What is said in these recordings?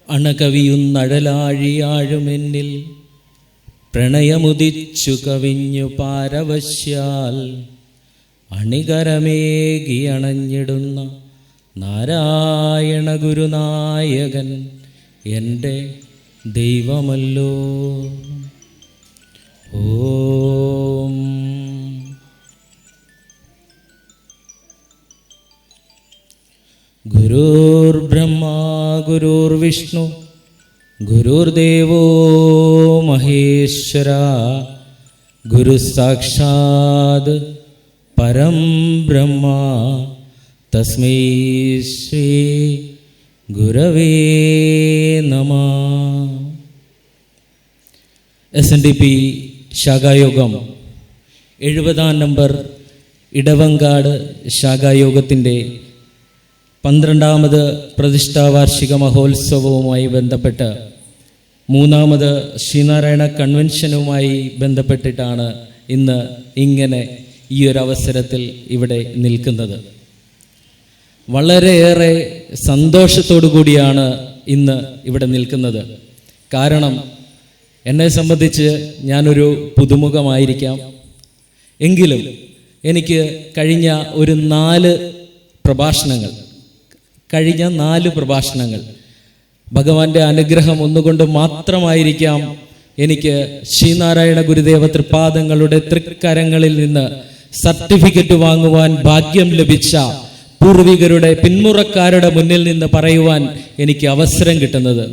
അണകവിയുന്നഴലാഴിയാഴുമെന്നിൽ പ്രണയമുദിച്ചു കവിഞ്ഞു പാരവശ്യാൽ അണികരമേകി അണഞ്ഞിടുന്ന നാരായണ ഗുരുനായകൻ എൻ്റെ ദൈവമല്ലോ. ഓം ഗുരുർബ്രഹ്മ ഗുരുർവിഷ്ണു ഗുരുർദേവോ മഹേശ്വര ഗുരു സാക്ഷാത് പരം ബ്രഹ്മ തസ്മൈ ശ്രീ ഗുരവേ നമഃ. SNDP ശാഖായോഗം 70-ാം നമ്പർ ഇടവങ്കാട് ശാഖായോഗത്തിൻ്റെ 12ാമത് പ്രതിഷ്ഠാവാർഷിക മഹോത്സവവുമായി ബന്ധപ്പെട്ട് 3ാമത് ശ്രീനാരായണ കൺവെൻഷനുമായി ബന്ധപ്പെട്ടിട്ടാണ് ഇന്ന് ഇങ്ങനെ ഈ ഒരു അവസരത്തിൽ ഇവിടെ നിൽക്കുന്നത്. വളരെയേറെ സന്തോഷത്തോടു കൂടിയാണ് ഇന്ന് ഇവിടെ നിൽക്കുന്നത്. കാരണം എന്നെ സംബന്ധിച്ച് ഞാനൊരു പുതുമുഖമായിരിക്കാം, എങ്കിലും എനിക്ക് കഴിഞ്ഞ 4 പ്രഭാഷണങ്ങൾ ഭഗവാന്റെ അനുഗ്രഹം ഒന്നുകൊണ്ട് മാത്രമായിരിക്കാം എനിക്ക് ശ്രീനാരായണ ഗുരുദേവ തൃപാദങ്ങളുടെ തൃക്കരങ്ങളിൽ നിന്ന് സർട്ടിഫിക്കറ്റ് വാങ്ങുവാൻ ഭാഗ്യം ലഭിച്ച പൂർവികരുടെ പിന്മുറക്കാരുടെ മുന്നിൽ നിന്ന് പറയുവാൻ എനിക്ക് അവസരം കിട്ടുന്നത്.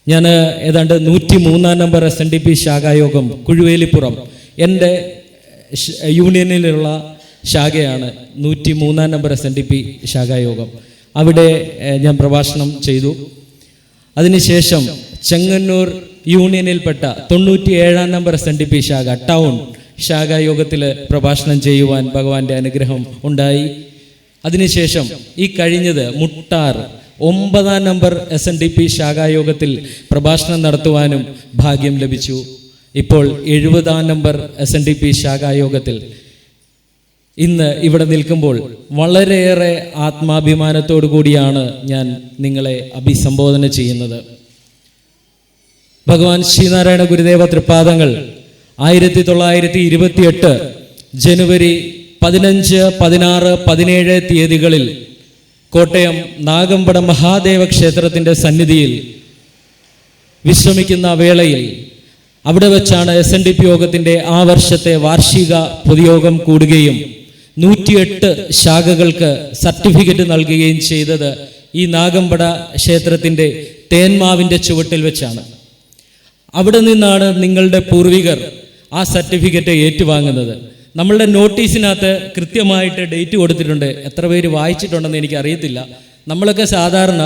ഞാൻ ഏതാണ്ട് 103-ാം നമ്പർ SNDP ശാഖായോഗം കുഴുവേലിപ്പുറം എൻ്റെ യൂണിയനിലുള്ള ശാഖയാണ് 103-ാം നമ്പർ SNDP ശാഖായോഗം. അവിടെ ഞാൻ പ്രഭാഷണം ചെയ്തു. അതിനുശേഷം ചെങ്ങന്നൂർ യൂണിയനിൽപ്പെട്ട 97-ാം നമ്പർ SNDP ശാഖ ടൗൺ ശാഖായോഗത്തിൽ പ്രഭാഷണം ചെയ്യുവാൻ ഭഗവാന്റെ അനുഗ്രഹം ഉണ്ടായി. അതിനുശേഷം ഈ കഴിഞ്ഞത് മുട്ടാർ 9-ാം നമ്പർ SNDP ശാഖായോഗത്തിൽ പ്രഭാഷണം നടത്തുവാനും ഭാഗ്യം ലഭിച്ചു. ഇപ്പോൾ 70-ാം നമ്പർ SNDP ശാഖായോഗത്തിൽ ഇന്ന് ഇവിടെ നിൽക്കുമ്പോൾ വളരെയേറെ ആത്മാഭിമാനത്തോടു കൂടിയാണ് ഞാൻ നിങ്ങളെ അഭിസംബോധന ചെയ്യുന്നത്. ഭഗവാൻ ശ്രീനാരായണ ഗുരുദേവ തൃപാദങ്ങൾ 1928 ജനുവരി 15, 16, 17 തീയതികളിൽ കോട്ടയം നാഗമ്പട മഹാദേവ ക്ഷേത്രത്തിൻ്റെ സന്നിധിയിൽ വിശ്രമിക്കുന്ന വേളയിൽ അവിടെ വെച്ചാണ് SNDP യോഗത്തിൻ്റെ ആ വർഷത്തെ വാർഷിക പൊതുയോഗം കൂടുകയും 108 ശാഖകൾക്ക് സർട്ടിഫിക്കറ്റ് നൽകുകയും ചെയ്തത് ഈ നാഗമ്പട ക്ഷേത്രത്തിൻ്റെ തേന്മാവിൻ്റെ ചുവട്ടിൽ വെച്ചാണ്. അവിടെ നിന്നാണ് നിങ്ങളുടെ പൂർവികർ ആ സർട്ടിഫിക്കറ്റ് ഏറ്റുവാങ്ങുന്നത്. നമ്മളുടെ നോട്ടീസിനകത്ത് കൃത്യമായിട്ട് ഡേറ്റ് കൊടുത്തിട്ടുണ്ട്. എത്ര പേര് വായിച്ചിട്ടുണ്ടെന്ന് എനിക്കറിയത്തില്ല. നമ്മളൊക്കെ സാധാരണ,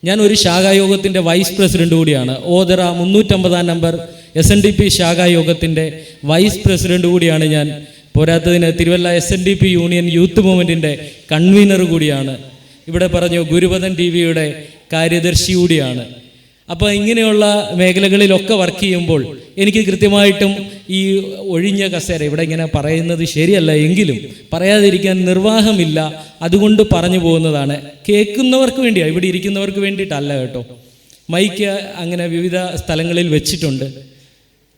ഞാൻ ഒരു ശാഖായോഗത്തിൻ്റെ വൈസ് പ്രസിഡന്റ് കൂടിയാണ്. ഓതറ 350-ാം നമ്പർ SNDP ശാഖായോഗത്തിൻ്റെ വൈസ് പ്രസിഡന്റ് കൂടിയാണ് ഞാൻ. പോരാത്തതിന് തിരുവല്ല SNDP യൂണിയൻ യൂത്ത് മൂവ്മെൻറ്റിൻ്റെ കൺവീനർ കൂടിയാണ്. ഇവിടെ പറഞ്ഞു ഗുരുപദൻ TVയുടെ കാര്യദർശി കൂടിയാണ്. അപ്പോൾ ഇങ്ങനെയുള്ള മേഖലകളിലൊക്കെ വർക്ക് ചെയ്യുമ്പോൾ എനിക്ക് കൃത്യമായിട്ടും ഈ ഒഴിഞ്ഞ കസേര ഇവിടെ ഇങ്ങനെ പറയുന്നത് ശരിയല്ല, എങ്കിലും പറയാതിരിക്കാൻ നിർവാഹമില്ല. അതുകൊണ്ട് പറഞ്ഞു പോകുന്നതാണ്. കേൾക്കുന്നവർക്ക് വേണ്ടിയാണ്, ഇവിടെ ഇരിക്കുന്നവർക്ക് വേണ്ടിയിട്ടല്ല കേട്ടോ. മൈക്ക് അങ്ങനെ വിവിധ സ്ഥലങ്ങളിൽ വെച്ചിട്ടുണ്ട്.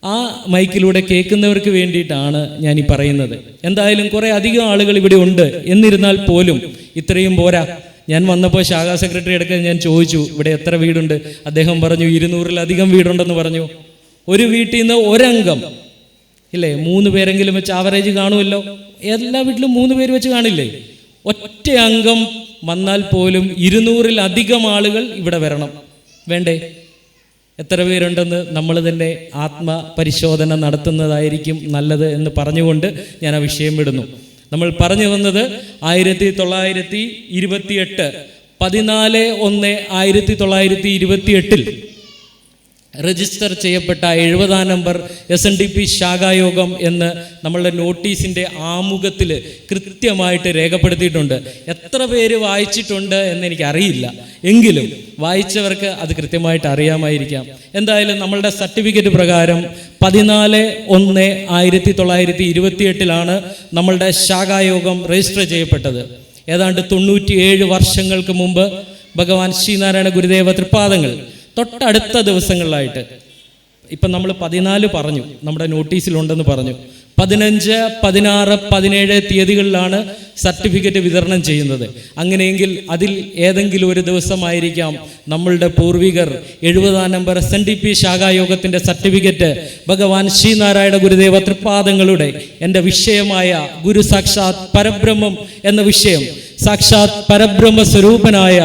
ആ മൈക്കിലൂടെ കേൾക്കുന്നവർക്ക് വേണ്ടിയിട്ടാണ് ഞാൻ ഈ പറയുന്നത്. എന്തായാലും കുറേ അധികം ആളുകൾ ഇവിടെ ഉണ്ട്. എന്നിരുന്നാൽ പോലും ഇത്രയും പോരാ. ഞാൻ വന്നപ്പോൾ ശാഖാ സെക്രട്ടറി അടുക്ക ഞാൻ ചോദിച്ചു, ഇവിടെ എത്ര വീടുണ്ട്? അദ്ദേഹം പറഞ്ഞു 200-ലധികം വീടുണ്ടെന്ന് പറഞ്ഞു. ഒരു വീട്ടിൽ നിന്ന് ഒരംഗം ഇല്ലേ, 3 പേരെങ്കിലും വെച്ച് ആവറേജ് കാണുമല്ലോ. എല്ലാ വീട്ടിലും 3 പേര് വെച്ച് കാണില്ലേ? ഒറ്റ അംഗം വന്നാൽ പോലും 200-ലധികം ആളുകൾ ഇവിടെ വരണം. വേണ്ടേ? എത്ര പേരുണ്ടെന്ന് നമ്മൾ തന്നെ ആത്മപരിശോധന നടത്തുന്നതായിരിക്കും നല്ലത് എന്ന് പറഞ്ഞുകൊണ്ട് ഞാൻ ആ വിഷയം വിടുന്നു. നമ്മൾ പറഞ്ഞു വന്നത് 1928 14/1/1928 രജിസ്റ്റർ ചെയ്യപ്പെട്ട 70-ാം നമ്പർ SNDP ശാഖായോഗം എന്ന് നമ്മളുടെ നോട്ടീസിൻ്റെ ആമുഖത്തിൽ കൃത്യമായിട്ട് രേഖപ്പെടുത്തിയിട്ടുണ്ട്. എത്ര പേര് വായിച്ചിട്ടുണ്ട് എന്നെനിക്കറിയില്ല, എങ്കിലും വായിച്ചവർക്ക് അത് കൃത്യമായിട്ട് അറിയാമായിരിക്കാം. എന്തായാലും നമ്മളുടെ സർട്ടിഫിക്കറ്റ് പ്രകാരം 14/1/1928 നമ്മളുടെ ശാഖായോഗം രജിസ്റ്റർ ചെയ്യപ്പെട്ടത്. ഏതാണ്ട് 97 വർഷങ്ങൾക്ക് മുമ്പ് ഭഗവാൻ ശ്രീനാരായണ ഗുരുദേവ തൃപ്പാദങ്ങൾ തൊട്ടടുത്ത ദിവസങ്ങളിലായിട്ട്, ഇപ്പം നമ്മൾ 14 പറഞ്ഞു, നമ്മുടെ നോട്ടീസിലുണ്ടെന്ന് പറഞ്ഞു, 15, 16, 17 തീയതികളിലാണ് സർട്ടിഫിക്കറ്റ് വിതരണം ചെയ്യുന്നത്. അങ്ങനെയെങ്കിൽ അതിൽ ഏതെങ്കിലും ഒരു ദിവസമായിരിക്കാം നമ്മളുടെ പൂർവികർ 70-ാം നമ്പർ SNDP ശാഖായോഗത്തിൻ്റെ സർട്ടിഫിക്കറ്റ് ഭഗവാൻ ശ്രീനാരായണ ഗുരുദേവ തൃപ്പാദങ്ങളുടെ എൻ്റെ വിഷയമായ ഗുരു സാക്ഷാത് പരബ്രഹ്മം എന്ന വിഷയം, സാക്ഷാത് പരബ്രഹ്മ സ്വരൂപനായ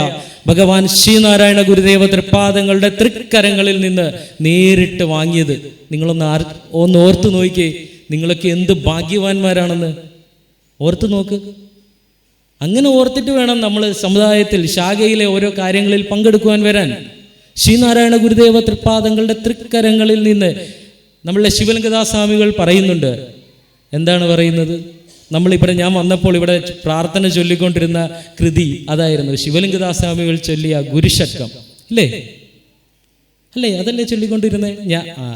ഭഗവാൻ ശ്രീനാരായണ ഗുരുദേവ തൃപ്പാദങ്ങളുടെ തൃക്കരങ്ങളിൽ നിന്ന് നേരിട്ട് വാങ്ങിയത്. നിങ്ങളൊന്ന് ഓർത്തു നോക്കിക്കേ, നിങ്ങളൊക്കെ എന്ത് ഭാഗ്യവാന്മാരാണെന്ന് ഓർത്ത് നോക്ക്. അങ്ങനെ ഓർത്തിട്ട് വേണം നമ്മൾ സമുദായത്തിൽ ശാഖയിലെ ഓരോ കാര്യങ്ങളിൽ പങ്കെടുക്കുവാൻ വരാൻ. ശ്രീനാരായണ ഗുരുദേവ തൃപ്പാദങ്ങളുടെ തൃക്കരങ്ങളിൽ നിന്ന് നമ്മളുടെ ശിവലിംഗദാസ്വാമികൾ പറയുന്നുണ്ട്. എന്താണ് പറയുന്നത്? നമ്മളിവിടെ ഞാൻ വന്നപ്പോൾ ഇവിടെ പ്രാർത്ഥന ചൊല്ലിക്കൊണ്ടിരുന്ന കൃതി അതായിരുന്നു, ശിവലിംഗദാസ്വാമികൾ ചൊല്ലിയ ഗുരുഷട്കം അല്ലേ? അതല്ലേ ചൊല്ലിക്കൊണ്ടിരുന്നത്?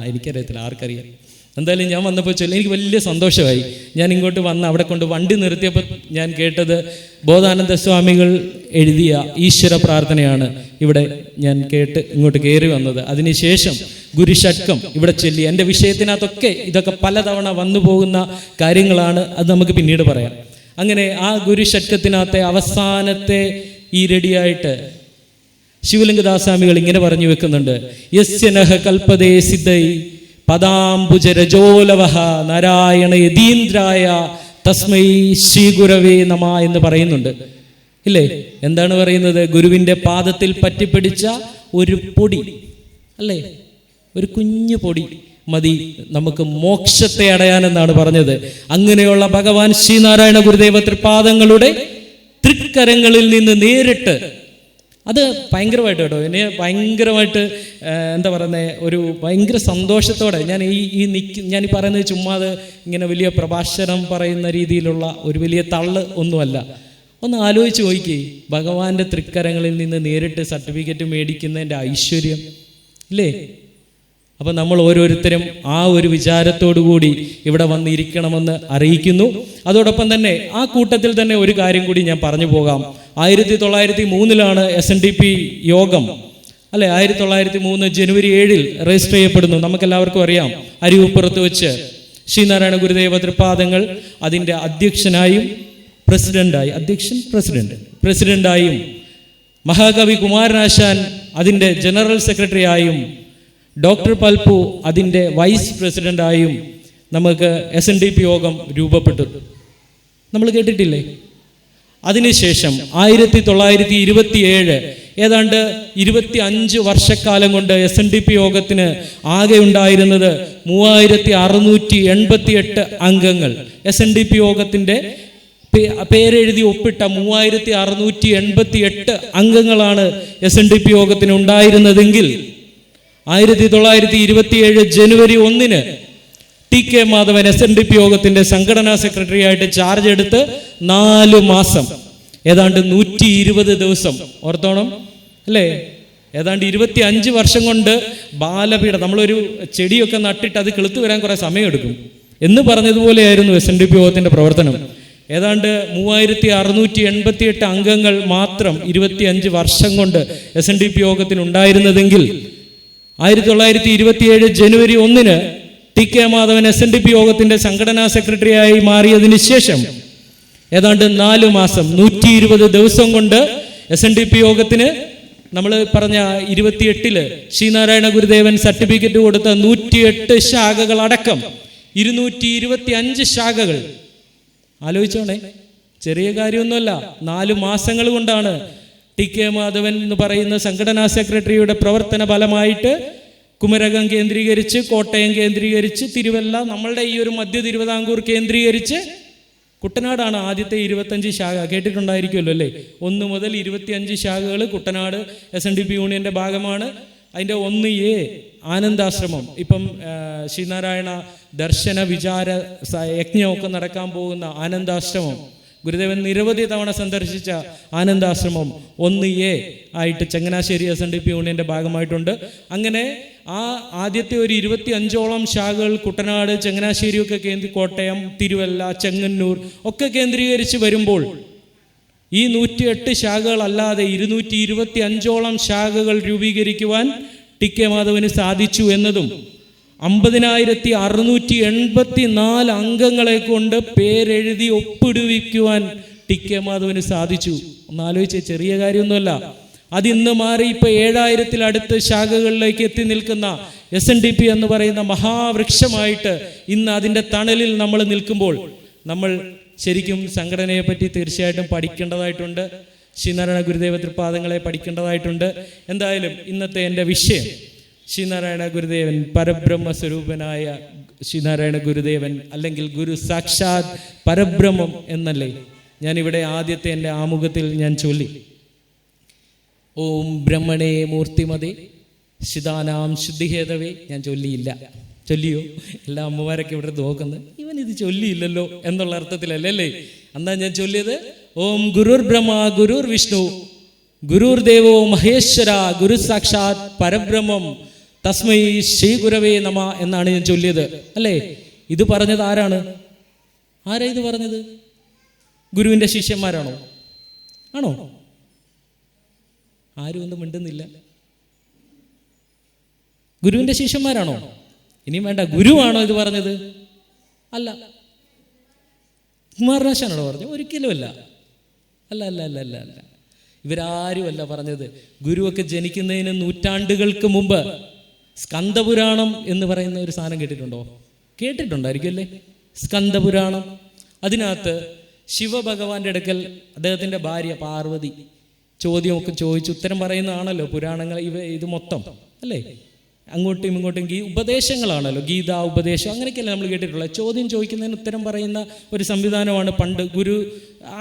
എനിക്കറിയത്തില്ല, ആർക്കറിയാം. എന്തായാലും ഞാൻ വന്നപ്പോൾ എനിക്ക് വലിയ സന്തോഷമായി. ഞാൻ ഇങ്ങോട്ട് വന്ന് അവിടെ കൊണ്ട് വണ്ടി നിർത്തിയപ്പോൾ ഞാൻ കേട്ടത് ബോധാനന്ദ സ്വാമികൾ എഴുതിയ ഈശ്വര പ്രാർത്ഥനയാണ്. ഇവിടെ ഞാൻ കേട്ട് ഇങ്ങോട്ട് കയറി വന്നത്. അതിനുശേഷം ഗുരുഷട്കം ഇവിടെ ചൊല്ലി. എൻ്റെ വിഷയത്തിനകത്തൊക്കെ ഇതൊക്കെ പലതവണ വന്നു പോകുന്ന കാര്യങ്ങളാണ്, അത് നമുക്ക് പിന്നീട് പറയാം. അങ്ങനെ ആ ഗുരുഷട്കത്തിനകത്തെ അവസാനത്തെ ഈ റെഡിയായിട്ട് ശിവലിംഗദാസ്വാമികൾ ഇങ്ങനെ പറഞ്ഞു വെക്കുന്നുണ്ട്: യസ്യനഹ കൽപ്പതേ സിദ്ധൈ പദാംബുജരജോലവഹ നാരായണ യതീന്ദ്രായ തസ്മൈ ശ്രീ ഗുരവേ നമ എന്ന് പറയുന്നുണ്ട് ഇല്ലേ? എന്താണ് പറയുന്നത്? ഗുരുവിൻ്റെ പാദത്തിൽ പറ്റിപ്പിടിച്ച ഒരു പൊടി അല്ലേ, ഒരു കുഞ്ഞു പൊടി മതി നമുക്ക് മോക്ഷത്തെ അടയാനെന്നാണ് പറഞ്ഞത്. അങ്ങനെയുള്ള ഭഗവാൻ ശ്രീനാരായണ ഗുരുദേവ തൃപ്പാദങ്ങളുടെ തൃക്കരങ്ങളിൽ നിന്ന് നേരിട്ട്, അത് ഭയങ്കരമായിട്ട് കേട്ടോ, എന്നെ ഭയങ്കരമായിട്ട് എന്താ പറയുന്നത്, ഒരു ഭയങ്കര സന്തോഷത്തോടെ ഞാൻ ഈ പറയുന്നത് ചുമ്മാതെ ഇങ്ങനെ വലിയ പ്രഭാഷണം പറയുന്ന രീതിയിലുള്ള ഒരു വലിയ തള്ള് ഒന്നുമല്ല. ഒന്ന് ആലോചിച്ച് നോക്കി, ഭഗവാന്റെ തൃക്കരങ്ങളിൽ നിന്ന് നേരിട്ട് സർട്ടിഫിക്കറ്റ് മേടിക്കുന്നതിൻ്റെ ഐശ്വര്യം ഇല്ലേ? അപ്പം നമ്മൾ ഓരോരുത്തരും ആ ഒരു വിചാരത്തോടു കൂടി ഇവിടെ വന്നിരിക്കണമെന്ന് അറിയിക്കുന്നു. അതോടൊപ്പം തന്നെ ആ കൂട്ടത്തിൽ തന്നെ ഒരു കാര്യം കൂടി ഞാൻ പറഞ്ഞു പോകാം. 1903 SNDP യോഗം അല്ലെ, 1903 ജനുവരി 7 രജിസ്റ്റർ ചെയ്യപ്പെടുന്നു. നമുക്കെല്ലാവർക്കും അറിയാം. അരുവിപ്പുറത്ത് വെച്ച് ശ്രീനാരായണ ഗുരുദേവ തൃപ്പാദങ്ങൾ അതിൻ്റെ അധ്യക്ഷനായും പ്രസിഡന്റായും മഹാകവി കുമാരനാശാൻ അതിൻ്റെ ജനറൽ സെക്രട്ടറിയായും ഡോക്ടർ പൽപ്പു അതിൻ്റെ വൈസ് പ്രസിഡന്റായും നമുക്ക് SNDP യോഗം രൂപപ്പെട്ടു. നമ്മൾ കേട്ടിട്ടില്ലേ? അതിനുശേഷം 1927 ഏതാണ്ട് 25 വർഷക്കാലം കൊണ്ട് SNDP യോഗത്തിന് ആകെ ഉണ്ടായിരുന്നത് 3688 അംഗങ്ങൾ. SNDP യോഗത്തിൻ്റെ പേരെഴുതി ഒപ്പിട്ട 3688 അംഗങ്ങളാണ് SNDP യോഗത്തിന് ഉണ്ടായിരുന്നതെങ്കിൽ 1927 ജനുവരി 1 TK മാധവൻ SNDP യോഗത്തിന്റെ സംഘടനാ സെക്രട്ടറി ആയിട്ട് ചാർജ് എടുത്ത് 4 മാസം ഏതാണ്ട് 120 ദിവസം ഓർത്തോണം അല്ലേ, ഏതാണ്ട് 25 വർഷം കൊണ്ട് ബാലപീഠം, നമ്മളൊരു ചെടിയൊക്കെ നട്ടിട്ട് അത് കിളുത്തു വരാൻ കുറെ സമയമെടുക്കും എന്ന് പറഞ്ഞതുപോലെയായിരുന്നു SNDP യോഗത്തിന്റെ പ്രവർത്തനം. ഏതാണ്ട് 3688 അംഗങ്ങൾ മാത്രം 25 വർഷം കൊണ്ട് SNDP യോഗത്തിന് ഉണ്ടായിരുന്നതെങ്കിൽ 1927 ജനുവരി 1 TK മാധവൻ SNDP യോഗത്തിന്റെ സംഘടനാ സെക്രട്ടറിയായി മാറിയതിന് ശേഷം ഏതാണ്ട് 4 മാസം 120 ദിവസം കൊണ്ട് SNDP യോഗത്തിന് നമ്മൾ പറഞ്ഞ 28 ശ്രീനാരായണ ഗുരുദേവൻ സർട്ടിഫിക്കറ്റ് കൊടുത്ത 108 ശാഖകൾ അടക്കം 225 ശാഖകൾ. ആലോചിച്ചോണേ, ചെറിയ കാര്യമൊന്നുമല്ല. 4 മാസങ്ങൾ കൊണ്ടാണ് TK മാധവൻ എന്ന് പറയുന്ന സംഘടനാ സെക്രട്ടറിയുടെ പ്രവർത്തന ഫലമായിട്ട് കുമരകം കേന്ദ്രീകരിച്ച്, കോട്ടയം കേന്ദ്രീകരിച്ച്, തിരുവല്ല, നമ്മളുടെ ഈ ഒരു മധ്യ തിരുവിതാംകൂർ കേന്ദ്രീകരിച്ച്, കുട്ടനാടാണ് ആദ്യത്തെ 25 ശാഖ, കേട്ടിട്ടുണ്ടായിരിക്കുമല്ലോ അല്ലേ? 1 മുതൽ 25 ശാഖകൾ കുട്ടനാട് SNDP യൂണിയന്റെ ഭാഗമാണ്. അതിൻ്റെ 1A ആനന്ദാശ്രമം, ഇപ്പം ശ്രീനാരായണ ദർശന വിചാര യജ്ഞമൊക്കെ നടക്കാൻ പോകുന്ന ആനന്ദാശ്രമം, ഗുരുദേവൻ നിരവധി തവണ സന്ദർശിച്ച ആനന്ദാശ്രമം 1A ആയിട്ട് ചങ്ങനാശ്ശേരി SNDP യൂണിയന്റെ ഭാഗമായിട്ടുണ്ട്. അങ്ങനെ ആ ആദ്യത്തെ ഒരു 25ഓളം ശാഖകൾ കുട്ടനാട്, ചങ്ങനാശ്ശേരിയൊക്കെ കോട്ടയം, തിരുവല്ല, ചെങ്ങന്നൂർ ഒക്കെ കേന്ദ്രീകരിച്ച് വരുമ്പോൾ ഈ 108 ശാഖകളല്ലാതെ 225ഓളം ശാഖകൾ രൂപീകരിക്കുവാൻ ടി.കെ. മാധവന് സാധിച്ചു എന്നതും 50,684 അംഗങ്ങളെ കൊണ്ട് പേരെഴുതി ഒപ്പിടുവിക്കുവാൻ ടി.കെ. മാധവന് സാധിച്ചു. ഒന്ന് ആലോചിച്ച്, ചെറിയ കാര്യമൊന്നുമല്ല. അതിന്ന് മാറി ഇപ്പൊ 7,000-ൽ ശാഖകളിലേക്ക് എത്തി നിൽക്കുന്ന SNDP എന്ന് പറയുന്ന മഹാവൃക്ഷമായിട്ട് ഇന്ന് അതിൻ്റെ തണലിൽ നമ്മൾ നിൽക്കുമ്പോൾ നമ്മൾ ശരിക്കും സംഘടനയെ പറ്റി തീർച്ചയായിട്ടും പഠിക്കേണ്ടതായിട്ടുണ്ട്. ശ്രീനാരായണ ഗുരുദേവ തൃപാദങ്ങളെ പഠിക്കേണ്ടതായിട്ടുണ്ട്. എന്തായാലും ഇന്നത്തെ എൻ്റെ വിഷയം ശ്രീനാരായണ ഗുരുദേവൻ, പരബ്രഹ്മ സ്വരൂപനായ ശ്രീനാരായണ ഗുരുദേവൻ, അല്ലെങ്കിൽ ഗുരു സാക്ഷാത് പരബ്രഹ്മം എന്നല്ലേ ഞാനിവിടെ ആദ്യത്തെ എൻ്റെ ആമുഖത്തിൽ ഞാൻ ചൊല്ലി. ഓം ബ്രഹ്മണേ മൂർത്തിമതേ ശിതാനാം ശുദ്ധിഹേതവേ. ഞാൻ ചൊല്ലിയില്ല. ചൊല്ലിയോ? എല്ലാ അമ്മമാരൊക്കെ ഇവിടെ നോക്കുന്നത്, ഇവൻ ഇത് ചൊല്ലിയില്ലല്ലോ എന്നുള്ള അർത്ഥത്തിലല്ലേ അല്ലേ? എന്താ ഞാൻ ചൊല്ലിയത്? ഓം ഗുരുർ ബ്രഹ്മ ഗുരുർ വിഷ്ണു ഗുരുർ ദേവോ മഹേശ്വര ഗുരു സാക്ഷാത് പരബ്രഹ്മം തസ്മൈ ശ്രീ ഗുരവേ നമ എന്നാണ് ഞാൻ ചൊല്ലിയത് അല്ലേ? ഇത് പറഞ്ഞത് ആരാണ്? ആരാ ഇത് പറഞ്ഞത്? ഗുരുവിൻ്റെ ശിഷ്യന്മാരാണോ? ആണോ? ആരും ഒന്നും മിണ്ടുന്നില്ല. ഗുരുവിൻ്റെ ശിഷ്യന്മാരാണോ? ഇനിയും വേണ്ട, ഗുരുവാണോ ഇത് പറഞ്ഞത്? അല്ല. കുമാരനാശാനാണോ പറഞ്ഞത്? ഒരിക്കലും അല്ല. അല്ല അല്ല അല്ല അല്ല അല്ല ഇവരാരുമല്ല പറഞ്ഞത്. ഗുരുവൊക്കെ ജനിക്കുന്നതിന് നൂറ്റാണ്ടുകൾക്ക് മുമ്പ് സ്കന്ദപുരാണം എന്ന് പറയുന്ന ഒരു സാധനം കേട്ടിട്ടുണ്ടോ? കേട്ടിട്ടുണ്ടായിരിക്കും അല്ലേ? സ്കന്ദപുരാണം. അതിനകത്ത് ശിവഭഗവാന്റെ അടുക്കൽ അദ്ദേഹത്തിൻ്റെ ഭാര്യ പാർവതി ചോദ്യമൊക്കെ ചോദിച്ച് ഉത്തരം പറയുന്നതാണല്ലോ പുരാണങ്ങൾ. ഇത് മൊത്തം അല്ലേ? അങ്ങോട്ടും ഇങ്ങോട്ടും ഉപദേശങ്ങളാണല്ലോ, ഗീത ഉപദേശം, അങ്ങനെയൊക്കെയല്ലേ നമ്മൾ കേട്ടിട്ടുള്ളത്. ചോദ്യം ചോദിക്കുന്നതിന് ഉത്തരം പറയുന്ന ഒരു സംവിധാനമാണ് പണ്ട് ഗുരു,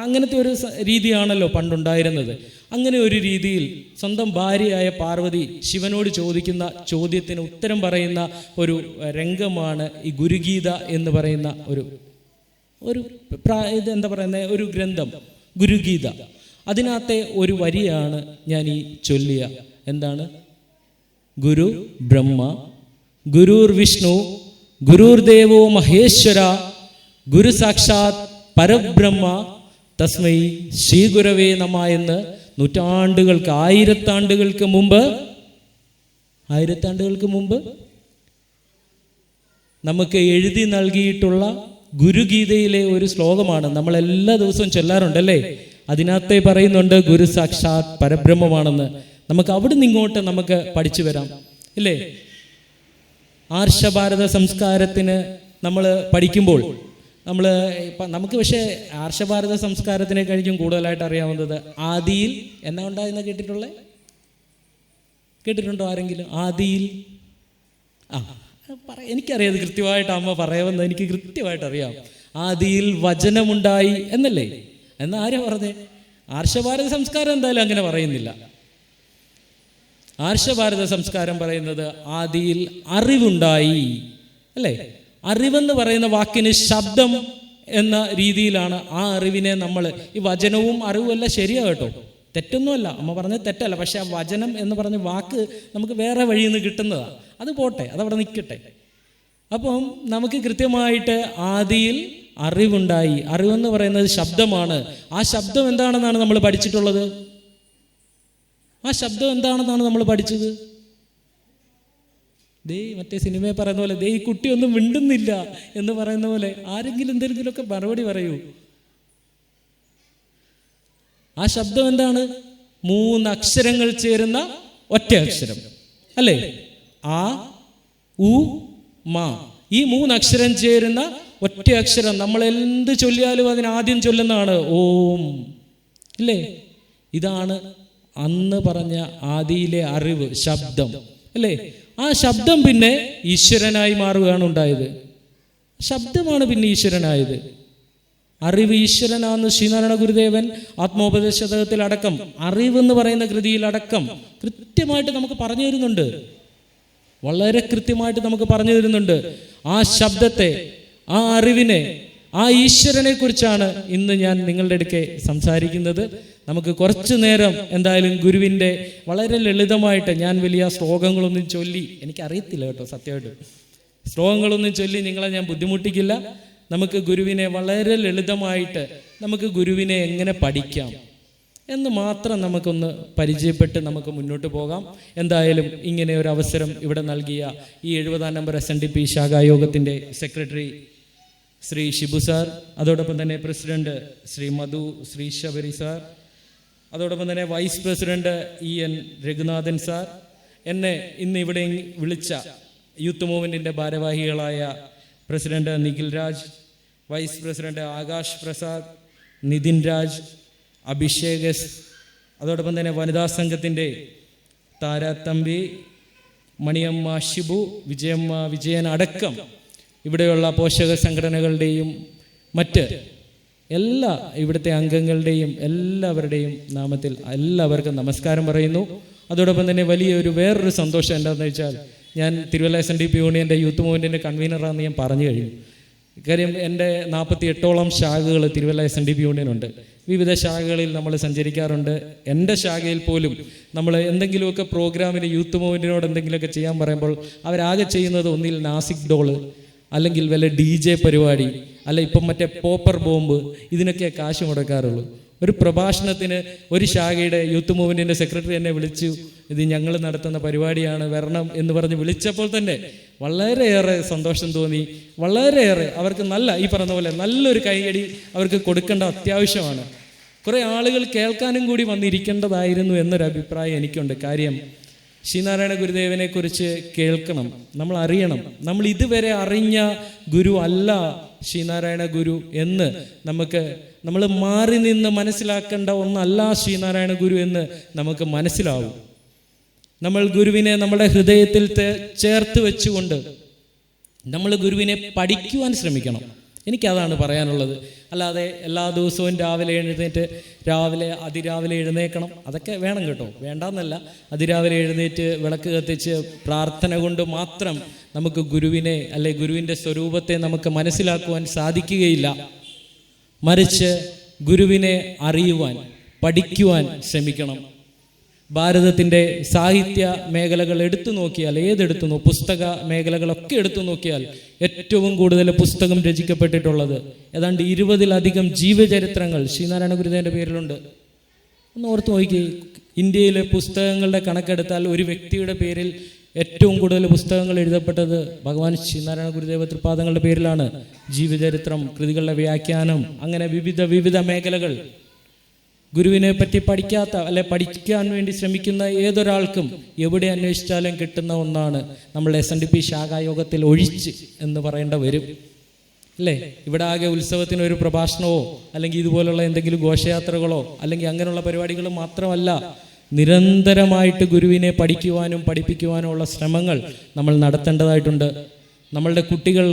അങ്ങനത്തെ ഒരു രീതിയാണല്ലോ പണ്ടുണ്ടായിരുന്നത്. അങ്ങനെ ഒരു രീതിയിൽ സ്വന്തം ഭാര്യയായ പാർവതി ശിവനോട് ചോദിക്കുന്ന ചോദ്യത്തിന് ഉത്തരം പറയുന്ന ഒരു രംഗമാണ് ഈ ഗുരുഗീത എന്ന് പറയുന്ന ഇതെന്താ പറയുന്നത്, ഒരു ഗ്രന്ഥം ഗുരുഗീത. അതിനകത്തെ ഒരു വരിയാണ് ഞാൻ ഈ ചൊല്ലിയ. എന്താണ്? ഗുരു ബ്രഹ്മ ഗുരുർ വിഷ്ണു ഗുരുർ ദേവോ മഹേശ്വര ഗുരു സാക്ഷാത് പരബ്രഹ്മ തസ്മൈ ശ്രീ ഗുരവേ നമ എന്ന് നൂറ്റാണ്ടുകൾക്ക്, ആയിരത്താണ്ടുകൾക്ക് മുമ്പ് നമുക്ക് എഴുതി നൽകിയിട്ടുള്ള ഗുരുഗീതയിലെ ഒരു ശ്ലോകമാണ്. നമ്മൾ എല്ലാ ദിവസവും ചൊല്ലാറുണ്ടല്ലേ? അതിനകത്തെ പറയുന്നുണ്ട് ഗുരു സാക്ഷാത് പരബ്രഹ്മമാണെന്ന്. നമുക്ക് അവിടുന്ന് ഇങ്ങോട്ട് നമുക്ക് പഠിച്ചു വരാം ഇല്ലേ? ആർഷഭാരത സംസ്കാരത്തിന് നമ്മൾ പഠിക്കുമ്പോൾ നമുക്ക് പക്ഷേ ആർഷഭാരത സംസ്കാരത്തിനെ കഴിഞ്ഞും കൂടുതലായിട്ട് അറിയാവുന്നത് ആദിയിൽ എന്നാ ഉണ്ടായെന്ന് കേട്ടിട്ടുണ്ടോ ആരെങ്കിലും? ആദിയിൽ എനിക്കറിയാം, കൃത്യമായിട്ട് അമ്മ പറയാമെന്ന് എനിക്ക് കൃത്യമായിട്ട് അറിയാം. ആദിയിൽ വചനമുണ്ടായി എന്നല്ലേ? എന്നാ ആരാ പറഞ്ഞേ? ആർഷഭാരത സംസ്കാരം എന്തായാലും അങ്ങനെ പറയുന്നില്ല. ആർഷഭാരത സംസ്കാരം പറയുന്നത് ആദിയിൽ അറിവുണ്ടായി അല്ലേ? അറിവെന്ന് പറയുന്ന വാക്കിന് ശബ്ദം എന്ന രീതിയിലാണ് ആ അറിവിനെ നമ്മൾ, ഈ വചനവും അറിവും എല്ലാം ശരിയാ കേട്ടോ, തെറ്റൊന്നുമല്ല, അമ്മ പറഞ്ഞത് തെറ്റല്ല. പക്ഷെ ആ വചനം എന്ന് പറഞ്ഞ വാക്ക് നമുക്ക് വേറെ വഴിയിൽ നിന്ന് കിട്ടുന്നതാണ്. അത് പോട്ടെ, അതവിടെ നിൽക്കട്ടെ. അപ്പം നമുക്ക് കൃത്യമായിട്ട് ആദിയിൽ അറിവുണ്ടായി. അറിവെന്ന് പറയുന്നത് ശബ്ദമാണ്. ആ ശബ്ദം എന്താണെന്നാണ് നമ്മൾ പഠിച്ചിട്ടുള്ളത്? ആ ശബ്ദം എന്താണെന്നാണ് നമ്മൾ പഠിച്ചത്? മറ്റേ സിനിമയെ പറയുന്ന പോലെ ഈ കുട്ടിയൊന്നും മിണ്ടുന്നില്ല എന്ന് പറയുന്ന പോലെ ആരെങ്കിലും എന്തെങ്കിലുമൊക്കെ മറുപടി പറയൂ. ആ ശബ്ദം എന്താണ്? 3 അക്ഷരങ്ങൾ ചേരുന്ന ഒറ്റ അക്ഷരം അല്ലേ? ആ, ഉ, മാ. ഈ 3 അക്ഷരം ചേരുന്ന ഒറ്റ അക്ഷരം. നമ്മൾ എന്ത് ചൊല്ലിയാലും അതിനാദ്യം ചൊല്ലുന്നതാണ് ഓം അല്ലേ? ഇതാണ് അന്ന് പറഞ്ഞ ആദിയിലെ അറിവ്, ശബ്ദം അല്ലേ? ആ ശബ്ദം പിന്നെ ഈശ്വരനായി മാറുകയാണ് ഉണ്ടായത്. ശബ്ദമാണ് പിന്നെ ഈശ്വരനായത്. അറിവ് ഈശ്വരനാണെന്ന് ശ്രീനാരായണ ഗുരുദേവൻ ആത്മോപദേശത്തിൽ അടക്കം, അറിവെന്ന് പറയുന്ന കൃതിയിൽ അടക്കം കൃത്യമായിട്ട് നമുക്ക് പറഞ്ഞു തരുന്നുണ്ട്. വളരെ കൃത്യമായിട്ട് നമുക്ക് പറഞ്ഞു തരുന്നുണ്ട്. ആ ശബ്ദത്തെ, ആ അറിവിനെ, ആ ഈശ്വരനെ കുറിച്ചാണ് ഇന്ന് ഞാൻ നിങ്ങളുടെ അടുക്കെ സംസാരിക്കുന്നത്. നമുക്ക് കുറച്ചു നേരം എന്തായാലും ഗുരുവിൻ്റെ വളരെ ലളിതമായിട്ട്, ഞാൻ വലിയ ശ്ലോകങ്ങളൊന്നും ചൊല്ലി, എനിക്കറിയത്തില്ല കേട്ടോ സത്യമായിട്ട്, ശ്ലോകങ്ങളൊന്നും ചൊല്ലി നിങ്ങളെ ഞാൻ ബുദ്ധിമുട്ടിക്കില്ല. നമുക്ക് ഗുരുവിനെ വളരെ ലളിതമായിട്ട്, നമുക്ക് ഗുരുവിനെ എങ്ങനെ പഠിക്കാം, എന്ന് മാത്രം നമുക്കൊന്ന് പരിചയപ്പെട്ട് നമുക്ക് മുന്നോട്ട് പോകാം. എന്തായാലും ഇങ്ങനെ ഒരു അവസരം ഇവിടെ നൽകിയ ഈ 70-ാം നമ്പർ SNDP ശാഖായോഗത്തിൻ്റെ സെക്രട്ടറി ശ്രീ ഷിബു സാർ, അതോടൊപ്പം തന്നെ പ്രസിഡന്റ് ശ്രീ മധു ശ്രീ ശബരി സാർ, അതോടൊപ്പം തന്നെ vice president EN Raghunathan sir, എന്നെ ഇന്ന് ഇവിടെ വിളിച്ച യൂത്ത് മൂവ്മെൻറ്റിൻ്റെ ഭാരവാഹികളായ president Nikhil Raj, vice president Akash Prasad, Nithin Raj, Abhishek S, അതോടൊപ്പം തന്നെ വനിതാ സംഘത്തിൻ്റെ താരാത്തമ്പി, മണിയമ്മ ഷിബു, വിജയമ്മ വിജയൻ അടക്കം ഇവിടെയുള്ള പോഷക സംഘടനകളുടെയും മറ്റ് എല്ലാ ഇവിടുത്തെ അംഗങ്ങളുടെയും എല്ലാവരുടെയും നാമത്തിൽ എല്ലാവർക്കും നമസ്കാരം പറയുന്നു. അതോടൊപ്പം തന്നെ വലിയൊരു വേറൊരു സന്തോഷം എന്താണെന്ന് വെച്ചാൽ, ഞാൻ തിരുവല്ല SNDP യൂണിയൻ്റെ യൂത്ത് മൂവ്മെൻറ്റിൻ്റെ കൺവീനറാണെന്ന് ഞാൻ പറഞ്ഞു കഴിഞ്ഞു. കാര്യം എൻ്റെ 48ഓളം ശാഖകൾ തിരുവല്ല SNDP യൂണിയനുണ്ട്. വിവിധ ശാഖകളിൽ നമ്മൾ സഞ്ചരിക്കാറുണ്ട്. എൻ്റെ ശാഖയിൽ പോലും നമ്മൾ എന്തെങ്കിലുമൊക്കെ പ്രോഗ്രാമിന് യൂത്ത് മൂവ്മെൻറ്റിനോട് എന്തെങ്കിലുമൊക്കെ ചെയ്യാൻ പറയുമ്പോൾ അവരാകെ ചെയ്യുന്നത് ഒന്നിൽ നാസിക് ഡോള്, അല്ലെങ്കിൽ വല്ല DJ പരിപാടി, അല്ല ഇപ്പം മറ്റേ പോപ്പർ ബോംബ്, ഇതിനൊക്കെ കാശ് മുടക്കാറുള്ളൂ. ഒരു പ്രഭാഷണത്തിന് ഒരു ശാഖയുടെ യൂത്ത് മൂവ്മെൻറ്റിൻ്റെ സെക്രട്ടറി എന്നെ വിളിച്ചു, ഇത് ഞങ്ങൾ നടത്തുന്ന പരിപാടിയാണ് വരണം എന്ന് പറഞ്ഞ് വിളിച്ചപ്പോൾ തന്നെ വളരെയേറെ സന്തോഷം തോന്നി. വളരെയേറെ അവർക്ക് ഈ പറഞ്ഞ പോലെ നല്ലൊരു കൈയടി അവർക്ക് കൊടുക്കേണ്ട അത്യാവശ്യമാണ്. കുറേ ആളുകൾ കേൾക്കാനും കൂടി വന്നിരിക്കേണ്ടതായിരുന്നു എന്നൊരു അഭിപ്രായം എനിക്കുണ്ട്. കാര്യം ശ്രീനാരായണ ഗുരുദേവനെ കുറിച്ച് കേൾക്കണം, നമ്മൾ അറിയണം. നമ്മൾ ഇതുവരെ അറിഞ്ഞ ഗുരു അല്ല ശ്രീനാരായണ ഗുരു എന്ന് നമ്മൾ മാറി നിന്ന് മനസ്സിലാക്കേണ്ട ഒന്നല്ല ശ്രീനാരായണ ഗുരു എന്ന് നമുക്ക് മനസ്സിലാവും. നമ്മൾ ഗുരുവിനെ നമ്മുടെ ഹൃദയത്തിൽ ചേർത്ത് വെച്ചുകൊണ്ട് നമ്മൾ ഗുരുവിനെ പഠിക്കുവാൻ ശ്രമിക്കണം. എനിക്കതാണ് പറയാനുള്ളത്. അല്ലാതെ എല്ലാ ദിവസവും രാവിലെ എഴുന്നേറ്റ് അതിരാവിലെ എഴുന്നേക്കണം, അതൊക്കെ വേണം കേട്ടോ, വേണ്ടാന്നല്ല. അതിരാവിലെ എഴുന്നേറ്റ് വിളക്ക് കത്തിച്ച് പ്രാർത്ഥന കൊണ്ട് മാത്രം നമുക്ക് ഗുരുവിനെ ഗുരുവിൻ്റെ സ്വരൂപത്തെ നമുക്ക് മനസ്സിലാക്കുവാൻ സാധിക്കുകയില്ല. മറിച്ച് ഗുരുവിനെ അറിയുവാൻ, പഠിക്കുവാൻ ശ്രമിക്കണം. ഭാരതത്തിൻ്റെ സാഹിത്യ മേഖലകൾ എടുത്തു നോക്കിയാൽ, പുസ്തക മേഖലകളൊക്കെ എടുത്തു നോക്കിയാൽ ഏറ്റവും കൂടുതൽ പുസ്തകം രചിക്കപ്പെട്ടിട്ടുള്ളത് ഏതാണ്ട് 20-ലധികം ജീവചരിത്രങ്ങൾ ശ്രീനാരായണ ഗുരുദേവൻ്റെ പേരിലുണ്ട്. ഒന്ന് ഓർത്ത് നോക്കി, ഇന്ത്യയിലെ പുസ്തകങ്ങളുടെ കണക്കെടുത്താൽ ഒരു വ്യക്തിയുടെ പേരിൽ ഏറ്റവും കൂടുതൽ പുസ്തകങ്ങൾ എഴുതപ്പെട്ടത് ഭഗവാൻ ശ്രീനാരായണ ഗുരുദേവ തൃപാദങ്ങളുടെ പേരിലാണ്. ജീവചരിത്രം, കൃതികളുടെ വ്യാഖ്യാനം, അങ്ങനെ വിവിധ മേഖലകൾ. ഗുരുവിനെ പറ്റി പഠിക്കാൻ വേണ്ടി ശ്രമിക്കുന്ന ഏതൊരാൾക്കും എവിടെ അന്വേഷിച്ചാലും കിട്ടുന്ന ഒന്നാണ് നമ്മൾ SNDP ശാഖായോഗത്തിൽ ഒഴിച്ച് എന്ന് പറയേണ്ട വരും, അല്ലേ? ഇവിടെ ആകെ ഉത്സവത്തിന് ഒരു പ്രഭാഷണമോ അല്ലെങ്കിൽ ഇതുപോലുള്ള എന്തെങ്കിലും ഘോഷയാത്രകളോ അല്ലെങ്കിൽ അങ്ങനെയുള്ള പരിപാടികൾ മാത്രമല്ല, നിരന്തരമായിട്ട് ഗുരുവിനെ പഠിക്കുവാനും പഠിപ്പിക്കുവാനും ഉള്ള ശ്രമങ്ങൾ നമ്മൾ നടത്തേണ്ടതായിട്ടുണ്ട്. നമ്മളുടെ കുട്ടികൾ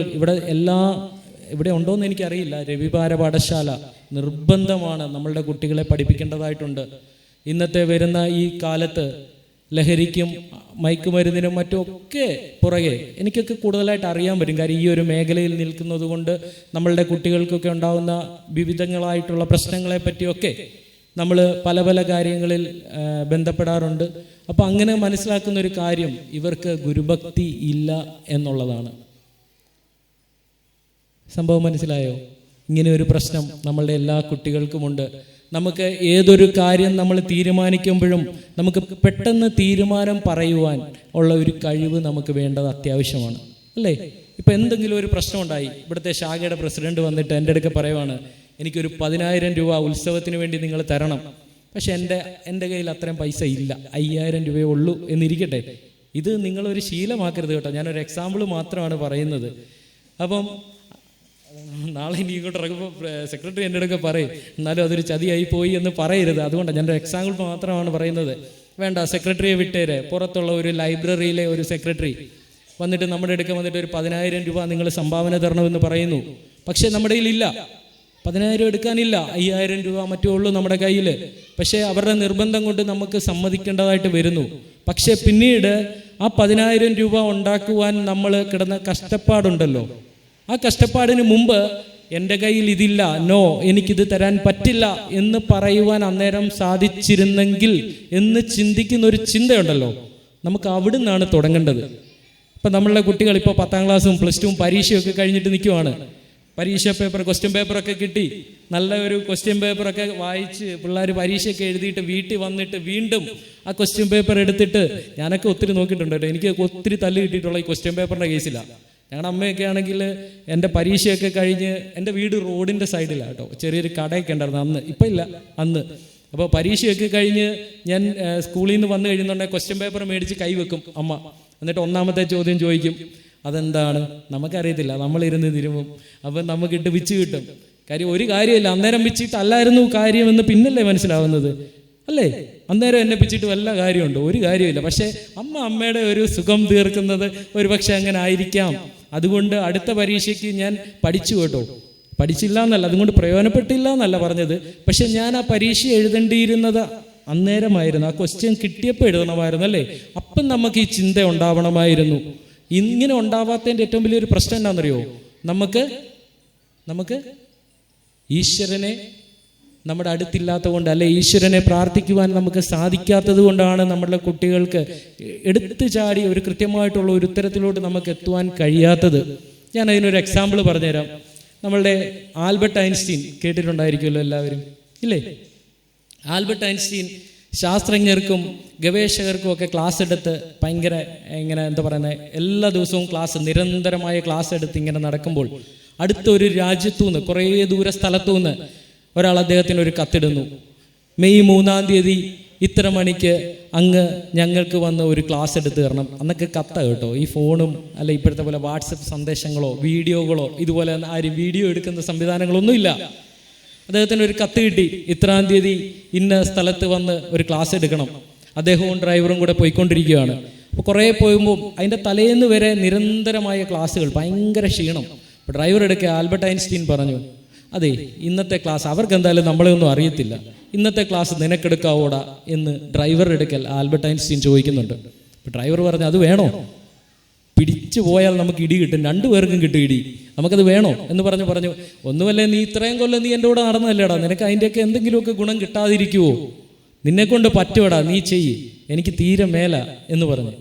ഇവിടെ ഉണ്ടോയെന്ന് എനിക്കറിയില്ല, രവിവാര പാഠശാല നിർബന്ധമാണ് നമ്മളുടെ കുട്ടികളെ പഠിപ്പിക്കേണ്ടതായിട്ടുണ്ട്. ഇന്നത്തെ വരുന്ന ഈ കാലത്ത് ലഹരിക്കും മയക്കുമരുന്നിനും മറ്റുമൊക്കെ പുറകെ എനിക്കൊക്കെ കൂടുതലായിട്ട് അറിയാൻ പറ്റും. കാര്യം ഈ ഒരു മേഖലയിൽ നിൽക്കുന്നത് കൊണ്ട് നമ്മളുടെ കുട്ടികൾക്കൊക്കെ ഉണ്ടാകുന്ന വിവിധങ്ങളായിട്ടുള്ള പ്രശ്നങ്ങളെ പറ്റിയൊക്കെ നമ്മൾ പല കാര്യങ്ങളിൽ ബന്ധപ്പെടാറുണ്ട്. അപ്പം അങ്ങനെ മനസ്സിലാക്കുന്ന ഒരു കാര്യം, ഇവർക്ക് ഗുരുഭക്തി ഇല്ല എന്നുള്ളതാണ്. സംഭവം മനസ്സിലായോ? ഇങ്ങനെ ഒരു പ്രശ്നം നമ്മളുടെ എല്ലാ കുട്ടികൾക്കുമുണ്ട്. നമുക്ക് ഏതൊരു കാര്യം നമ്മൾ തീരുമാനിക്കുമ്പോഴും നമുക്ക് പെട്ടെന്ന് തീരുമാനം പറയുവാൻ ഉള്ള ഒരു കഴിവ് നമുക്ക് വേണ്ടത് അത്യാവശ്യമാണ്, അല്ലേ? ഇപ്പം എന്തെങ്കിലും ഒരു പ്രശ്നം ഉണ്ടായി, ഇവിടുത്തെ ശാഖയുടെ പ്രസിഡന്റ് വന്നിട്ട് എൻ്റെ അടുക്ക പറയുവാണ്, എനിക്കൊരു 10,000 രൂപ ഉത്സവത്തിന് വേണ്ടി നിങ്ങൾ തരണം, പക്ഷെ എൻ്റെ കയ്യിൽ അത്രയും പൈസ ഇല്ല, 5,000 രൂപയേ ഉള്ളൂ എന്നിരിക്കട്ടെ. ഇത് നിങ്ങളൊരു ശീലമാക്കരുത് കേട്ടോ, ഞാനൊരു എക്സാമ്പിൾ മാത്രമാണ് പറയുന്നത്. അപ്പം നാളെ ഇനി ഇങ്ങോട്ട് ഇറങ്ങുമ്പോൾ സെക്രട്ടറി എൻ്റെ അടുക്ക പറയും, എന്നാലും അതൊരു ചതിയായി പോയി എന്ന് പറയരുത്. അതുകൊണ്ടാണ് ഞാനൊരു എക്സാമ്പിൾ മാത്രമാണ് പറയുന്നത്. വേണ്ട, സെക്രട്ടറിയെ വിട്ടേരെ. പുറത്തുള്ള ഒരു ലൈബ്രറിയിലെ ഒരു സെക്രട്ടറി വന്നിട്ട് നമ്മുടെ അടുക്ക വന്നിട്ട് ഒരു 10,000 രൂപ നിങ്ങൾ സംഭാവന തരണമെന്ന് പറയുന്നു. പക്ഷേ നമ്മുടെ കയ്യിലില്ല, 10,000 എടുക്കാനില്ല, 5,000 രൂപ മറ്റേ ഉള്ളൂ നമ്മുടെ കയ്യിൽ. പക്ഷേ അവരുടെ നിർബന്ധം കൊണ്ട് നമുക്ക് സമ്മതിക്കേണ്ടതായിട്ട് വരുന്നു. പക്ഷേ പിന്നീട് ആ 10,000 രൂപ ഉണ്ടാക്കുവാൻ നമ്മൾ കിടന്ന കഷ്ടപ്പാടുണ്ടല്ലോ, ആ കഷ്ടപ്പാടിന് മുമ്പ് എൻ്റെ കയ്യിൽ ഇതില്ല, നോ, എനിക്കിത് തരാൻ പറ്റില്ല എന്ന് പറയുവാൻ അന്നേരം സാധിച്ചിരുന്നെങ്കിൽ എന്ന് ചിന്തിക്കുന്ന ഒരു ചിന്തയുണ്ടല്ലോ, നമുക്ക് അവിടെ നിന്നാണ് തുടങ്ങേണ്ടത്. ഇപ്പം നമ്മളുടെ കുട്ടികൾ ഇപ്പോൾ 10ാം ക്ലാസ്സും +2 പരീക്ഷയൊക്കെ കഴിഞ്ഞിട്ട് നിൽക്കുവാണ്. പരീക്ഷ പേപ്പർ, ക്വസ്റ്റ്യൻ പേപ്പറൊക്കെ കിട്ടി. നല്ല ഒരു ക്വസ്റ്റ്യൻ പേപ്പറൊക്കെ വായിച്ച് പിള്ളേർ പരീക്ഷയൊക്കെ എഴുതിയിട്ട് വീട്ടിൽ വന്നിട്ട് വീണ്ടും ആ ക്വസ്റ്റ്യൻ പേപ്പർ എടുത്തിട്ട്, ഞാനൊക്കെ ഒത്തിരി നോക്കിയിട്ടുണ്ട് കേട്ടോ, എനിക്ക് ഒത്തിരി തല്ല് കിട്ടിയിട്ടുള്ള ഈ ക്വസ്റ്റ്യൻ പേപ്പറിൻ്റെ കേസിലാണ്. ഞങ്ങളുടെ അമ്മയൊക്കെ ആണെങ്കിൽ എൻ്റെ പരീക്ഷയൊക്കെ കഴിഞ്ഞ്, എൻ്റെ വീട് റോഡിൻ്റെ സൈഡിലാണ് കേട്ടോ, ചെറിയൊരു കടയൊക്കെ ഉണ്ടായിരുന്നു അന്ന്, ഇപ്പം ഇല്ല അന്ന്. അപ്പോൾ പരീക്ഷയൊക്കെ കഴിഞ്ഞ് ഞാൻ സ്കൂളിൽ നിന്ന് വന്നു കഴിയുന്നുണ്ടെങ്കിൽ ക്വസ്റ്റ്യൻ പേപ്പർ മേടിച്ച് കൈവെക്കും അമ്മ. എന്നിട്ട് ഒന്നാമത്തെ ചോദ്യം ചോദിക്കും. അതെന്താണ് നമുക്കറിയത്തില്ല, നമ്മളിരുന്ന് തിരുമ്പും. അപ്പം നമുക്കിട്ട് വിച്ച് കിട്ടും. കാര്യം ഒരു കാര്യമില്ല, അന്നേരം പിച്ചിട്ടല്ലായിരുന്നു കാര്യമെന്ന് പിന്നല്ലേ മനസ്സിലാവുന്നത്, അല്ലേ? അന്നേരം എന്നെ പിച്ചിട്ട് വല്ല കാര്യമുണ്ടോ? ഒരു കാര്യമില്ല. പക്ഷേ അമ്മയുടെ ഒരു സുഖം തീർക്കുന്നത് ഒരു പക്ഷെ അങ്ങനെ ആയിരിക്കാം. അതുകൊണ്ട് അടുത്ത പരീക്ഷയ്ക്ക് ഞാൻ പഠിച്ചു കേട്ടോ, പഠിച്ചില്ല എന്നല്ല, അതുകൊണ്ട് പ്രയോജനപ്പെട്ടില്ല എന്നല്ല പറഞ്ഞത്. പക്ഷെ ഞാൻ ആ പരീക്ഷ എഴുതേണ്ടിയിരുന്നത് അന്നേരമായിരുന്നു, ആ ക്വസ്റ്റ്യൻ കിട്ടിയപ്പോൾ എഴുതണമായിരുന്നു, അല്ലേ? അപ്പം നമുക്ക് ഈ ചിന്ത ഉണ്ടാവണമായിരുന്നു. ഇങ്ങനെ ഉണ്ടാവാത്തതിൻ്റെ ഏറ്റവും വലിയൊരു പ്രശ്നം എന്താണെന്നറിയോ? നമുക്ക് ഈശ്വരനെ നമ്മുടെ അടുത്തില്ലാത്ത കൊണ്ട്, അല്ലെ ഈശ്വരനെ പ്രാർത്ഥിക്കുവാൻ നമുക്ക് സാധിക്കാത്തത് കൊണ്ടാണ് നമ്മുടെ കുട്ടികൾക്ക് എടുത്തു ചാടി ഒരു കൃത്യമായിട്ടുള്ള ഒരു ഉത്തരത്തിലോട്ട് നമുക്ക് എത്തുവാൻ കഴിയാത്തത്. ഞാൻ അതിനൊരു എക്സാമ്പിൾ പറഞ്ഞുതരാം. നമ്മളുടെ ആൽബർട്ട് ഐൻസ്റ്റീൻ കേട്ടിട്ടുണ്ടായിരിക്കുമല്ലോ എല്ലാവരും, ഇല്ലേ? ആൽബർട്ട് ഐൻസ്റ്റീൻ ശാസ്ത്രജ്ഞർക്കും ഗവേഷകർക്കും ഒക്കെ ക്ലാസ് എടുത്ത് ഭയങ്കര ഇങ്ങനെ എന്താ പറയുന്നത്, എല്ലാ ദിവസവും ക്ലാസ്, നിരന്തരമായ ക്ലാസ് എടുത്ത് ഇങ്ങനെ നടക്കുമ്പോൾ അടുത്തൊരു രാജ്യത്തു നിന്ന്, കുറേ ദൂര സ്ഥലത്തു നിന്ന് ഒരാൾ അദ്ദേഹത്തിന് ഒരു കത്തിടുന്നു. മെയ് 3 ഇത്ര മണിക്ക് അങ്ങ് ഞങ്ങൾക്ക് വന്ന് ഒരു ക്ലാസ് എടുത്ത് തരണം. അന്നൊക്കെ കത്ത കേട്ടോ, ഈ ഫോണും അല്ല ഇപ്പോഴത്തെ പോലെ വാട്സപ്പ് സന്ദേശങ്ങളോ വീഡിയോകളോ ഇതുപോലെ ആരും വീഡിയോ എടുക്കുന്ന സംവിധാനങ്ങളൊന്നുമില്ല. അദ്ദേഹത്തിന് ഒരു കത്ത് കിട്ടി, ഇത്രാം തീയതി ഇന്ന സ്ഥലത്ത് വന്ന് ഒരു ക്ലാസ് എടുക്കണം. അദ്ദേഹവും ഡ്രൈവറും കൂടെ പോയിക്കൊണ്ടിരിക്കുകയാണ്. അപ്പോൾ കുറേ പോകുമ്പോൾ അതിൻ്റെ തലേന്ന് വരെ നിരന്തരമായ ക്ലാസ്സുകൾ, ഭയങ്കര ക്ഷീണം. അപ്പോൾ ഡ്രൈവർ എടുക്കുക, ആൽബർട്ട് ഐൻസ്റ്റീൻ പറഞ്ഞു, അതെ ഇന്നത്തെ ക്ലാസ് അവർക്ക് എന്തായാലും നമ്മളെ ഒന്നും അറിയത്തില്ല, ഇന്നത്തെ ക്ലാസ് നിനക്കെടുക്കാവോടാ എന്ന് ഡ്രൈവർ എടുക്കൽ ആൽബർട്ട് ഐൻസ്റ്റീൻ ചോദിക്കുന്നുണ്ട്. അപ്പോൾ ഡ്രൈവർ പറഞ്ഞു, അത് വേണോ? പിടിച്ചു പോയാൽ നമുക്ക് ഇടി കിട്ടും, 2 പേർക്കും കിട്ടും ഇടി, നമുക്കത് വേണോ എന്ന് പറഞ്ഞു. ഒന്നുമല്ലേ, നീ ഇത്രയും കൊല്ലം നീ എൻ്റെ കൂടെ നടന്നല്ലേടാ, നിനക്ക് അതിൻ്റെയൊക്കെ എന്തെങ്കിലുമൊക്കെ ഗുണം കിട്ടാതിരിക്കുവോ? നിന്നെക്കൊണ്ട് പറ്റുവടാ, നീ ചെയ്യ്, എനിക്ക് തീരെ മേല എന്ന് പറഞ്ഞു.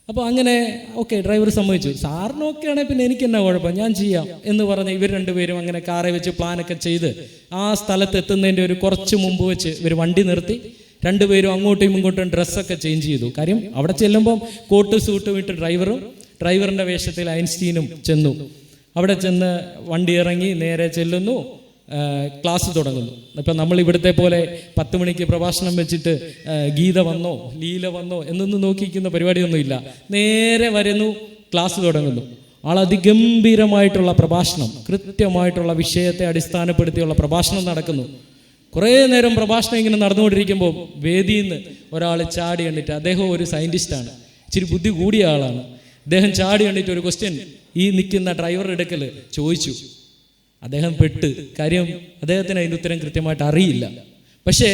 അപ്പോൾ അങ്ങനെ ഓക്കെ, ഡ്രൈവർ സമ്മതിച്ചു. സാറിനൊക്കെ ആണെങ്കിൽ പിന്നെ എനിക്ക് എന്നാ കുഴപ്പം, ഞാൻ ചെയ്യാം എന്ന് പറഞ്ഞ് ഇവർ 2 പേരും അങ്ങനെ കാറെ വെച്ച് പ്ലാനൊക്കെ ചെയ്ത് ആ സ്ഥലത്ത് എത്തുന്നതിൻ്റെ ഒരു കുറച്ച് മുമ്പ് വെച്ച് ഇവർ വണ്ടി നിർത്തി. 2 പേരും അങ്ങോട്ടും ഇങ്ങോട്ടും ഡ്രസ്സൊക്കെ ചേഞ്ച് ചെയ്തു. കാര്യം അവിടെ ചെല്ലുമ്പം കോട്ട് സൂട്ടും ഇട്ട് ഡ്രൈവറിൻ്റെ വേഷത്തിൽ ഐൻസ്റ്റീനും ചെന്നു. അവിടെ ചെന്ന് വണ്ടി ഇറങ്ങി നേരെ ചെല്ലുന്നു, ക്ലാസ് തുടങ്ങുന്നു. ഇപ്പം നമ്മൾ ഇവിടുത്തെ പോലെ 10 മണിക്ക് പ്രഭാഷണം വെച്ചിട്ട് ഗീത വന്നോ ലീല വന്നോ എന്നൊന്നും നോക്കിയിരിക്കുന്ന പരിപാടിയൊന്നുമില്ല. നേരെ വരുന്നു, ക്ലാസ് തുടങ്ങുന്നു. അതിഗംഭീരമായിട്ടുള്ള പ്രഭാഷണം, കൃത്യമായിട്ടുള്ള വിഷയത്തെ അടിസ്ഥാനപ്പെടുത്തിയുള്ള പ്രഭാഷണം നടക്കുന്നു. കുറേ നേരം പ്രഭാഷണം ഇങ്ങനെ നടന്നുകൊണ്ടിരിക്കുമ്പോൾ വേദിയിൽ നിന്ന് ഒരാൾ ചാടി കണ്ടിട്ട്, അദ്ദേഹം ഒരു സയൻറ്റിസ്റ്റാണ്, ഇച്ചിരി ബുദ്ധി കൂടിയ ആളാണ്. അദ്ദേഹം ചാടി കണ്ടിട്ട് ഒരു ക്വസ്റ്റ്യൻ ഈ നിൽക്കുന്ന ഡ്രൈവറുടെ അടുക്കൽ ചോദിച്ചു. അദ്ദേഹം പെട്ട്, കാര്യം അദ്ദേഹത്തിന് അതിൻ്റെ ഉത്തരം കൃത്യമായിട്ട് അറിയില്ല. പക്ഷേ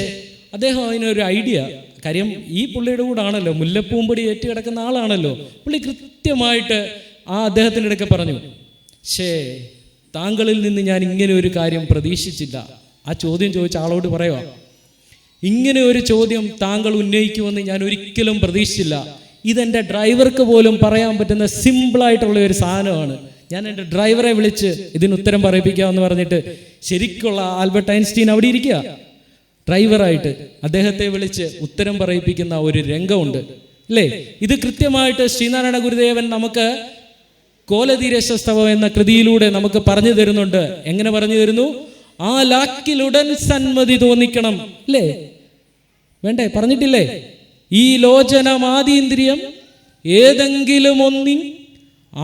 അദ്ദേഹം അതിനൊരു ഐഡിയ, കാര്യം ഈ പുള്ളിയുടെ കൂടെ ആണല്ലോ, മുല്ലപ്പൂമ്പൊടി ഏറ്റ് കിടക്കുന്ന ആളാണല്ലോ, പുള്ളി കൃത്യമായിട്ട് അദ്ദേഹത്തിൻ്റെ ഇടയ്ക്ക് പറഞ്ഞു, താങ്കളിൽ നിന്ന് ഞാൻ ഇങ്ങനെ ഒരു കാര്യം പ്രതീക്ഷിച്ചില്ല. ആ ചോദ്യം ചോദിച്ച ആളോട് പറയുക, ഇങ്ങനെ ഒരു ചോദ്യം താങ്കൾ ഉന്നയിക്കുമെന്ന് ഞാൻ ഒരിക്കലും പ്രതീക്ഷിച്ചില്ല. ഇതെൻ്റെ ഡ്രൈവർക്ക് പോലും പറയാൻ പറ്റുന്ന സിമ്പിളായിട്ടുള്ള ഒരു സാധനമാണ്. ഞാൻ എൻ്റെ ഡ്രൈവറെ വിളിച്ച് ഇതിന് ഉത്തരം പറയിപ്പിക്കാമെന്ന് പറഞ്ഞിട്ട് ശരിക്കുള്ള ആൽബർട്ട് ഐൻസ്റ്റീൻ അവിടെ ഇരിക്കുക, ഡ്രൈവറായിട്ട് അദ്ദേഹത്തെ വിളിച്ച് ഉത്തരം പറയിപ്പിക്കുന്ന ഒരു രംഗമുണ്ട്, അല്ലേ? ഇത് കൃത്യമായിട്ട് ശ്രീനാരായണ ഗുരുദേവൻ നമുക്ക് കോലതീരസ്തവം എന്ന കൃതിയിലൂടെ നമുക്ക് പറഞ്ഞു തരുന്നുണ്ട്. എങ്ങനെ പറഞ്ഞു തരുന്നു? ആ ലാക്കിലുടൻ സന്മതി തോന്നിക്കണം, അല്ലേ? വേണ്ടേ? പറഞ്ഞിട്ടില്ലേ? ഈ ലോചനമാതീന്ദ്രിയം ഏതെങ്കിലും ഒന്നി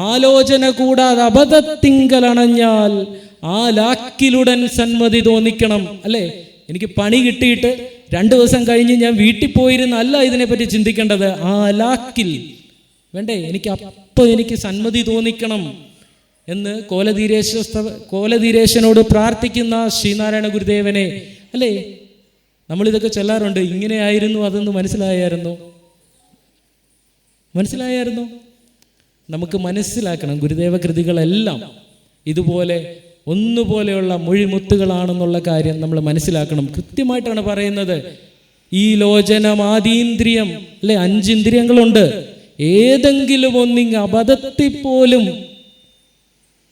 ആലോചന കൂടാതെ അബദ്ധത്തിങ്കലണഞ്ഞാൽ ആ ലാക്കിലുടൻ സന്മതി തോന്നിക്കണം, അല്ലേ? എനിക്ക് പണി കിട്ടിയിട്ട് 2 ദിവസം കഴിഞ്ഞ് ഞാൻ വീട്ടിൽ പോയിരുന്നല്ല ഇതിനെപ്പറ്റി ചിന്തിക്കേണ്ടത്. ആ ലാക്കിൽ വേണ്ടേ, എനിക്ക് സന്മതി തോന്നിക്കണം എന്ന് കോലധീരേശനോട് പ്രാർത്ഥിക്കുന്ന ശ്രീനാരായണ ഗുരുദേവനെ, അല്ലേ? നമ്മളിതൊക്കെ ചൊല്ലാറുണ്ട്. ഇങ്ങനെയായിരുന്നു അതെന്ന് മനസ്സിലായായിരുന്നു? നമുക്ക് മനസ്സിലാക്കണം, ഗുരുദേവ കൃതികളെല്ലാം ഇതുപോലെ ഒന്നുപോലെയുള്ള മൊഴിമുത്തുകളാണെന്നുള്ള കാര്യം നമ്മൾ മനസ്സിലാക്കണം. കൃത്യമായിട്ടാണ് പറയുന്നത്. ഈ ലോചനമാതീന്ദ്രിയം, അല്ലെ? 5 ഇന്ദ്രിയങ്ങളുണ്ട്. ഏതെങ്കിലും ഒന്നിങ് അബദ്ധത്തിൽ പോലും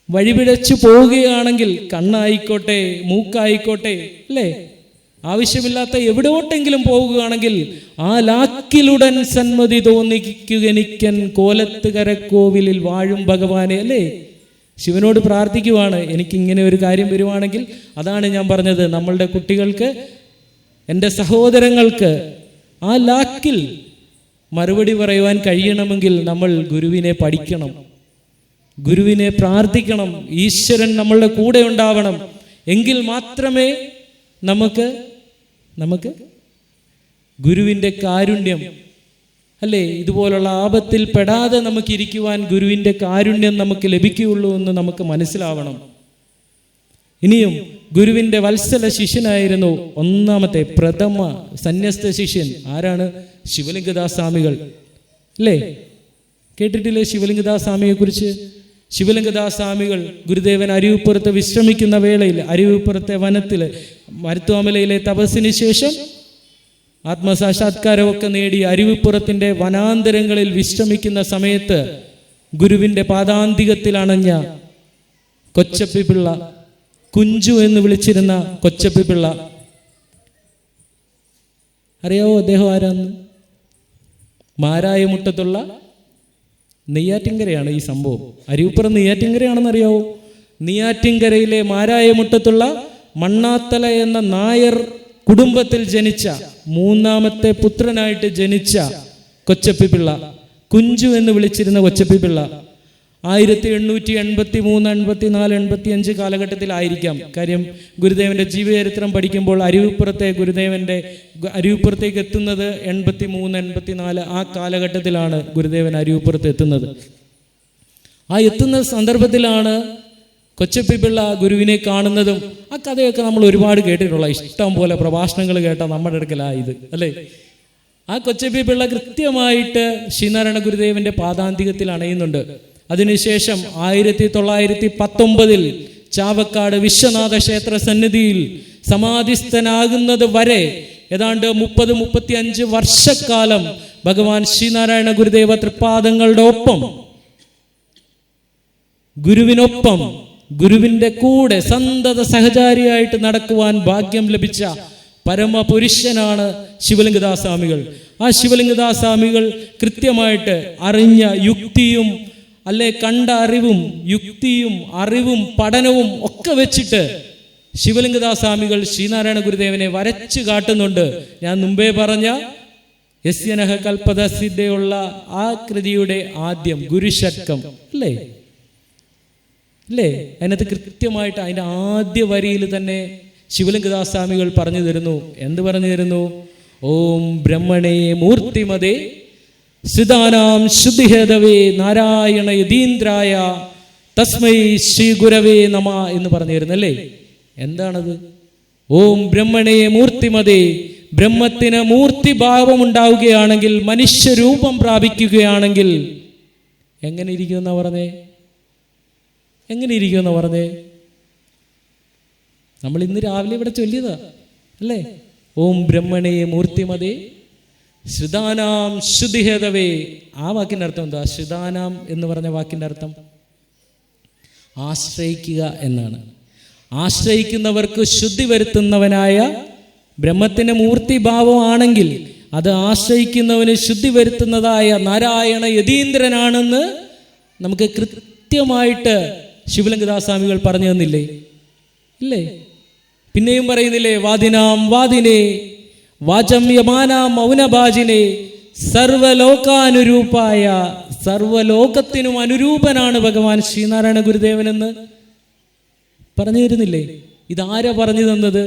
വഴിപിഴച്ചു പോവുകയാണെങ്കിൽ, കണ്ണായിക്കോട്ടെ, മൂക്കായിക്കോട്ടെ, അല്ലേ, ആവശ്യമില്ലാത്ത എവിടോട്ടെങ്കിലും പോവുകയാണെങ്കിൽ ആ ലാക്കിലുടൻ സന്മതി തോന്നിക്കുകനിക്കൻ കോലത്തുകരക്കോവിലിൽ വാഴും ഭഗവാനെ, അല്ലേ, ശിവനോട് പ്രാർത്ഥിക്കുവാണ്. എനിക്കിങ്ങനെ ഒരു കാര്യം വരുവാണെങ്കിൽ, അതാണ് ഞാൻ പറഞ്ഞത്, നമ്മളുടെ കുട്ടികൾക്ക്, എൻ്റെ സഹോദരങ്ങൾക്ക് ആ ലാക്കിൽ മറുപടി പറയുവാൻ കഴിയണമെങ്കിൽ നമ്മൾ ഗുരുവിനെ പഠിക്കണം, ഗുരുവിനെ പ്രാർത്ഥിക്കണം, ഈശ്വരൻ നമ്മളുടെ കൂടെ ഉണ്ടാവണം. എങ്കിൽ മാത്രമേ നമുക്ക് ഗുരുവിൻ്റെ കാരുണ്യം, അല്ലേ, ഇതുപോലുള്ള ആപത്തിൽ പെടാതെ നമുക്ക് ഇരിക്കുവാൻ ഗുരുവിൻ്റെ കാരുണ്യം നമുക്ക് ലഭിക്കുകയുള്ളൂ എന്ന് നമുക്ക് മനസ്സിലാവണം. ഇനിയും ഗുരുവിൻ്റെ വത്സല ശിഷ്യനായിരുന്നു ഒന്നാമത്തെ പ്രഥമ സന്യസ്ത ശിഷ്യൻ. ആരാണ്? ശിവലിംഗദാസ് സ്വാമികൾ, അല്ലേ, കേട്ടിട്ടില്ലേ ശിവലിംഗദാസ് സ്വാമിയെ കുറിച്ച്? ശിവലിംഗദാസ് സ്വാമികൾ ഗുരുദേവൻ അരുവിപ്പുറത്ത് വിശ്രമിക്കുന്ന വേളയിൽ, അരുവിപ്പുറത്തെ വനത്തിൽ മരുത്വാമലയിലെ തപസ്സിന് ശേഷം ആത്മസാക്ഷാത്കാരമൊക്കെ നേടി അരുവിപ്പുറത്തിൻ്റെ വനാന്തരങ്ങളിൽ വിശ്രമിക്കുന്ന സമയത്ത് ഗുരുവിൻ്റെ പാദാന്തികത്തിൽ അണഞ്ഞ കൊച്ചപ്പിപ്പിള്ള, കുഞ്ചു എന്ന് വിളിച്ചിരുന്ന കൊച്ചപ്പിപ്പിള്ള, അറിയാവോ അദ്ദേഹം ആരാന്ന്? മാരായമുട്ടത്തുള്ള നെയ്യാറ്റിൻകരയാണ് ഈ സംഭവം. അരുവിപ്പുറം നെയ്യാറ്റിൻകരയാണെന്ന് അറിയാവോ? നെയ്യാറ്റിൻകരയിലെ മാരായമുട്ടത്തുള്ള മണ്ണാത്തല എന്ന നായർ കുടുംബത്തിൽ ജനിച്ച മൂന്നാമത്തെ പുത്രനായിട്ട് ജനിച്ച കൊച്ചപ്പിപ്പിള്ള, കുഞ്ചു എന്ന് വിളിച്ചിരുന്ന കൊച്ചപ്പിപ്പിള്ള 1883, 84, 85 കാലഘട്ടത്തിലായിരിക്കാം. കാര്യം ഗുരുദേവന്റെ ജീവചരിത്രം പഠിക്കുമ്പോൾ അരുവിപ്പുറത്തേക്ക് എത്തുന്നത് 83, 84 ആ കാലഘട്ടത്തിലാണ് ഗുരുദേവൻ അരുവിപ്പുറത്ത് എത്തുന്നത്. ആ എത്തുന്ന സന്ദർഭത്തിലാണ് കൊച്ചപ്പിപ്പിള്ള ഗുരുവിനെ കാണുന്നതും. ആ കഥയൊക്കെ നമ്മൾ ഒരുപാട് കേട്ടിട്ടുള്ള, ഇഷ്ടം പോലെ പ്രഭാഷണങ്ങൾ കേട്ട നമ്മുടെ അടുക്കലായത്, അല്ലേ. ആ കൊച്ചപ്പിപ്പിള്ള കൃത്യമായിട്ട് ശ്രീനാരായണ ഗുരുദേവന്റെ പാദാന്തികത്തിൽ അണയുന്നുണ്ട്. അതിനുശേഷം 1919 ചാവക്കാട് വിശ്വനാഥ ക്ഷേത്ര സന്നിധിയിൽ സമാധിസ്ഥനാകുന്നത് വരെ ഏതാണ്ട് 30-35 വർഷക്കാലം ഭഗവാൻ ശ്രീനാരായണ ഗുരുദേവ തൃപ്പാദങ്ങളുടെ ഒപ്പം, ഗുരുവിനൊപ്പം, ഗുരുവിന്റെ കൂടെ സന്തത സഹചാരിയായിട്ട് നടക്കുവാൻ ഭാഗ്യം ലഭിച്ച പരമപുരുഷനാണ് ശിവലിംഗദാസ് സ്വാമികൾ. ആ ശിവലിംഗദാസ് സ്വാമികൾ കൃത്യമായിട്ട് അറിഞ്ഞ യുക്തിയും, അല്ലെ, കണ്ട അറിവും, യുക്തിയും അറിവും പഠനവും ഒക്കെ വെച്ചിട്ട് ശിവലിംഗദാസ് സ്വാമികൾ ശ്രീനാരായണ ഗുരുദേവനെ വരച്ചു കാട്ടുന്നുണ്ട്. ഞാൻ മുമ്പേ പറഞ്ഞ യസ്യനഹ കൽപ്പത സിദ്ധയുള്ള ആ കൃതിയുടെ ആദ്യം ഗുരുഷട്കം, അല്ലേ, അതിനകത്ത് കൃത്യമായിട്ട് അതിൻ്റെ ആദ്യ വരിയിൽ തന്നെ ശിവലിംഗദാസ് സ്വാമികൾ പറഞ്ഞു തരുന്നു. എന്ത് പറഞ്ഞു തരുന്നു? ഓം ബ്രഹ്മണേ മൂർത്തിമതേ സിദാനാം ശുദ്ധിഹേതവേ നാരായണ യതീന്ദ്രായ തസ്മൈ ശ്രീ ഗുരവേ നമ എന്ന് പറഞ്ഞു തരുന്നല്ലേ. എന്താണത്? ഓം ബ്രഹ്മണേ മൂർത്തിമതേ, ബ്രഹ്മത്തിന് മൂർത്തിഭാവം ഉണ്ടാവുകയാണെങ്കിൽ, മനുഷ്യരൂപം പ്രാപിക്കുകയാണെങ്കിൽ എങ്ങനെ ഇരിക്കുമെന്നാ പറഞ്ഞേ? എങ്ങനെ ഇരിക്കുമെന്നാ പറഞ്ഞേ? നമ്മൾ ഇന്ന് രാവിലെ ഇവിടെ ചൊല്ലിയതാ, അല്ലേ? ഓം ബ്രഹ്മണേ മൂർത്തിമതേ ശ്രുതാനാം ശുദ്ധിഹേതവേ. ആ വാക്കിൻ്റെ അർത്ഥം എന്താ? ശ്രുതാനാം എന്ന് പറഞ്ഞ വാക്കിൻ്റെ അർത്ഥം ആശ്രയിക്കുക എന്നാണ്. ആശ്രയിക്കുന്നവർക്ക് ശുദ്ധി വരുത്തുന്നവനായ ബ്രഹ്മത്തിൻ്റെ മൂർത്തിഭാവമാണെങ്കിൽ അത് ആശ്രയിക്കുന്നവന് ശുദ്ധി വരുത്തുന്നതായ നാരായണ യതീന്ദ്രനാണെന്ന് നമുക്ക് കൃത്യമായിട്ട് ശിവലിംഗദാസ് സ്വാമികൾ പറഞ്ഞു തന്നില്ലേ? ഇല്ലേ? പിന്നെയും പറയുന്നില്ലേ? വാദിനാം വാദിനേ വാചം യമാനാം മൗനഭാജിനെ സർവലോകാനുരൂപായ, സർവലോകത്തിനും അനുരൂപനാണ് ഭഗവാൻ ശ്രീനാരായണ ഗുരുദേവനെന്ന് പറഞ്ഞു തരുന്നില്ലേ? ഇതാരാ പറഞ്ഞു തന്നത്?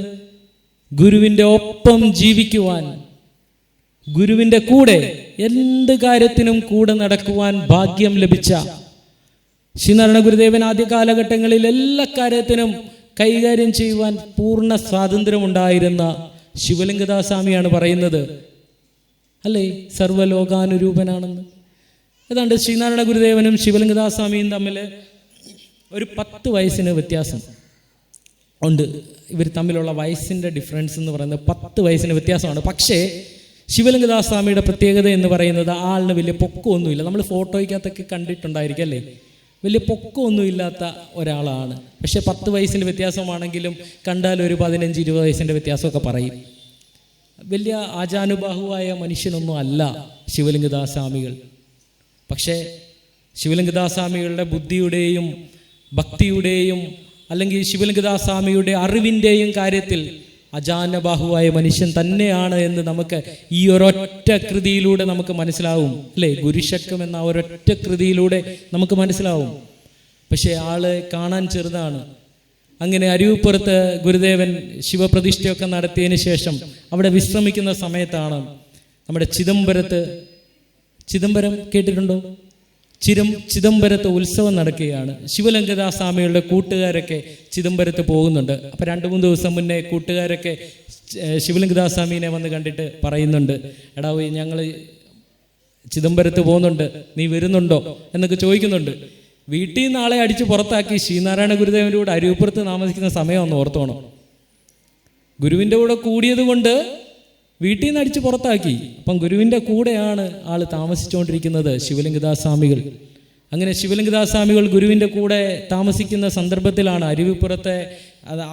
ഗുരുവിൻ്റെ ഒപ്പം ജീവിക്കുവാൻ, ഗുരുവിൻ്റെ കൂടെ എന്ത് കാര്യത്തിനും കൂടെ നടക്കുവാൻ ഭാഗ്യം ലഭിച്ച ശ്രീനാരായണ ഗുരുദേവൻ ആദ്യ കാലഘട്ടങ്ങളിൽ എല്ലാ കാര്യത്തിനും കൈകാര്യം ചെയ്യുവാൻ പൂർണ്ണ സ്വാതന്ത്ര്യമുണ്ടായിരുന്ന ശിവലിംഗദാസ് സ്വാമിയാണ് പറയുന്നത്, അല്ലേ, സർവലോകാനുരൂപനാണെന്ന്. ഏതാണ്ട് ശ്രീനാരായണ ഗുരുദേവനും ശിവലിംഗദാസ് സ്വാമിയും തമ്മിൽ ഒരു 10 വയസ്സിന് വ്യത്യാസം ഉണ്ട്. ഇവർ തമ്മിലുള്ള വയസ്സിൻ്റെ ഡിഫറൻസ് എന്ന് പറയുന്നത് 10 വയസ്സിന് വ്യത്യാസമാണ്. പക്ഷേ ശിവലിംഗദാസ് സ്വാമിയുടെ പ്രത്യേകത എന്ന് പറയുന്നത് ആളിന് വലിയ പൊക്കമൊന്നുമില്ല. നമ്മൾ ഫോട്ടോയ്ക്കകത്തൊക്കെ കണ്ടിട്ടുണ്ടായിരിക്കും, അല്ലേ? വലിയ പൊക്കമൊന്നുമില്ലാത്ത ഒരാളാണ്. പക്ഷെ 10 വയസ്സിൻ്റെ വ്യത്യാസമാണെങ്കിലും കണ്ടാൽ ഒരു 15-20 വയസ്സിൻ്റെ വ്യത്യാസമൊക്കെ പറയും. വലിയ ആചാനുബാഹുവായ മനുഷ്യനൊന്നും അല്ല ശിവലിംഗദാസ്വാമികൾ. പക്ഷേ ശിവലിംഗദാസ്വാമികളുടെ ബുദ്ധിയുടെയും ഭക്തിയുടെയും അല്ലെങ്കിൽ ശിവലിംഗദാസ്വാമിയുടെ അറിവിൻ്റെയും കാര്യത്തിൽ അജാനബാഹുവായ മനുഷ്യൻ തന്നെയാണ് എന്ന് നമുക്ക് ഈ ഒരൊറ്റ കൃതിയിലൂടെ നമുക്ക് മനസ്സിലാവും, അല്ലേ? ഗുരുശക്കം എന്ന ഒരൊറ്റ കൃതിയിലൂടെ നമുക്ക് മനസ്സിലാവും. പക്ഷേ ആള് കാണാൻ ചെറുതാണ്. അങ്ങനെ അരുവിപ്പുറത്ത് ഗുരുദേവൻ ശിവപ്രതിഷ്ഠയൊക്കെ നടത്തിയതിന് ശേഷം അവിടെ വിശ്രമിക്കുന്ന സമയത്താണ് നമ്മുടെ ചിദംബരം കേട്ടിട്ടുണ്ടോ? ചിദംബരത്ത് ഉത്സവം നടക്കുകയാണ്. ശിവലിംഗദാസ്വാമികളുടെ കൂട്ടുകാരൊക്കെ ചിദംബരത്ത് പോകുന്നുണ്ട്. അപ്പോൾ 2-3 ദിവസം മുന്നേ കൂട്ടുകാരൊക്കെ ശിവലിംഗദാസ്വാമീനെ വന്ന് കണ്ടിട്ട് പറയുന്നുണ്ട്, എടാ ഞങ്ങൾ ചിദംബരത്ത് പോകുന്നുണ്ട്, നീ വരുന്നുണ്ടോ എന്നൊക്കെ ചോദിക്കുന്നുണ്ട്. വീട്ടിൽ നിന്ന് ആളെ അടിച്ച് പുറത്താക്കി ശ്രീനാരായണ ഗുരുദേവൻ്റെ കൂടെ അരുവിപ്പുറത്ത് താമസിക്കുന്ന സമയം ഒന്ന് ഓർത്തോണം. ഗുരുവിൻ്റെ കൂടെ കൂടിയത് കൊണ്ട് വീട്ടിൽ നിന്ന് അടിച്ച് പുറത്താക്കി. അപ്പം ഗുരുവിൻ്റെ കൂടെയാണ് ആൾ താമസിച്ചുകൊണ്ടിരിക്കുന്നത് ശിവലിംഗദാസ്വാമികൾ. അങ്ങനെ ശിവലിംഗദാസ്വാമികൾ ഗുരുവിൻ്റെ കൂടെ താമസിക്കുന്ന സന്ദർഭത്തിലാണ് അരുവിപ്പുറത്തെ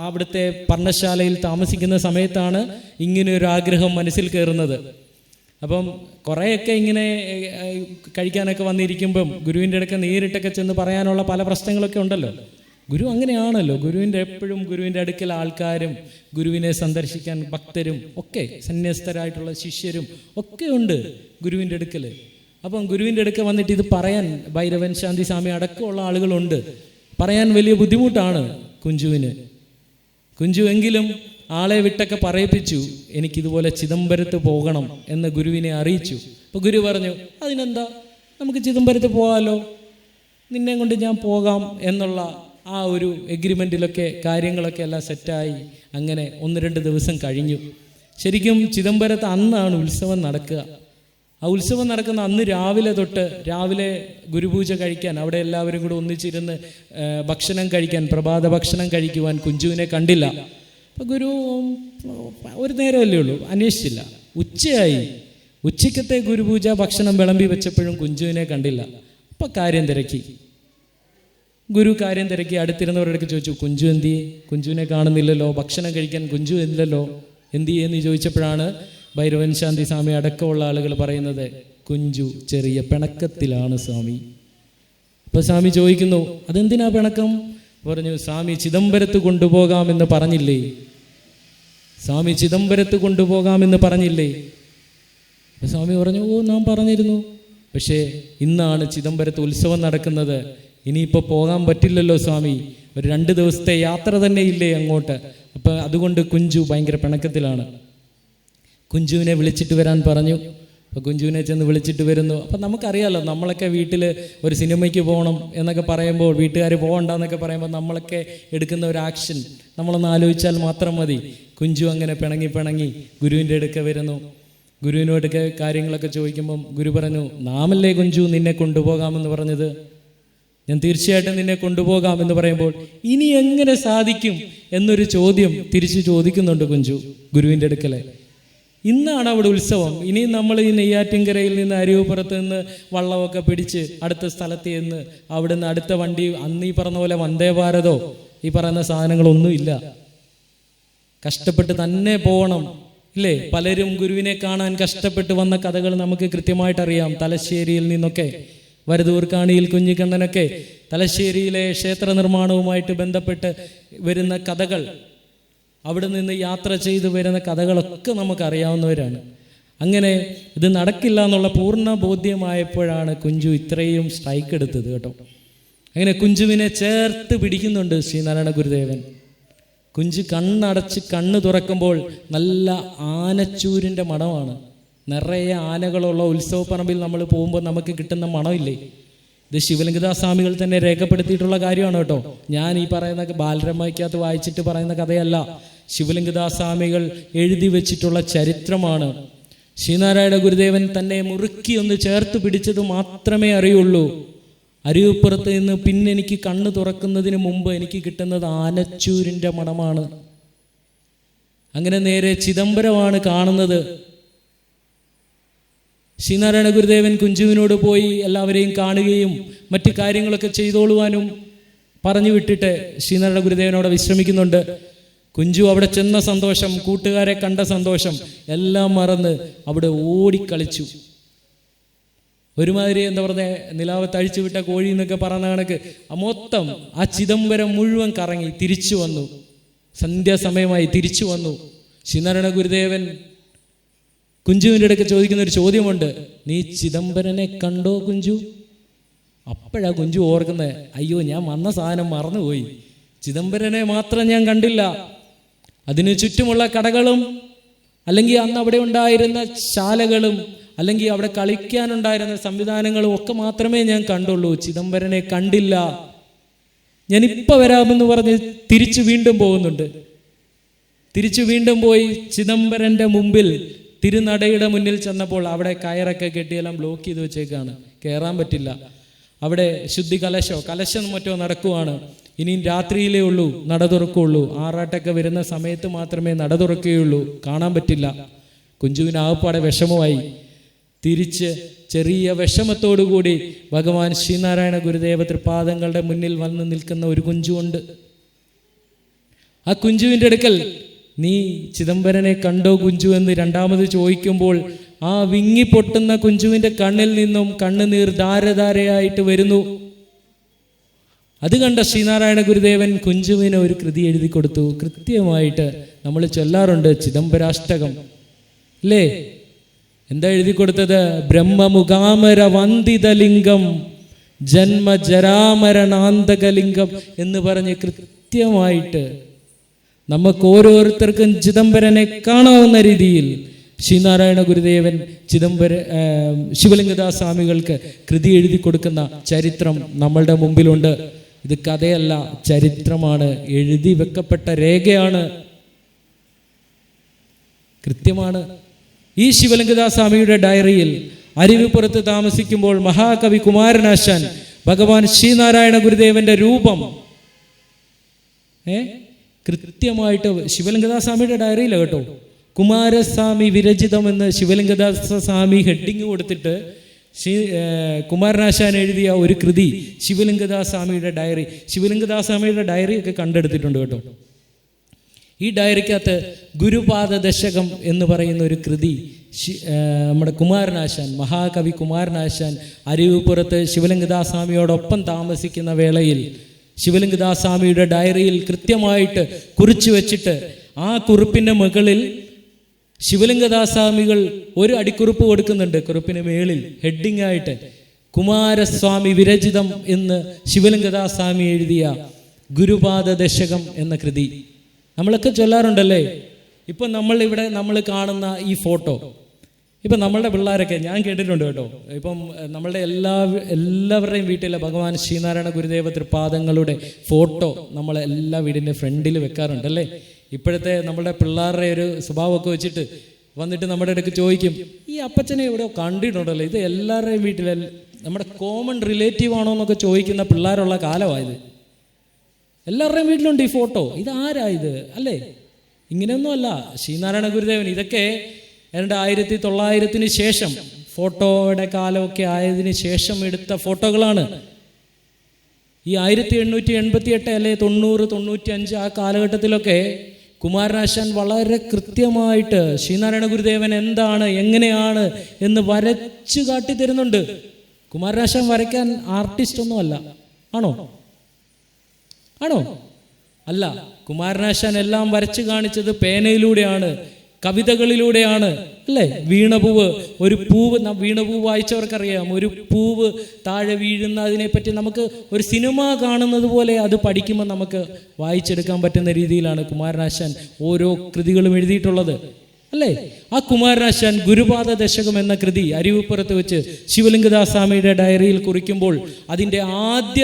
അവിടുത്തെ പർണശാലയിൽ താമസിക്കുന്ന സമയത്താണ് ഇങ്ങനെയൊരു ആഗ്രഹം മനസ്സിൽ കയറുന്നത്. അപ്പം കുറേയൊക്കെ ഇങ്ങനെ കഴിക്കാനൊക്കെ വന്നിരിക്കുമ്പം ഗുരുവിൻ്റെ അടുക്ക നേരിട്ടൊക്കെ ചെന്ന് പറയാനുള്ള പല പ്രശ്നങ്ങളൊക്കെ ഉണ്ടല്ലോ. ഗുരു അങ്ങനെയാണല്ലോ. എപ്പോഴും ഗുരുവിൻ്റെ അടുക്കൽ ആൾക്കാരും ഗുരുവിനെ സന്ദർശിക്കാൻ ഭക്തരും ഒക്കെ സന്യസ്തരായിട്ടുള്ള ശിഷ്യരും ഒക്കെ ഉണ്ട് ഗുരുവിൻ്റെ അടുക്കൽ. അപ്പം ഗുരുവിൻ്റെ അടുക്ക വന്നിട്ട് ഇത് പറയാൻ ഭൈരവൻ ശാന്തി സ്വാമി അടക്കമുള്ള ആളുകളുണ്ട്. പറയാൻ വലിയ ബുദ്ധിമുട്ടാണ് കുഞ്ചു എങ്കിലും ആളെ വിട്ടൊക്കെ പറയിപ്പിച്ചു, എനിക്കിതുപോലെ ചിദംബരത്ത് പോകണം എന്ന് ഗുരുവിനെ അറിയിച്ചു. അപ്പോൾ ഗുരു പറഞ്ഞു, അതിനെന്താ, നമുക്ക് ചിദംബരത്ത് പോകാമല്ലോ, നിന്നെ കൊണ്ട് ഞാൻ പോകാം എന്നുള്ള ആ ഒരു എഗ്രിമെൻറ്റിലൊക്കെ കാര്യങ്ങളൊക്കെ എല്ലാം സെറ്റായി. അങ്ങനെ 1-2 ദിവസം കഴിഞ്ഞു. ശരിക്കും ചിദംബരത്ത് അന്നാണ് ഉത്സവം നടക്കുക. ആ ഉത്സവം നടക്കുന്ന അന്ന് രാവിലെ ഗുരുപൂജ കഴിക്കാൻ അവിടെ എല്ലാവരും കൂടെ ഒന്നിച്ചിരുന്ന് ഭക്ഷണം കഴിക്കാൻ, പ്രഭാത ഭക്ഷണം കഴിക്കുവാൻ കുഞ്ചുവിനെ കണ്ടില്ല. അപ്പം ഗുരു ഒരു നേരമല്ലേ ഉള്ളൂ, അന്വേഷിച്ചില്ല. ഉച്ചയ്ക്കത്തെ ഗുരുപൂജ ഭക്ഷണം വിളമ്പി വെച്ചപ്പോഴും കുഞ്ചുവിനെ കണ്ടില്ല. അപ്പം ഗുരു കാര്യം തിരക്കി അടുത്തിരുന്നവരുടെ ചോദിച്ചു, കുഞ്ചു എന്തിയെ? കുഞ്ചുവിനെ കാണുന്നില്ലല്ലോ, ഭക്ഷണം കഴിക്കാൻ കുഞ്ചു ഇല്ലല്ലോ, എന്തിയെന്ന് ചോദിച്ചപ്പോഴാണ് ഭൈരവൻ ശാന്തി സ്വാമി അടക്കമുള്ള ആളുകൾ പറയുന്നത്, കുഞ്ചു ചെറിയ പിണക്കത്തിലാണ് സ്വാമി. അപ്പോൾ സ്വാമി ചോദിക്കുന്നു, അതെന്തിനാ പിണക്കം? പറഞ്ഞു, സ്വാമി ചിദംബരത്ത് കൊണ്ടുപോകാമെന്ന് പറഞ്ഞില്ലേ? സ്വാമി പറഞ്ഞു, നാം പറഞ്ഞിരുന്നു, പക്ഷേ ഇന്നാണ് ചിദംബരത്ത് ഉത്സവം നടക്കുന്നത്, ഇനിയിപ്പോൾ പോകാൻ പറ്റില്ലല്ലോ സ്വാമി, ഒരു 2 ദിവസത്തെ യാത്ര തന്നെ ഇല്ലേ അങ്ങോട്ട്. അപ്പം അതുകൊണ്ട് കുഞ്ചു ഭയങ്കര പിണക്കത്തിലാണ്. കുഞ്ചുവിനെ വിളിച്ചിട്ട് വരാൻ പറഞ്ഞു. അപ്പോൾ കുഞ്ചുവിനെ ചെന്ന് വിളിച്ചിട്ട് വരുന്നു. അപ്പം നമുക്കറിയാമല്ലോ, നമ്മളൊക്കെ വീട്ടിൽ ഒരു സിനിമയ്ക്ക് പോകണം എന്നൊക്കെ പറയുമ്പോൾ, വീട്ടുകാർ പോകണ്ടെന്നൊക്കെ പറയുമ്പോൾ നമ്മളൊക്കെ എടുക്കുന്ന ഒരു ആക്ഷൻ നമ്മളൊന്ന് ആലോചിച്ചാൽ മാത്രം മതി. കുഞ്ചു അങ്ങനെ പിണങ്ങി ഗുരുവിൻ്റെ അടുക്ക വരുന്നു. ഗുരുവിനോടൊക്കെ കാര്യങ്ങളൊക്കെ ചോദിക്കുമ്പം ഗുരു പറഞ്ഞു, നാമല്ലേ കുഞ്ചു നിന്നെ കൊണ്ടുപോകാമെന്ന് പറഞ്ഞത്, ഞാൻ തീർച്ചയായിട്ടും നിന്നെ കൊണ്ടുപോകാമെന്ന് പറയുമ്പോൾ ഇനി എങ്ങനെ സാധിക്കും എന്നൊരു ചോദ്യം തിരിച്ചു ചോദിക്കുന്നുണ്ട് കുഞ്ചു ഗുരുവിൻ്റെ അടുക്കലെ. ഇന്നാണ് അവിടെ ഉത്സവം. ഇനി നമ്മൾ ഈ നെയ്യാറ്റിൻകരയിൽ നിന്ന് അരുവിപ്പുറത്ത് നിന്ന് വള്ളമൊക്കെ പിടിച്ച് അടുത്ത സ്ഥലത്ത് ചെന്ന് അവിടുന്ന് അടുത്ത വണ്ടി, അന്ന് ഈ പറഞ്ഞ പോലെ വന്ദേ ഭാരതോ ഈ പറയുന്ന സാധനങ്ങളൊന്നുമില്ല. കഷ്ടപ്പെട്ട് തന്നെ പോകണം, ഇല്ലേ? പലരും ഗുരുവിനെ കാണാൻ കഷ്ടപ്പെട്ട് വന്ന കഥകൾ നമുക്ക് കൃത്യമായിട്ടറിയാം. തലശ്ശേരിയിൽ നിന്നൊക്കെ വരദൂർക്കാണിയിൽ കുഞ്ഞിക്കണ്ണനൊക്കെ തലശ്ശേരിയിലെ ക്ഷേത്ര നിർമ്മാണവുമായിട്ട് ബന്ധപ്പെട്ട് വരുന്ന കഥകൾ, അവിടെ നിന്ന് യാത്ര ചെയ്തു വരുന്ന കഥകളൊക്കെ നമുക്കറിയാവുന്നവരാണ്. അങ്ങനെ ഇത് നടക്കില്ല എന്നുള്ള പൂർണ്ണ ബോധ്യമായപ്പോഴാണ് കുഞ്ചു ഇത്രയും സ്ട്രൈക്ക് എടുത്തത് കേട്ടോ. അങ്ങനെ കുഞ്ചുവിനെ ചേർത്ത് പിടിക്കുന്നുണ്ട് ശ്രീനാരായണ ഗുരുദേവൻ. കുഞ്ചു കണ്ണ് തുറക്കുമ്പോൾ നല്ല ആനച്ചൂരിൻ്റെ മണമാണ്. നിറയെ ആനകളുള്ള ഉത്സവപ്പറമ്പിൽ നമ്മൾ പോകുമ്പോൾ നമുക്ക് കിട്ടുന്ന മണമില്ലേ, ഇത് ശിവലിംഗദാസ്വാമികൾ തന്നെ രേഖപ്പെടുത്തിയിട്ടുള്ള കാര്യമാണ് കേട്ടോ. ഞാൻ ഈ പറയുന്ന ബാലരമയ്ക്കകത്ത് വായിച്ചിട്ട് പറയുന്ന കഥയല്ല, ശിവലിംഗദാസ്വാമികൾ എഴുതി വെച്ചിട്ടുള്ള ചരിത്രമാണ്. ശ്രീനാരായണ ഗുരുദേവൻ തന്നെ മുറുക്കി ഒന്ന് ചേർത്ത് പിടിച്ചത് മാത്രമേ അറിയുള്ളൂ. അരുവിപ്പുറത്ത് നിന്ന് പിന്നെ എനിക്ക് കണ്ണ് തുറക്കുന്നതിന് മുമ്പ് എനിക്ക് കിട്ടുന്നത് ആനച്ചൂരിൻ്റെ മണമാണ്. അങ്ങനെ നേരെ ചിദംബരമാണ് കാണുന്നത്. ശ്രീനാരായണ ഗുരുദേവൻ കുഞ്ചുവിനോട് പോയി എല്ലാവരെയും കാണുകയും മറ്റു കാര്യങ്ങളൊക്കെ ചെയ്തോളുവാനും പറഞ്ഞു വിട്ടിട്ട് ശ്രീനാരായണ ഗുരുദേവനോട് വിശ്രമിക്കുന്നുണ്ട്. കുഞ്ചു അവിടെ ചെന്ന സന്തോഷം, കൂട്ടുകാരെ കണ്ട സന്തോഷം എല്ലാം മറന്ന് അവിടെ ഓടിക്കളിച്ചു. ഒരുമാതിരി എന്താ പറഞ്ഞ നിലാവത്ത് അഴിച്ചു വിട്ട കോഴി എന്നൊക്കെ പറഞ്ഞ കണക്ക് മൊത്തം ആ ചിദംബരം മുഴുവൻ കറങ്ങി തിരിച്ചു വന്നു. സന്ധ്യാസമയമായി തിരിച്ചു വന്നു. ശ്രീനാരായണ ഗുരുദേവൻ കുഞ്ചുവിൻ്റെ ഇടയ്ക്ക് ചോദിക്കുന്ന ഒരു ചോദ്യമുണ്ട്, നീ ചിദംബരനെ കണ്ടോ കുഞ്ചു? അപ്പോഴാ കുഞ്ചു ഓർക്കുന്നത്, അയ്യോ ഞാൻ വന്ന സാധനം മറന്നുപോയി, ചിദംബരനെ മാത്രം ഞാൻ കണ്ടില്ല, അതിനു ചുറ്റുമുള്ള കടകളും അല്ലെങ്കിൽ അന്ന് അവിടെ ഉണ്ടായിരുന്ന ശാലകളും അല്ലെങ്കിൽ അവിടെ കളിക്കാനുണ്ടായിരുന്ന സംവിധാനങ്ങളും ഒക്കെ മാത്രമേ ഞാൻ കണ്ടുള്ളൂ, ചിദംബരനെ കണ്ടില്ല. ഞാനിപ്പോൾ വരാമെന്ന് പറഞ്ഞ് തിരിച്ചു വീണ്ടും പോകുന്നുണ്ട്. തിരിച്ചു വീണ്ടും പോയി ചിദംബരൻ്റെ മുമ്പിൽ തിരുനടയുടെ മുന്നിൽ ചെന്നപ്പോൾ അവിടെ കയറൊക്കെ കെട്ടിയെല്ലാം ബ്ലോക്ക് ചെയ്ത് വെച്ചേക്കാണ്, കയറാൻ പറ്റില്ല. അവിടെ ശുദ്ധി കലശം മറ്റോ നടക്കുവാണ്. ഇനിയും രാത്രിയിലേ ഉള്ളൂ നട തുറക്കുകയുള്ളൂ, ആറാട്ടൊക്കെ വരുന്ന സമയത്ത് മാത്രമേ നട തുറക്കുകയുള്ളൂ, കാണാൻ പറ്റില്ല. കുഞ്ചുവിന് ആകപ്പാടെ വിഷമമായി. തിരിച്ച് ചെറിയ വിഷമത്തോടുകൂടി ഭഗവാൻ ശ്രീനാരായണ ഗുരുദേവ തൃപാദങ്ങളുടെ മുന്നിൽ വന്ന് നിൽക്കുന്ന ഒരു കുഞ്ചുണ്ട്. ആ കുഞ്ചുവിൻ്റെ അടുക്കൽ നീ ചിദംബരനെ കണ്ടോ കുഞ്ചു എന്ന് രണ്ടാമത് ചോദിക്കുമ്പോൾ ആ വിങ്ങിപ്പൊട്ടുന്ന കുഞ്ചുവിൻ്റെ കണ്ണിൽ നിന്നും കണ്ണുനീർ ധാരധാരയായിട്ട് വരുന്നു. അത് കണ്ട ശ്രീനാരായണ ഗുരുദേവൻ കുഞ്ചുവിന് ഒരു കൃതി എഴുതി കൊടുത്തു. കൃത്യമായിട്ട് നമ്മൾ ചൊല്ലാറുണ്ട് ചിദംബരാഷ്ടകം അല്ലേ? എന്താ എഴുതി കൊടുത്തത്? ബ്രഹ്മമുഖാമര വന്ദിതലിംഗം ജന്മജരാമരണാന്തകലിംഗം എന്ന് പറഞ്ഞ് കൃത്യമായിട്ട് നമുക്ക് ഓരോരുത്തർക്കും ചിദംബരനെ കാണാവുന്ന രീതിയിൽ ശ്രീനാരായണ ഗുരുദേവൻ ശിവലിംഗദാസ് സ്വാമികൾക്ക് കൃതി എഴുതി കൊടുക്കുന്ന ചരിത്രം നമ്മളുടെ മുമ്പിലുണ്ട്. ഇത് കഥയല്ല, ചരിത്രമാണ്, എഴുതി വെക്കപ്പെട്ട രേഖയാണ്, കൃത്യമാണ്. ഈ ശിവലിംഗദാസ് സ്വാമിയുടെ ഡയറിയിൽ അരുവിപ്പുറത്ത് താമസിക്കുമ്പോൾ മഹാകവി കുമാരനാശാൻ ഭഗവാൻ ശ്രീനാരായണ ഗുരുദേവന്റെ രൂപം കൃത്യമായിട്ട് ശിവലിംഗദാസ് സ്വാമിയുടെ ഡയറിയില്ല കേട്ടോ, കുമാരസ്വാമി വിരചിതം എന്ന് ശിവലിംഗദാസ സ്വാമി ഹെഡിങ് കൊടുത്തിട്ട് കുമാരനാശാൻ എഴുതിയ ഒരു കൃതി ശിവലിംഗദാസ് സ്വാമിയുടെ ഡയറി. ശിവലിംഗദാസ് സ്വാമിയുടെ ഡയറി ഒക്കെ കണ്ടെടുത്തിട്ടുണ്ട് കേട്ടോ. ഈ ഡയറിക്കകത്ത് ഗുരുപാദ ദശകം എന്ന് പറയുന്ന ഒരു കൃതി നമ്മുടെ കുമാരനാശാൻ, മഹാകവി കുമാരനാശാൻ അരുവിപ്പുറത്ത് ശിവലിംഗദാസ് സ്വാമിയോടൊപ്പം താമസിക്കുന്ന വേളയിൽ ശിവലിംഗദാസ് സ്വാമിയുടെ ഡയറിയിൽ കൃത്യമായിട്ട് കുറിച്ചു വെച്ചിട്ട് ആ കുറിപ്പിൻ്റെ മുകളിൽ ശിവലിംഗദാസ് സ്വാമികൾ ഒരു അടിക്കുറിപ്പ് കൊടുക്കുന്നുണ്ട്. കുറിപ്പിന് മേളിൽ ഹെഡിങ് ആയിട്ട് കുമാരസ്വാമി വിരചിതം എന്ന് ശിവലിംഗദാസ് സ്വാമി എഴുതിയ ഗുരുപാദ ദശകം എന്ന കൃതി നമ്മളൊക്കെ ചൊല്ലാറുണ്ടല്ലേ. ഇപ്പം നമ്മൾ കാണുന്ന ഈ ഫോട്ടോ ഇപ്പം നമ്മളുടെ പിള്ളേരൊക്കെ ഞാൻ കേട്ടിട്ടുണ്ട് കേട്ടോ. ഇപ്പം നമ്മളുടെ എല്ലാവരുടെയും വീട്ടിലെ ഭഗവാൻ ശ്രീനാരായണ ഗുരുദേവ തൃപാദങ്ങളുടെ ഫോട്ടോ നമ്മൾ എല്ലാ വീടിൻ്റെ ഫ്രണ്ടിൽ വെക്കാറുണ്ടല്ലേ. ഇപ്പോഴത്തെ നമ്മുടെ പിള്ളേരുടെ ഒരു സ്വഭാവമൊക്കെ വെച്ചിട്ട് വന്നിട്ട് നമ്മുടെ ഇടയ്ക്ക് ചോദിക്കും, ഈ അപ്പച്ചനെ എവിടെയോ കണ്ടിട്ടുണ്ടല്ലോ, ഇത് എല്ലാവരുടെയും വീട്ടിൽ നമ്മുടെ കോമൺ റിലേറ്റീവ് ആണോ എന്നൊക്കെ ചോദിക്കുന്ന പിള്ളേരുള്ള കാലമായത്. എല്ലാവരുടെയും വീട്ടിലുണ്ട് ഈ ഫോട്ടോ, ഇതാരായത് അല്ലേ? ഇങ്ങനെയൊന്നുമല്ല ശ്രീനാരായണ ഗുരുദേവൻ. ഇതൊക്കെ 1900 ശേഷം ഫോട്ടോയുടെ കാലമൊക്കെ ആയതിനു ശേഷം എടുത്ത ഫോട്ടോകളാണ്. ഈ 1888 അല്ലെ 90, 95 ആ കാലഘട്ടത്തിലൊക്കെ കുമാരനാശാൻ വളരെ കൃത്യമായിട്ട് ശ്രീനാരായണ ഗുരുദേവൻ എന്താണ് എങ്ങനെയാണ് എന്ന് വരച്ചു കാട്ടി തരുന്നുണ്ട്. കുമാരനാശാൻ വരയ്ക്കാൻ ആർട്ടിസ്റ്റ് ഒന്നും അല്ല. ആണോ? അല്ല. കുമാരനാശാൻ എല്ലാം വരച്ചു കാണിച്ചത് പേനയിലൂടെയാണ്, കവിതകളിലൂടെയാണ് അല്ലേ. വീണപൂവ്, ഒരു പൂവ്, വീണപൂവ് വായിച്ചവർക്കറിയാം. ഒരു പൂവ് താഴെ വീഴുന്ന അതിനെപ്പറ്റി നമുക്ക് ഒരു സിനിമ കാണുന്നത് പോലെ അത് പഠിക്കുമ്പോൾ നമുക്ക് വായിച്ചെടുക്കാൻ പറ്റുന്ന രീതിയിലാണ് കുമാരനാശാൻ ഓരോ കൃതികളും എഴുതിയിട്ടുള്ളത് അല്ലേ. ആ കുമാരനാശാൻ ഗുരുപാദ ദശകം എന്ന കൃതി അരുവിപ്പുറത്ത് വെച്ച് ശിവലിംഗദാസ് സ്വാമിയുടെ ഡയറിയിൽ കുറിക്കുമ്പോൾ അതിൻ്റെ ആദ്യ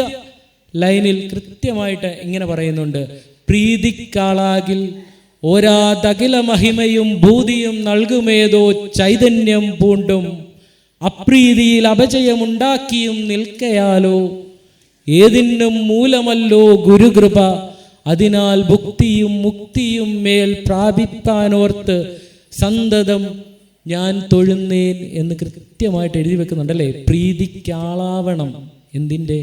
ലൈനിൽ കൃത്യമായിട്ട് ഇങ്ങനെ പറയുന്നുണ്ട്: പ്രീതിക്കാളാകിൽ ഓരാതകില മഹിമയും ഭൂതിയും നൽകുമേതോ ചൈതന്യം പൂണ്ടും അപ്രീതിയിൽ അപജയമുണ്ടാക്കിയും നിൽക്കയാലോ ഏതിനും മൂലമല്ലോ ഗുരുകൃപ, അതിനാൽ ഭുക്തിയും മുക്തിയും മേൽ പ്രാപിപ്പാനോർത്ത് സന്തതം ഞാൻ തൊഴുന്നേൻ എന്ന് കൃത്യമായിട്ട് എഴുതി വെക്കുന്നുണ്ടല്ലേ. പ്രീതിക്കാളാവണം. എന്തിൻ്റെ?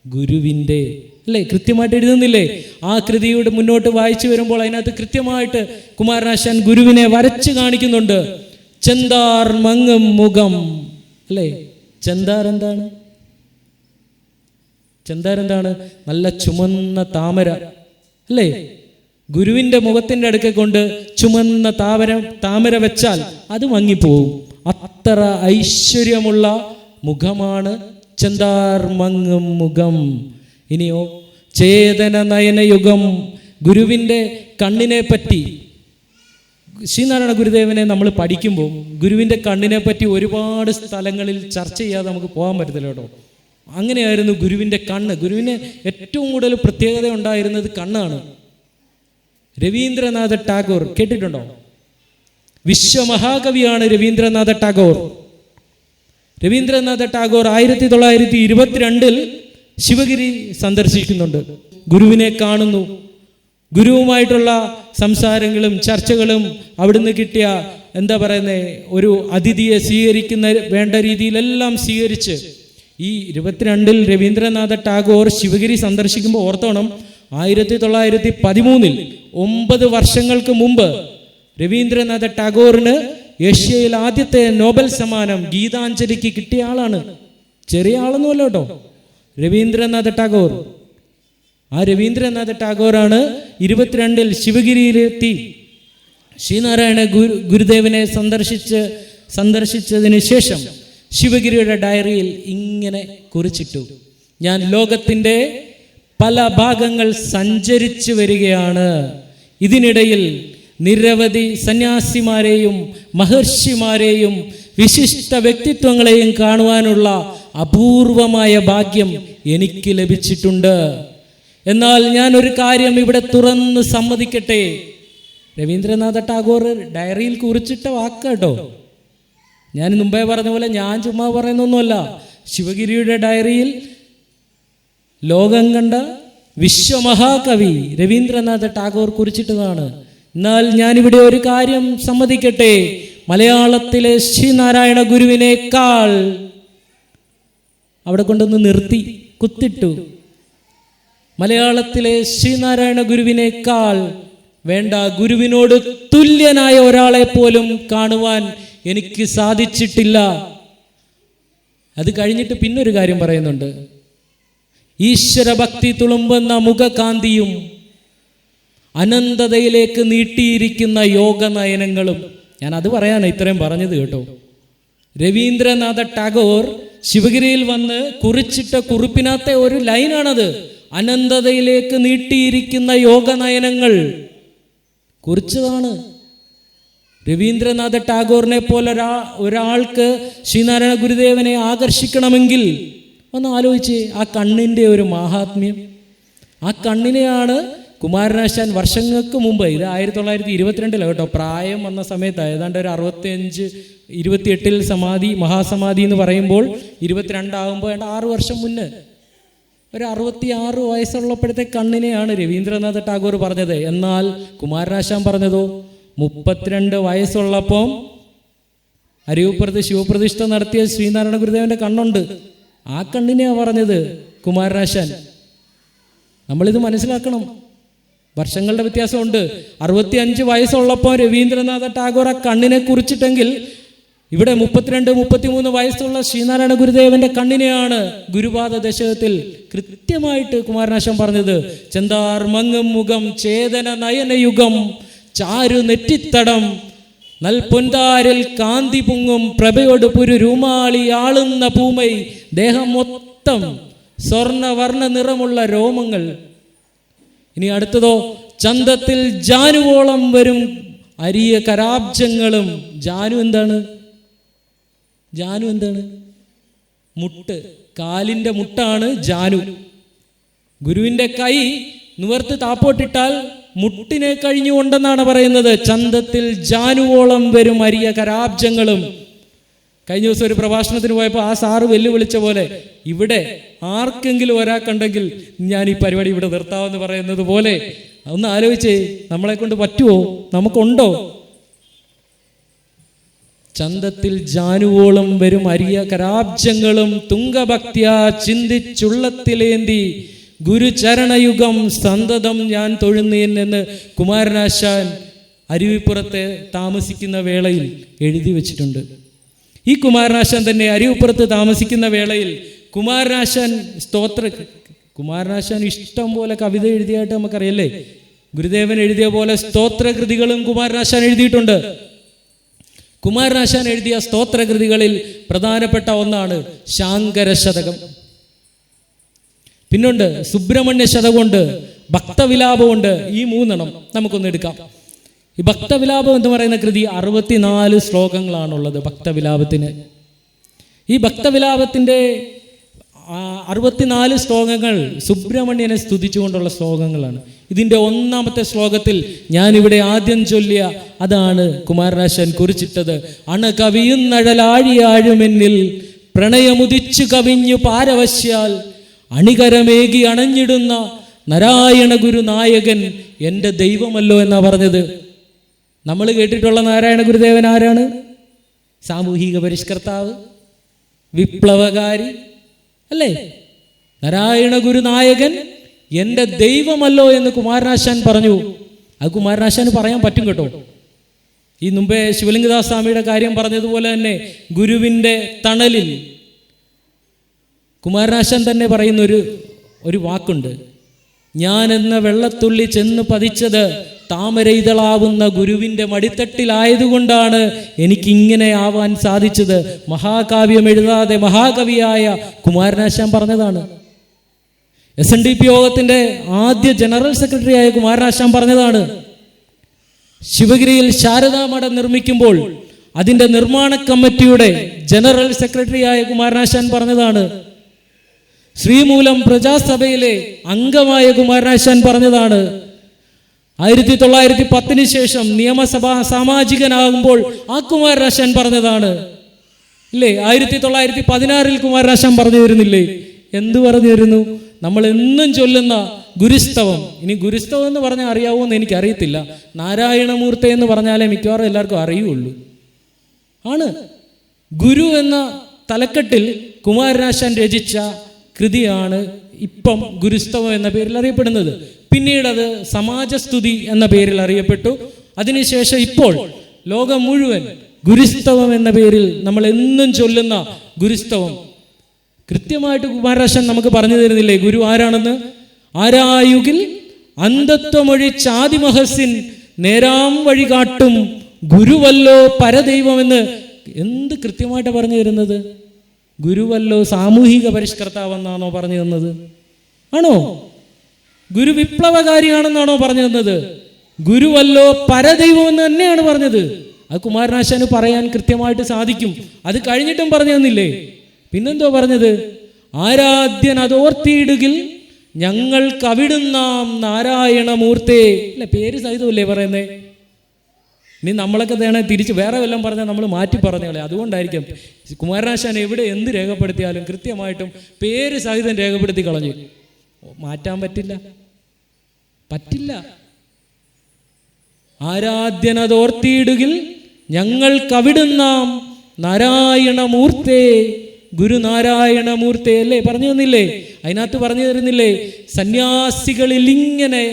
ഗുരുവിൻ്റെ. അല്ലേ? കൃത്യമായിട്ട് എഴുതുന്നില്ലേ? ആ കൃതിയുടെ മുന്നോട്ട് വായിച്ചു വരുമ്പോൾ അതിനകത്ത് കൃത്യമായിട്ട് കുമാരനാശാൻ ഗുരുവിനെ വരച്ച് കാണിക്കുന്നുണ്ട്. ചെന്താർ മങ്ങും മുഖം. അല്ലേ? ചെന്താർ എന്താണ്? ചെന്താർ എന്താണ്? നല്ല ചുമന്ന താമര. അല്ലേ? ഗുരുവിന്റെ മുഖത്തിന്റെ അടുക്ക കൊണ്ട് ചുമന്ന താമര വെച്ചാൽ അത് മങ്ങിപ്പോവും. അത്ര ഐശ്വര്യമുള്ള മുഖമാണ് ചെന്താർ മങ്ങും മുഖം. ഇനിയോ ചേതന നയനയുഗം. ഗുരുവിന്റെ കണ്ണിനെ പറ്റി ശ്രീനാരായണ ഗുരുദേവനെ നമ്മൾ പഠിക്കുമ്പോൾ ഗുരുവിന്റെ കണ്ണിനെ പറ്റി ഒരുപാട് സ്ഥലങ്ങളിൽ ചർച്ച ചെയ്യാതെ നമുക്ക് പോകാൻ പറ്റത്തില്ല കേട്ടോ. അങ്ങനെയായിരുന്നു ഗുരുവിന്റെ കണ്ണ്. ഗുരുവിന് ഏറ്റവും കൂടുതൽ പ്രത്യേകത ഉണ്ടായിരുന്നത് കണ്ണാണ്. രവീന്ദ്രനാഥ ടാഗോർ കേട്ടിട്ടുണ്ടോ? വിശ്വമഹാകവിയാണ് രവീന്ദ്രനാഥ ടാഗോർ. രവീന്ദ്രനാഥ ടാഗോർ 1922 ശിവഗിരി സന്ദർശിക്കുന്നുണ്ട്. ഗുരുവിനെ കാണുന്നു. ഗുരുവുമായിട്ടുള്ള സംസാരങ്ങളും ചർച്ചകളും അവിടുന്ന് കിട്ടിയ ഒരു അതിഥിയെ സ്വീകരിക്കുന്ന വേണ്ട രീതിയിലെല്ലാം സ്വീകരിച്ച് ഈ 22 രവീന്ദ്രനാഥ ടാഗോർ ശിവഗിരി സന്ദർശിക്കുമ്പോൾ ഓർത്തോണം, 1913 9 വർഷങ്ങൾക്ക് മുമ്പ് രവീന്ദ്രനാഥ ടാഗോറിന് ഏഷ്യയിൽ ആദ്യത്തെ നോബൽ സമ്മാനം ഗീതാഞ്ജലിക്ക് കിട്ടിയ ആളാണ്. ചെറിയ ആളൊന്നുമല്ല കേട്ടോ, രവീന്ദ്രനാഥ ടാഗോർ. ആ രവീന്ദ്രനാഥ ടാഗോറാണ് 22 ശിവഗിരിയിലെത്തി ശ്രീനാരായണ ഗുരുദേവനെ സന്ദർശിച്ചതിന് ശേഷം ശിവഗിരിയുടെ ഡയറിയിൽ ഇങ്ങനെ കുറിച്ചിട്ടു: ഞാൻ ലോകത്തിൻ്റെ പല ഭാഗങ്ങൾ സഞ്ചരിച്ചു വരികയാണ്. ഇതിനിടയിൽ നിരവധി സന്യാസിമാരെയും മഹർഷിമാരെയും വിശിഷ്ട വ്യക്തിത്വങ്ങളെയും കാണുവാനുള്ള അപൂർവമായ ഭാഗ്യം എനിക്ക് ലഭിച്ചിട്ടുണ്ട്. എന്നാൽ ഞാൻ ഒരു കാര്യം ഇവിടെ തുറന്ന് സമ്മതിക്കട്ടെ. രവീന്ദ്രനാഥ ടാഗോർ ഡയറിയിൽ കുറിച്ചിട്ട വാക്കാട്ടോ. ഞാൻ മുമ്പേ പറഞ്ഞ പോലെ ഞാൻ ചുമ്മാ പറയുന്നൊന്നുമല്ല. ശിവഗിരിയുടെ ഡയറിയിൽ ലോകം കണ്ട വിശ്വമഹാകവി രവീന്ദ്രനാഥ ടാഗോർ കുറിച്ചിട്ടതാണ്. എന്നാൽ ഞാനിവിടെ ഒരു കാര്യം സമ്മതിക്കട്ടെ. മലയാളത്തിലെ ശ്രീനാരായണ ഗുരുവിനേക്കാൾ, അവിടെ കൊണ്ടൊന്ന് നിർത്തി കുത്തിട്ടു, മലയാളത്തിലെ ശ്രീനാരായണ ഗുരുവിനേക്കാൾ വേണ്ട, ഗുരുവിനോട് തുല്യനായ ഒരാളെ പോലും കാണുവാൻ എനിക്ക് സാധിച്ചിട്ടില്ല. അത് കഴിഞ്ഞിട്ട് പിന്നൊരു കാര്യം പറയുന്നുണ്ട്: ഈശ്വരഭക്തി തുളുമ്പുന്ന മുഖകാന്തിയും അനന്തതയിലേക്ക് നീട്ടിയിരിക്കുന്ന യോഗനയനങ്ങളും. ഞാൻ അത് പറയാനാണ് ഇത്രയും പറഞ്ഞത് കേട്ടോ. രവീന്ദ്രനാഥ ടാഗോർ ശിവഗിരിയിൽ വന്ന് കുറിച്ചിട്ട കുറിപ്പിനകത്തെ ഒരു ലൈനാണത്. അനന്തതയിലേക്ക് നീട്ടിയിരിക്കുന്ന യോഗനയനങ്ങൾ കുറിച്ചതാണ്. രവീന്ദ്രനാഥ ടാഗോറിനെ പോലെ ഒരാൾക്ക് ശ്രീനാരായണ ഗുരുദേവനെ ആകർഷിക്കണമെങ്കിൽ ഒന്ന് ആലോചിച്ച് ആ കണ്ണിൻ്റെ ഒരു മാഹാത്മ്യം. ആ കണ്ണിനെയാണ് കുമാരനാശാൻ വർഷങ്ങൾക്ക് മുമ്പ്, ഇത് 1922 കേട്ടോ, പ്രായം വന്ന സമയത്ത് ഏതാണ്ട് ഒരു 65-28 മഹാസമാധി എന്ന് പറയുമ്പോൾ 22 ആകുമ്പോൾ 6 വർഷം മുന്നേ, ഒരു 66 വയസ്സുള്ളപ്പോഴത്തെ കണ്ണിനെയാണ് രവീന്ദ്രനാഥ ടാഗോർ പറഞ്ഞത്. എന്നാൽ കുമാരനാശാൻ പറഞ്ഞതോ 32 വയസ്സുള്ളപ്പം അരിവുപ്പുറത്ത് ശിവപ്രതിഷ്ഠ നടത്തിയ ശ്രീനാരായണ ഗുരുദേവന്റെ കണ്ണുണ്ട്. ആ കണ്ണിനെയാണ് പറഞ്ഞത് കുമാരനാശാൻ. നമ്മളിത് മനസ്സിലാക്കണം. വർഷങ്ങളുടെ വ്യത്യാസമുണ്ട്. 65 വയസ്സുള്ളപ്പോൾ രവീന്ദ്രനാഥ ടാഗോർ ആ കണ്ണിനെ കുറിച്ചിട്ടെങ്കിൽ ഇവിടെ 32-33 വയസ്സുള്ള ശ്രീനാരായണ ഗുരുദേവന്റെ കണ്ണിനെയാണ് ഗുരുപാദ ദശകത്തിൽ കൃത്യമായിട്ട് കുമാരനാശാൻ പറഞ്ഞത്: ചെന്താർ മങ്ങും മുഖം, ചേതന നയനയുഗം, ചാരു നെറ്റിത്തടം, നൽപൊന്താരിൽ കാന്തി പൊങ്ങും പ്രഭയോട് പുരുമാളി ആളുന്ന പൂമൈ, ദേഹം മൊത്തം സ്വർണവർണ്ണ നിറമുള്ള രോമങ്ങൾ. ഇനി അടുത്തതോ, ചന്തത്തിൽ ജാനുവോളം വരും അരിയ കരാബ്ജങ്ങളും. ജാനു എന്താണ്? മുട്ട്, കാലിൻ്റെ മുട്ടാണ് ജാനു. ഗുരുവിൻ്റെ കൈ നിവർത്ത് താപ്പോട്ടിട്ടാൽ മുട്ടിനെ കഴിഞ്ഞുകൊണ്ടെന്നാണ് പറയുന്നത്. ചന്തത്തിൽ ജാനുവോളം വരും അരിയ കരാബ്ജങ്ങളും. കഴിഞ്ഞ ദിവസം ഒരു പ്രഭാഷണത്തിന് പോയപ്പോൾ ആ സാറ് വെല്ലുവിളിച്ച പോലെ ഇവിടെ ആർക്കെങ്കിലും ഒരാൾക്കുണ്ടെങ്കിൽ ഞാൻ ഈ പരിപാടി ഇവിടെ നിർത്താമെന്ന് പറയുന്നത് പോലെ ഒന്ന് ആലോചിച്ചേ, നമ്മളെ കൊണ്ട് പറ്റുമോ? നമുക്കുണ്ടോ? ചന്തത്തിൽ ജാനുവോളം വരും അരിയ കരാബ്ജങ്ങളും തുങ്കഭക്ത്യാ ചിന്തിച്ചുള്ളത്തിലേന്തി ഗുരുചരണയുഗം സന്തതം ഞാൻ തൊഴുന്നേൻ എന്ന് കുമാരനാശാൻ അരുവിപ്പുറത്ത് താമസിക്കുന്ന വേളയിൽ എഴുതി വച്ചിട്ടുണ്ട്. ഈ കുമാരനാശാൻ തന്നെ അരുവിപ്പുറത്ത് താമസിക്കുന്ന വേളയിൽ കുമാരനാശാൻ ഇഷ്ടം പോലെ കവിത എഴുതിയായിട്ട് നമുക്കറിയല്ലേ. ഗുരുദേവൻ എഴുതിയ പോലെ സ്തോത്രകൃതികളും കുമാരനാശാൻ എഴുതിയിട്ടുണ്ട്. കുമാരനാശാൻ എഴുതിയ സ്തോത്രകൃതികളിൽ പ്രധാനപ്പെട്ട ഒന്നാണ് ശാങ്കര ശതകം. പിന്നുണ്ട് സുബ്രഹ്മണ്യ ശതകമുണ്ട്, ഭക്തവിലാപമുണ്ട്. ഈ 3 നമുക്കൊന്ന് എടുക്കാം. ഈ ഭക്തവിലാപം എന്ന് പറയുന്ന കൃതി 64 ശ്ലോകങ്ങളാണുള്ളത് ഭക്തവിലാപത്തിന്. ഈ ഭക്തവിലാപത്തിൻ്റെ 64 ശ്ലോകങ്ങൾ സുബ്രഹ്മണ്യനെ സ്തുതിച്ചുകൊണ്ടുള്ള ശ്ലോകങ്ങളാണ്. ഇതിൻ്റെ 1-ാമത്തെ ശ്ലോകത്തിൽ ഞാനിവിടെ ആദ്യം ചൊല്ലിയ അതാണ് കുമാരനാശാൻ കുറിച്ചിട്ടത്. അണകവിയുന്നഴലാഴിയാഴുമെന്നിൽ പ്രണയമുദിച്ചു കവിഞ്ഞു പാരവശ്യാൽ അണികരമേകി അണഞ്ഞിടുന്ന നാരായണ ഗുരുനായകൻ എൻ്റെ ദൈവമല്ലോ എന്നാ പറഞ്ഞത്. നമ്മൾ കേട്ടിട്ടുള്ള നാരായണ ഗുരുദേവൻ ആരാണ്? സാമൂഹിക പരിഷ്കർത്താവ്, വിപ്ലവകാരി അല്ലേ? നാരായണ ഗുരുനായകൻ എൻ്റെ ദൈവമല്ലോ എന്ന് കുമാരനാശാൻ പറഞ്ഞു. അത് കുമാരനാശാന് പറയാൻ പറ്റും കേട്ടോ. ഈ മുമ്പേ ശിവലിംഗദാസ് സ്വാമിയുടെ കാര്യം പറഞ്ഞതുപോലെ തന്നെ ഗുരുവിൻ്റെ തണലിൽ കുമാരനാശാൻ തന്നെ പറയുന്ന ഒരു വാക്കുണ്ട്. ഞാൻ എന്ന വെള്ളത്തുള്ളി ചെന്ന് പതിച്ചത് താമരയിതളാവുന്ന ഗുരുവിൻ്റെ മടിത്തട്ടിലായതുകൊണ്ടാണ് എനിക്കിങ്ങനെ ആവാൻ സാധിച്ചത്. മഹാകാവ്യം എഴുതാതെ മഹാകവിയായ കുമാരനാശാൻ പറഞ്ഞതാണ്. SNDP യോഗത്തിൻ്റെ ആദ്യ ജനറൽ സെക്രട്ടറി ആയ കുമാരനാശാൻ പറഞ്ഞതാണ്. ശിവഗിരിയിൽ ശാരദാമഠം നിർമ്മിക്കുമ്പോൾ അതിൻ്റെ നിർമ്മാണ കമ്മിറ്റിയുടെ ജനറൽ സെക്രട്ടറി ആയ കുമാരനാശാൻ പറഞ്ഞതാണ്. ശ്രീമൂലം പ്രജാസഭയിലെ അംഗമായ കുമാരനാശാൻ പറഞ്ഞതാണ്. 1910 ശേഷം നിയമസഭാ സാമാജികനാകുമ്പോൾ ആ കുമാരനാശാൻ പറഞ്ഞതാണ് ഇല്ലേ? 1916 കുമാരനാശാൻ പറഞ്ഞു വരുന്നില്ലേ? എന്തു പറഞ്ഞു വരുന്നു? നമ്മൾ എന്നും ചൊല്ലുന്ന ഗുരുസ്തവം. ഇനി ഗുരുസ്തവം എന്ന് പറഞ്ഞാൽ അറിയാവോ എന്ന് എനിക്കറിയത്തില്ല. നാരായണമൂർത്തി എന്ന് പറഞ്ഞാലേ മിക്കവാറും എല്ലാവർക്കും അറിയുള്ളൂ. ആണ് ഗുരു എന്ന തലക്കെട്ടിൽ കുമാരനാശാൻ രചിച്ച കൃതിയാണ് ഇപ്പം ഗുരുസ്തവം എന്ന പേരിൽ അറിയപ്പെടുന്നത്. പിന്നീട് അത് സമാജസ്തുതി എന്ന പേരിൽ അറിയപ്പെട്ടു. അതിനുശേഷം ഇപ്പോൾ ലോകം മുഴുവൻ ഗുരുസ്തവം എന്ന പേരിൽ നമ്മൾ എന്നും ചൊല്ലുന്ന ഗുരുസ്തവം. കൃത്യമായിട്ട് കുമാരനാശാൻ നമുക്ക് പറഞ്ഞു തരുന്നില്ലേ ഗുരു ആരാണെന്ന്? ആരായുകിൽ അന്ധത്വമൊഴിച്ചാദിമഹസിൻ നേരാം വഴി കാട്ടും ഗുരുവല്ലോ പരദൈവമെന്ന് എന്ത് കൃത്യമായിട്ട് പറഞ്ഞു തരുന്നത്? ഗുരുവല്ലോ സാമൂഹിക പരിഷ്കർത്താവെന്നാണോ പറഞ്ഞു തന്നത്? ആണോ? ഗുരു വിപ്ലവകാരിയാണെന്നാണോ പറഞ്ഞു തന്നത്? ഗുരുവല്ലോ പരദൈവം എന്ന് തന്നെയാണ് പറഞ്ഞത്. അത് കുമാരനാശാന് പറയാൻ കൃത്യമായിട്ട് സാധിക്കും. അത് കഴിഞ്ഞിട്ടും പറഞ്ഞു തന്നില്ലേ? പിന്നെന്തോ പറഞ്ഞത്? ആരാധ്യൻ അതോർത്തിയിടുകിൽ ഞങ്ങൾക്ക് അവിടുന്നാം നാരായണമൂർത്തേ. അല്ല, പേര് സഹിതമല്ലേ പറയുന്നേ? ഇനി നമ്മളൊക്കെ വേണേ തിരിച്ച് വേറെ വല്ലതും പറഞ്ഞാൽ നമ്മൾ മാറ്റി പറഞ്ഞോളെ. അതുകൊണ്ടായിരിക്കും കുമാരനാശാൻ എവിടെ എന്ത് രേഖപ്പെടുത്തിയാലും കൃത്യമായിട്ടും പേര് സഹിതം രേഖപ്പെടുത്തി കളഞ്ഞു. മാറ്റാൻ പറ്റില്ല. ആരാധ്യനതോർത്തിയിടുകിൽ ഞങ്ങൾക്കവിടുന്നാം നാരായണമൂർത്തേ, ഗുരുനാരായണമൂർത്തേ അല്ലേ പറഞ്ഞു തന്നില്ലേ? അതിനകത്ത് പറഞ്ഞു തരുന്നില്ലേ? സന്യാസികളിൽ ഇങ്ങനെ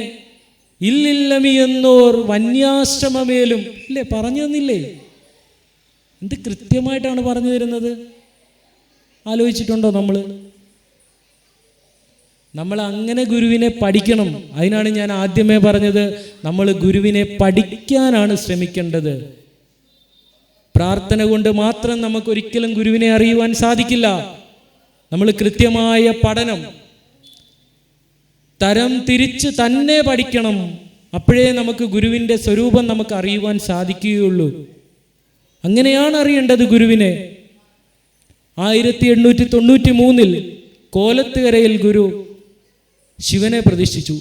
ഇല്ലില്ലമിയെന്നോർ വന്യാശ്രമമേലും അല്ലേ പറഞ്ഞു തന്നില്ലേ? എന്ത് കൃത്യമായിട്ടാണ് പറഞ്ഞു തരുന്നത്. ആലോചിച്ചിട്ടുണ്ടോ? നമ്മൾ അങ്ങനെ ഗുരുവിനെ പഠിക്കണം. അതിനാണ് ഞാൻ ആദ്യമേ പറഞ്ഞത്, നമ്മൾ ഗുരുവിനെ പഠിക്കാനാണ് ശ്രമിക്കേണ്ടത്. പ്രാർത്ഥന കൊണ്ട് മാത്രം നമുക്കൊരിക്കലും ഗുരുവിനെ അറിയുവാൻ സാധിക്കില്ല. നമ്മൾ കൃത്യമായ പഠനം തരം തിരിച്ച് തന്നെ പഠിക്കണം. അപ്പോഴേ നമുക്ക് ഗുരുവിൻ്റെ സ്വരൂപം നമുക്ക് അറിയുവാൻ സാധിക്കുകയുള്ളൂ. അങ്ങനെയാണ് അറിയേണ്ടത് ഗുരുവിനെ. 1893 കോലത്തുകരയിൽ ഗുരു ശിവനെ പ്രതിഷ്ഠിച്ചു.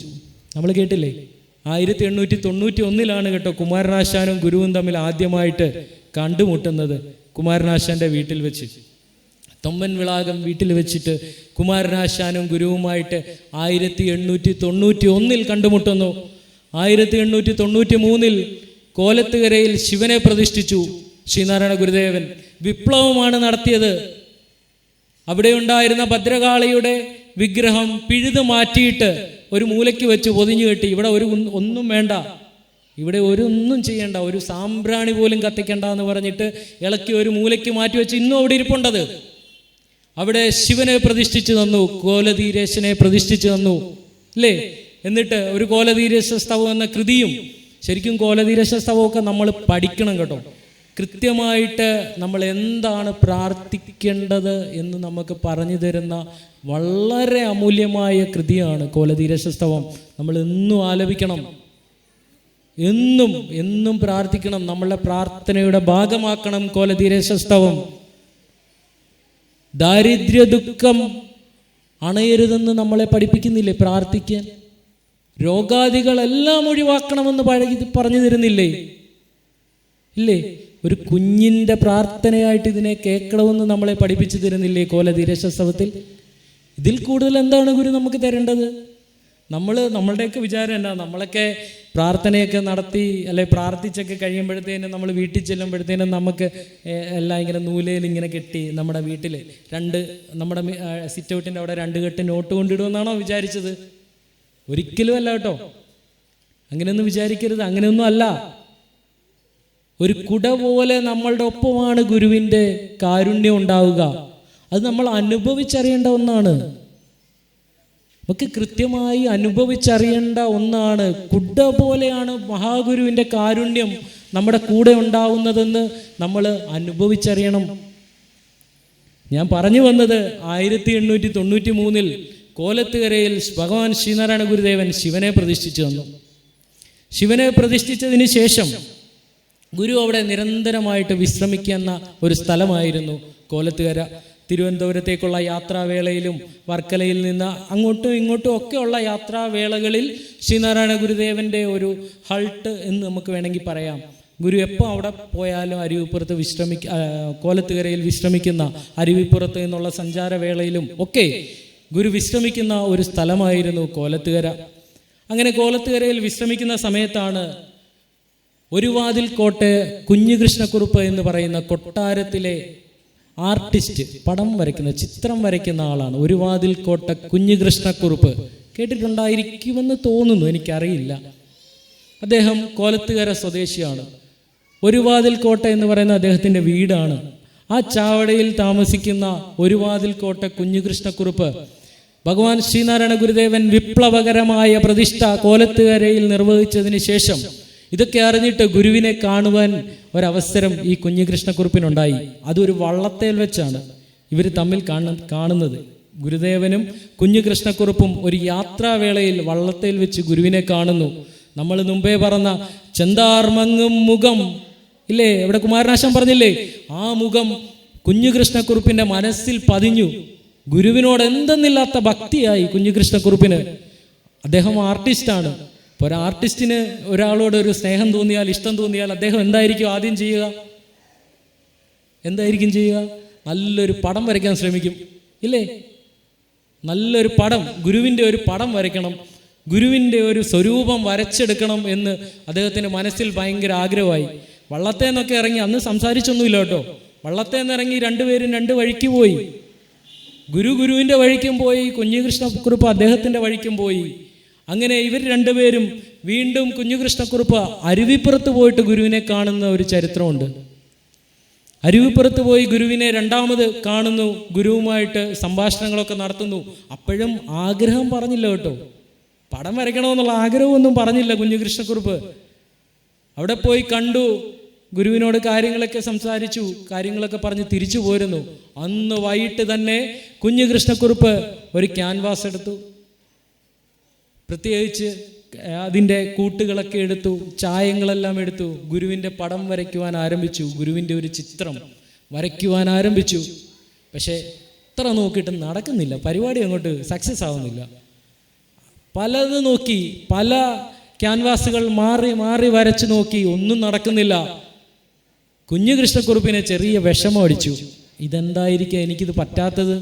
നമ്മൾ കേട്ടില്ലേ? 1891 കേട്ടോ കുമാരനാശാനും ഗുരുവും തമ്മിൽ ആദ്യമായിട്ട് കണ്ടുമുട്ടുന്നത്. കുമാരനാശാന്റെ വീട്ടിൽ വെച്ച്, തൊമ്മൻ വിളാകം വീട്ടിൽ വെച്ചിട്ട് കുമാരനാശാനും ഗുരുവുമായിട്ട് 1891 കണ്ടുമുട്ടുന്നു. 1893 കോലത്തുകരയിൽ ശിവനെ പ്രതിഷ്ഠിച്ചു. ശ്രീനാരായണ ഗുരുദേവൻ വിപ്ലവമാണ് നടത്തിയത്. അവിടെ ഉണ്ടായിരുന്ന ഭദ്രകാളിയുടെ വിഗ്രഹം പിഴുതു മാറ്റിയിട്ട് ഒരു മൂലയ്ക്ക് വെച്ച് പൊതിഞ്ഞു കെട്ടി. ഇവിടെ ഒന്നും വേണ്ട, ഇവിടെ ഒന്നും ചെയ്യണ്ട, ഒരു സാമ്പ്രാണി പോലും കത്തിക്കണ്ട എന്ന് പറഞ്ഞിട്ട് ഇളക്കി ഒരു മൂലയ്ക്ക് മാറ്റി വെച്ച് ഇന്നും അവിടെ ഇരിപ്പുണ്ടത്. അവിടെ ശിവനെ പ്രതിഷ്ഠിച്ചു തന്നു, കോലധീരേശനെ പ്രതിഷ്ഠിച്ചു തന്നു, അല്ലേ? എന്നിട്ട് ഒരു കോലധീരേശ സ്തവം എന്ന കൃതിയും, ശരിക്കും കോലധീരേശ സ്തവമൊക്കെ നമ്മൾ പഠിക്കണം കേട്ടോ. കൃത്യമായിട്ട് നമ്മൾ എന്താണ് പ്രാർത്ഥിക്കേണ്ടത് എന്ന് നമുക്ക് പറഞ്ഞു തരുന്ന വളരെ അമൂല്യമായ കൃതിയാണ് കോലധീരേശ സ്തവം. നമ്മൾ എന്നും ആലപിക്കണം, എന്നും പ്രാർത്ഥിക്കണം, നമ്മളുടെ പ്രാർത്ഥനയുടെ ഭാഗമാക്കണം കോലധീരേശ സ്തവം. ദാരിദ്ര്യ ദുഃഖം അണയരുതെന്ന് നമ്മളെ പഠിപ്പിക്കുന്നില്ലേ പ്രാർത്ഥിക്കാൻ? രോഗാദികളെല്ലാം ഒഴിവാക്കണമെന്ന് പറഞ്ഞു തരുന്നില്ലേ? ഇല്ലേ? ഒരു കുഞ്ഞിൻ്റെ പ്രാർത്ഥനയായിട്ട് ഇതിനെ കേൾക്കണമെന്ന് നമ്മളെ പഠിപ്പിച്ചു തരുന്നില്ലേ കോലധീരേശസ്തവത്തിൽ? ഇതിൽ കൂടുതൽ എന്താണ് ഗുരു നമുക്ക് തരേണ്ടത്? നമ്മളുടെയൊക്കെ വിചാരം എന്നാ, നമ്മളൊക്കെ പ്രാർത്ഥനയൊക്കെ നടത്തി അല്ലെ പ്രാർത്ഥിച്ചൊക്കെ കഴിയുമ്പോഴത്തേനും നമ്മൾ വീട്ടിൽ ചെല്ലുമ്പോഴത്തേനും നമുക്ക് എല്ലാം ഇങ്ങനെ നൂലയിൽ ഇങ്ങനെ കെട്ടി നമ്മുടെ വീട്ടിൽ നമ്മുടെ സിറ്റ് ഔട്ടിൻ്റെ അവിടെ 2 കെട്ട് നോട്ട് കൊണ്ടിടുമെന്നാണോ വിചാരിച്ചത്? ഒരിക്കലും അല്ല കേട്ടോ, അങ്ങനെയൊന്നും വിചാരിക്കരുത്. അങ്ങനെയൊന്നും അല്ല. ഒരു കുട പോലെ നമ്മളുടെ ഒപ്പമാണ് ഗുരുവിൻ്റെ കാരുണ്യം ഉണ്ടാവുക. അത് നമ്മൾ അനുഭവിച്ചറിയേണ്ട ഒന്നാണ്. നമുക്ക് കൃത്യമായി അനുഭവിച്ചറിയേണ്ട ഒന്നാണ്. കുട പോലെയാണ് മഹാഗുരുവിൻ്റെ കാരുണ്യം നമ്മുടെ കൂടെ ഉണ്ടാവുന്നതെന്ന് നമ്മൾ അനുഭവിച്ചറിയണം. ഞാൻ പറഞ്ഞു വന്നത് 1893 കോലത്തുകരയിൽ ഭഗവാൻ ശ്രീനാരായണ ഗുരുദേവൻ ശിവനെ പ്രതിഷ്ഠിച്ചു തന്നു. ശിവനെ പ്രതിഷ്ഠിച്ചതിന് ശേഷം ഗുരു അവിടെ നിരന്തരമായിട്ട് വിശ്രമിക്കുന്ന ഒരു സ്ഥലമായിരുന്നു കോലത്തുകര. തിരുവനന്തപുരത്തേക്കുള്ള യാത്രാവേളയിലും വർക്കലയിൽ നിന്ന് അങ്ങോട്ടും ഇങ്ങോട്ടും ഒക്കെയുള്ള യാത്രാവേളകളിൽ ശ്രീനാരായണ ഗുരുദേവൻ്റെ ഒരു ഹൾട്ട് എന്ന് നമുക്ക് വേണമെങ്കിൽ പറയാം. ഗുരു എപ്പോൾ അവിടെ പോയാലും അരുവിപ്പുറത്ത് കോലത്തുകരയിൽ വിശ്രമിക്കുന്ന, അരുവിപ്പുറത്ത് നിന്നുള്ള സഞ്ചാരവേളയിലും ഒക്കെ ഗുരു വിശ്രമിക്കുന്ന ഒരു സ്ഥലമായിരുന്നു കോലത്തുകര. അങ്ങനെ കോലത്തുകരയിൽ വിശ്രമിക്കുന്ന സമയത്താണ് ഒരുവാതിൽ കോട്ടെ കുഞ്ഞികൃഷ്ണക്കുറുപ്പ് എന്ന് പറയുന്ന കൊട്ടാരത്തിലെ ആർട്ടിസ്റ്റ്, പടം വരയ്ക്കുന്ന, ചിത്രം വരയ്ക്കുന്ന ആളാണ് ഒരുവാതിൽ കോട്ട കുഞ്ഞികൃഷ്ണക്കുറുപ്പ്. കേട്ടിട്ടുണ്ടായിരിക്കുമെന്ന് തോന്നുന്നു, എനിക്കറിയില്ല. അദ്ദേഹം കോലത്തുകര സ്വദേശിയാണ്. ഒരുവാതിൽ കോട്ട എന്ന് പറയുന്ന അദ്ദേഹത്തിൻ്റെ വീടാണ്. ആ ചാവടയിൽ താമസിക്കുന്ന ഒരുവാതിൽ കോട്ട കുഞ്ഞികൃഷ്ണക്കുറുപ്പ് ഭഗവാൻ ശ്രീനാരായണ ഗുരുദേവൻ വിപ്ലവകരമായ പ്രതിഷ്ഠ കോലത്തുകരയിൽ നിർവഹിച്ചതിന് ശേഷം ഇതൊക്കെ അറിഞ്ഞിട്ട് ഗുരുവിനെ കാണുവാൻ ഒരവസരം ഈ കുഞ്ഞികൃഷ്ണക്കുറുപ്പിനുണ്ടായി. അതൊരു വള്ളത്തേൽ വെച്ചാണ് ഇവർ തമ്മിൽ കാണുന്നത്. ഗുരുദേവനും കുഞ്ഞികൃഷ്ണക്കുറുപ്പും ഒരു യാത്രാവേളയിൽ വള്ളത്തേൽ വെച്ച് ഗുരുവിനെ കാണുന്നു. നമ്മൾ മുമ്പേ പറഞ്ഞ ചെന്താർമങ്ങും മുഖം ഇല്ലേ, ഇവിടെ കുമാരനാശാൻ പറഞ്ഞില്ലേ, ആ മുഖം കുഞ്ഞികൃഷ്ണക്കുറുപ്പിന്റെ മനസ്സിൽ പതിഞ്ഞു. ഗുരുവിനോട് എന്തെന്നില്ലാത്ത ഭക്തിയായി കുഞ്ഞികൃഷ്ണക്കുറുപ്പിന്. അദ്ദേഹം ആർട്ടിസ്റ്റാണ്. ഇപ്പോൾ ഒരു ആർട്ടിസ്റ്റിന് ഒരാളോട് ഒരു സ്നേഹം തോന്നിയാൽ, ഇഷ്ടം തോന്നിയാൽ അദ്ദേഹം എന്തായിരിക്കും ആദ്യം ചെയ്യുക? നല്ലൊരു പടം വരയ്ക്കാൻ ശ്രമിക്കും, ഇല്ലേ? നല്ലൊരു പടം, ഗുരുവിൻ്റെ ഒരു പടം വരയ്ക്കണം, ഗുരുവിൻ്റെ ഒരു സ്വരൂപം വരച്ചെടുക്കണം എന്ന് അദ്ദേഹത്തിന് മനസ്സിൽ ഭയങ്കര ആഗ്രഹമായി. വള്ളത്തേന്നൊക്കെ ഇറങ്ങി, അന്ന് സംസാരിച്ചൊന്നുമില്ല കേട്ടോ, വള്ളത്തേന്ന് ഇറങ്ങി രണ്ടുപേരും 2 വഴിക്ക് പോയി. ഗുരുവിൻ്റെ വഴിക്കും പോയി, കുഞ്ഞികൃഷ്ണക്കുറുപ്പ് അദ്ദേഹത്തിൻ്റെ വഴിക്കും പോയി. അങ്ങനെ ഇവർ 2 പേരും വീണ്ടും കുഞ്ഞികൃഷ്ണക്കുറുപ്പ് അരുവിപ്പുറത്ത് പോയിട്ട് ഗുരുവിനെ കാണുന്ന ഒരു ചരിത്രമുണ്ട്. അരുവിപ്പുറത്ത് പോയി ഗുരുവിനെ 2ാമത് കാണുന്നു, ഗുരുവുമായിട്ട് സംഭാഷണങ്ങളൊക്കെ നടത്തുന്നു. അപ്പോഴും ആഗ്രഹം പറഞ്ഞില്ല കേട്ടോ, പടം വരയ്ക്കണമെന്നുള്ള ആഗ്രഹമൊന്നും പറഞ്ഞില്ല കുഞ്ഞികൃഷ്ണക്കുറുപ്പ്. അവിടെ പോയി കണ്ടു, ഗുരുവിനോട് കാര്യങ്ങളൊക്കെ സംസാരിച്ചു, കാര്യങ്ങളൊക്കെ പറഞ്ഞ് തിരിച്ചു പോരുന്നു. അന്ന് വൈകിട്ട് തന്നെ കുഞ്ഞികൃഷ്ണക്കുറുപ്പ് ഒരു ക്യാൻവാസ് എടുത്തു, പ്രത്യേകിച്ച് അതിൻ്റെ കൂട്ടുകളൊക്കെ എടുത്തു, ചായങ്ങളെല്ലാം എടുത്തു, ഗുരുവിൻ്റെ പടം വരയ്ക്കുവാൻ ആരംഭിച്ചു, ഗുരുവിൻ്റെ ഒരു ചിത്രം വരയ്ക്കുവാൻ ആരംഭിച്ചു. പക്ഷേ എത്ര നോക്കിയിട്ട് നടക്കുന്നില്ല, പരിപാടി അങ്ങോട്ട് സക്സസ് ആവുന്നില്ല. പലത് നോക്കി, പല ക്യാൻവാസുകൾ മാറി വരച്ചു നോക്കി, ഒന്നും നടക്കുന്നില്ല. കുഞ്ഞികൃഷ്ണക്കുറുപ്പിനെ ചെറിയ വിഷമം അടിച്ചു. ഇതെന്തായിരിക്കും എനിക്കിത് പറ്റാത്തത്?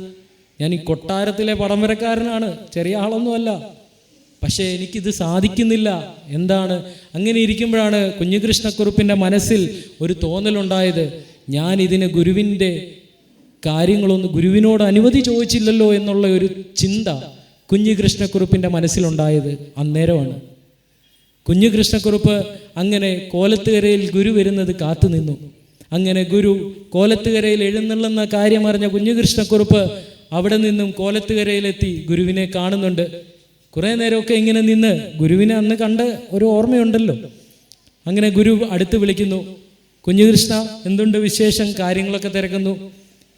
ഞാൻ ഈ കൊട്ടാരത്തിലെ പടം വരക്കാരനാണ്, ചെറിയ ആളൊന്നുമല്ല. പക്ഷേ എനിക്കിത് സാധിക്കുന്നില്ല. എന്താണ്? അങ്ങനെ ഇരിക്കുമ്പോഴാണ് കുഞ്ഞികൃഷ്ണക്കുറുപ്പിൻ്റെ മനസ്സിൽ ഒരു തോന്നലുണ്ടായത്. ഞാൻ ഇതിന് ഗുരുവിൻ്റെ കാര്യങ്ങളൊന്നും ഗുരുവിനോട് അനുമതി ചോദിച്ചില്ലല്ലോ എന്നുള്ള ഒരു ചിന്ത കുഞ്ഞികൃഷ്ണക്കുറുപ്പിൻ്റെ മനസ്സിലുണ്ടായത് അന്നേരമാണ്. കുഞ്ഞികൃഷ്ണക്കുറുപ്പ് അങ്ങനെ കോലത്തുകരയിൽ ഗുരു വരുന്നത് കാത്തു നിന്നു. അങ്ങനെ ഗുരു കോലത്തുകരയിൽ എഴുന്നള്ളുന്ന കാര്യം അറിഞ്ഞ കുഞ്ഞികൃഷ്ണക്കുറുപ്പ് അവിടെ നിന്നും കോലത്തുകരയിലെത്തി ഗുരുവിനെ കാണുന്നുണ്ട്. കുറേ നേരമൊക്കെ ഇങ്ങനെ നിന്ന് ഗുരുവിനെ അന്ന് കണ്ട് ഒരു ഓർമ്മയുണ്ടല്ലോ. അങ്ങനെ ഗുരു അടുത്ത് വിളിക്കുന്നു. കുഞ്ഞികൃഷ്ണ, എന്തുണ്ട് വിശേഷം? കാര്യങ്ങളൊക്കെ തിരക്കുന്നു.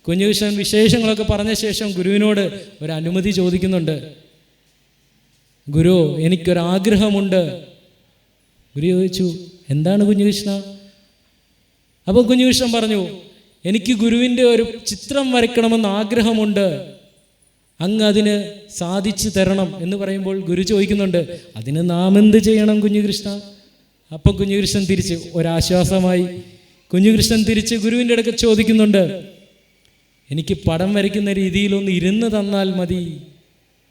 കുഞ്ഞികൃഷ്ണൻ വിശേഷങ്ങളൊക്കെ പറഞ്ഞ ശേഷം ഗുരുവിനോട് ഒരു അനുമതി ചോദിക്കുന്നുണ്ട്. ഗുരു, എനിക്കൊരാഗ്രഹമുണ്ട്. ഗുരു ചോദിച്ചു, എന്താണ് കുഞ്ഞികൃഷ്ണ? അപ്പോൾ കുഞ്ഞികൃഷ്ണൻ പറഞ്ഞു, എനിക്ക് ഗുരുവിൻ്റെ ഒരു ചിത്രം വരയ്ക്കണമെന്ന് ആഗ്രഹമുണ്ട്, അങ്ങ് അതിന് സാധിച്ചു തരണം എന്ന് പറയുമ്പോൾ ഗുരു ചോദിക്കുന്നുണ്ട്, അതിന് നാം എന്ത് ചെയ്യണം കുഞ്ഞികൃഷ്ണ? അപ്പം കുഞ്ഞികൃഷ്ണൻ തിരിച്ച് ഒരാശ്വാസമായി കുഞ്ഞികൃഷ്ണൻ തിരിച്ച് ഗുരുവിൻ്റെ അടുക്ക ചോദിക്കുന്നുണ്ട്, എനിക്ക് പടം വരയ്ക്കുന്ന രീതിയിലൊന്ന് ഇരുന്ന് തന്നാൽ മതി,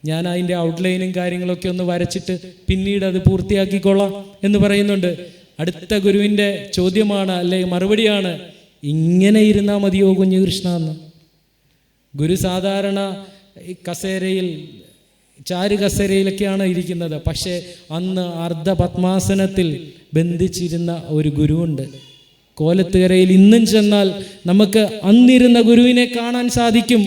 ഞാൻ അതിൻ്റെ ഔട്ട്ലൈനും കാര്യങ്ങളൊക്കെ ഒന്ന് വരച്ചിട്ട് പിന്നീട് അത് പൂർത്തിയാക്കിക്കൊള്ളാം എന്ന് പറയുന്നുണ്ട്. അടുത്ത ഗുരുവിൻ്റെ ചോദ്യമാണ്, അല്ലെ മറുപടിയാണ്, ഇങ്ങനെ ഇരുന്നാൽ മതിയോ കുഞ്ഞികൃഷ്ണ എന്ന്. ഗുരു സാധാരണ കസേരയിൽ ചാരു കസേരയിലൊക്കെയാണ് ഇരിക്കുന്നത്. പക്ഷേ അന്ന് അർദ്ധ പത്മാസനത്തിൽ ബന്ധിച്ചിരുന്ന ഒരു ഗുരുവുണ്ട് കോലത്തുകരയിൽ. ഇന്നും ചെന്നാൽ നമുക്ക് അന്നിരുന്ന ഗുരുവിനെ കാണാൻ സാധിക്കും.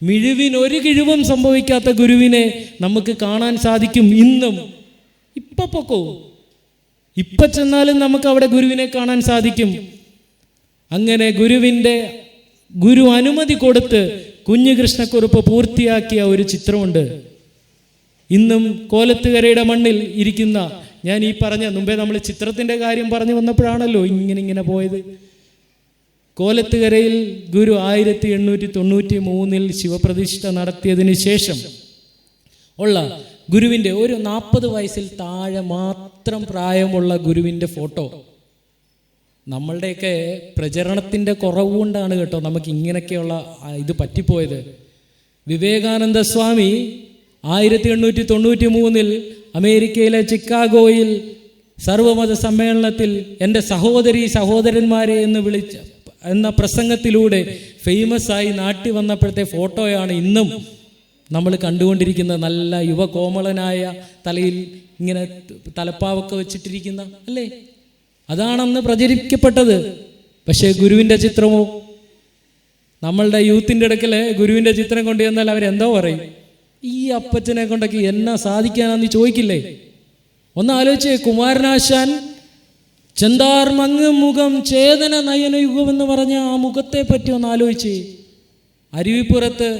മിഴിവിനൊരു കിഴിവും സംഭവിക്കാത്ത ഗുരുവിനെ നമുക്ക് കാണാൻ സാധിക്കും ഇന്നും. പൊക്കോ, ഇപ്പൊ ചെന്നാലും നമുക്ക് അവിടെ ഗുരുവിനെ കാണാൻ സാധിക്കും. അങ്ങനെ ഗുരു അനുമതി കൊടുത്ത് കുഞ്ഞികൃഷ്ണക്കുറുപ്പ് പൂർത്തിയാക്കിയ ഒരു ചിത്രമുണ്ട്. ഇന്നും കോലത്തുകരയുടെ മണ്ണിൽ ഇരിക്കുന്ന, ഞാൻ ഈ പറഞ്ഞ മുമ്പേ നമ്മൾ ചിത്രത്തിൻ്റെ കാര്യം പറഞ്ഞു വന്നപ്പോഴാണല്ലോ ഇങ്ങനെ പോയത്. കോലത്തുകരയിൽ ഗുരു 1893 ശിവപ്രതിഷ്ഠ നടത്തിയതിന് ശേഷം ഉള്ള ഗുരുവിൻ്റെ ഒരു 40 വയസ്സിൽ താഴെ മാത്രം പ്രായമുള്ള ഗുരുവിൻ്റെ ഫോട്ടോ. നമ്മളുടെയൊക്കെ പ്രചരണത്തിൻ്റെ കുറവ് കൊണ്ടാണ് കേട്ടോ നമുക്ക് ഇങ്ങനെയൊക്കെയുള്ള ഇത് പറ്റിപ്പോയത്. വിവേകാനന്ദ സ്വാമി 1893 അമേരിക്കയിലെ ചിക്കാഗോയിൽ സർവമത സമ്മേളനത്തിൽ എൻ്റെ സഹോദരന്മാരെ എന്ന് എന്ന പ്രസംഗത്തിലൂടെ ഫേമസ് ആയി നാട്ടി വന്നപ്പോഴത്തെ ഫോട്ടോയാണ് ഇന്നും നമ്മൾ കണ്ടുകൊണ്ടിരിക്കുന്ന. നല്ല യുവകോമളനായ, തലയിൽ ഇങ്ങനെ തലപ്പാവൊക്കെ വെച്ചിട്ടിരിക്കുന്ന അല്ലേ, അതാണെന്ന് പ്രചരിക്കപ്പെട്ടത്. പക്ഷേ ഗുരുവിൻ്റെ ചിത്രമോ? നമ്മളുടെ യൂത്തിൻ്റെ ഇടയ്ക്കൽ ഗുരുവിൻ്റെ ചിത്രം കൊണ്ടുവന്നാൽ അവരെന്തോ പറയും, ഈ അപ്പച്ചനെ കൊണ്ടൊക്കെ എന്നാ സാധിക്കാനാന്ന് ചോദിക്കില്ലേ? ഒന്ന് ആലോചിച്ചേ, കുമാരനാശാൻ ചെന്താർ മങ്ങ് മുഖം ചേതന നയനയുഗം എന്ന് പറഞ്ഞ ആ മുഖത്തെ പറ്റി ഒന്ന് ആലോചിച്ചേ. അരുവിപ്പുറത്ത്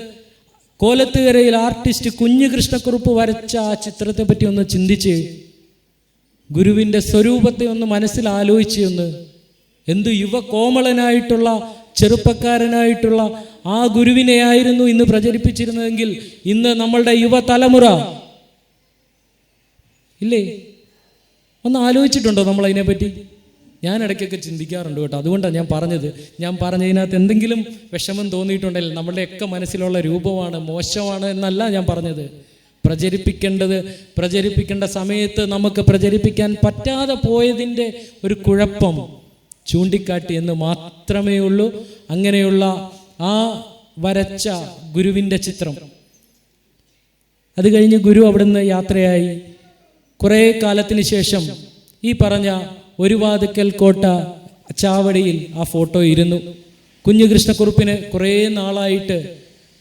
കോലത്തുകരയിൽ ആർട്ടിസ്റ്റ് കുഞ്ഞികൃഷ്ണക്കുറുപ്പ് വരച്ച ആ ചിത്രത്തെ പറ്റി ഒന്ന് ചിന്തിച്ച്, ഗുരുവിൻ്റെ സ്വരൂപത്തെ ഒന്ന് മനസ്സിൽ ആലോചിച്ച് ഒന്ന്. എന്ത് യുവകോമളനായിട്ടുള്ള ചെറുപ്പക്കാരനായിട്ടുള്ള ആ ഗുരുവിനെയായിരുന്നു ഇന്ന് പ്രചരിപ്പിച്ചിരുന്നതെങ്കിൽ ഇന്ന് നമ്മളുടെ യുവതലമുറ ഇല്ലേ? ഒന്ന് ആലോചിച്ചിട്ടുണ്ടോ നമ്മൾ അതിനെപ്പറ്റി? ഞാൻ ഇടയ്ക്കൊക്കെ ചിന്തിക്കാറുണ്ട് കേട്ടോ. അതുകൊണ്ടാണ് ഞാൻ പറഞ്ഞതിനകത്ത് എന്തെങ്കിലും വിഷമം തോന്നിയിട്ടുണ്ടെങ്കിൽ നമ്മളുടെയൊക്കെ മനസ്സിലുള്ള രൂപമാണ്, മോശമാണ് എന്നല്ല ഞാൻ പറഞ്ഞത്. പ്രചരിപ്പിക്കേണ്ട സമയത്ത് നമുക്ക് പ്രചരിപ്പിക്കാൻ പറ്റാതെ പോയതിൻ്റെ ഒരു കുഴപ്പം ചൂണ്ടിക്കാട്ടി എന്ന് മാത്രമേ ഉള്ളൂ. അങ്ങനെയുള്ള ആ വരച്ച ഗുരുവിൻ്റെ ചിത്രം, അത് കഴിഞ്ഞ് ഗുരു അവിടുന്ന് യാത്രയായി. കുറേ കാലത്തിന് ശേഷം ഈ പറഞ്ഞ ഒരു വാതുക്കൽ കോട്ട ചാവടിയിൽ ആ ഫോട്ടോ ഇരുന്നു. കുഞ്ഞികൃഷ്ണക്കുറുപ്പിന് കുറേ നാളായിട്ട്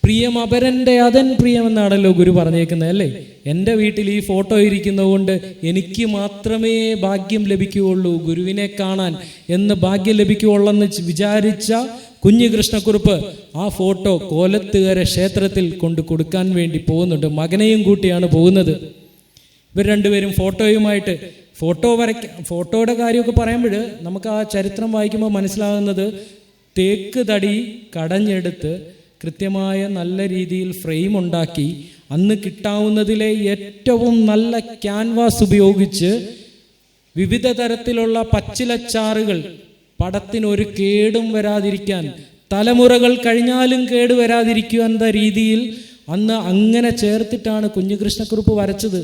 പ്രിയം അപരൻ്റെ അതൻ പ്രിയം എന്നാണല്ലോ ഗുരു പറഞ്ഞേക്കുന്നത് അല്ലേ. എൻ്റെ വീട്ടിൽ ഈ ഫോട്ടോ ഇരിക്കുന്നതുകൊണ്ട് എനിക്ക് മാത്രമേ ഭാഗ്യം ലഭിക്കുകയുള്ളൂ, ഗുരുവിനെ കാണാൻ എന്ന് ഭാഗ്യം ലഭിക്കുകയുള്ളെന്ന് വിചാരിച്ച കുഞ്ഞികൃഷ്ണക്കുറുപ്പ് ആ ഫോട്ടോ കോലത്തുകര ക്ഷേത്രത്തിൽ കൊണ്ട് കൊടുക്കാൻ വേണ്ടി പോകുന്നുണ്ട്. മകനെയും കൂട്ടിയാണ് പോകുന്നത്. ഇവർ രണ്ടുപേരും ഫോട്ടോയുമായിട്ട് ഫോട്ടോയുടെ കാര്യമൊക്കെ പറയുമ്പോൾ നമുക്ക് ആ ചരിത്രം വായിക്കുമ്പോൾ മനസ്സിലാകുന്നത്, തേക്ക് തടി കടഞ്ഞെടുത്ത് കൃത്യമായ നല്ല രീതിയിൽ ഫ്രെയിം ഉണ്ടാക്കി അന്ന് കിട്ടാവുന്നതിലെ ഏറ്റവും നല്ല ക്യാൻവാസ് ഉപയോഗിച്ച് വിവിധ തരത്തിലുള്ള പച്ചിലച്ചാറുകൾ പടത്തിനൊരു കേടും വരാതിരിക്കാൻ, തലമുറകൾ കഴിഞ്ഞാലും കേടുവരാതിരിക്കുന്ന രീതിയിൽ അന്ന് അങ്ങനെ ചേർത്തിട്ടാണ് കുഞ്ഞുകൃഷ്ണക്കുറുപ്പ് വരച്ചത്.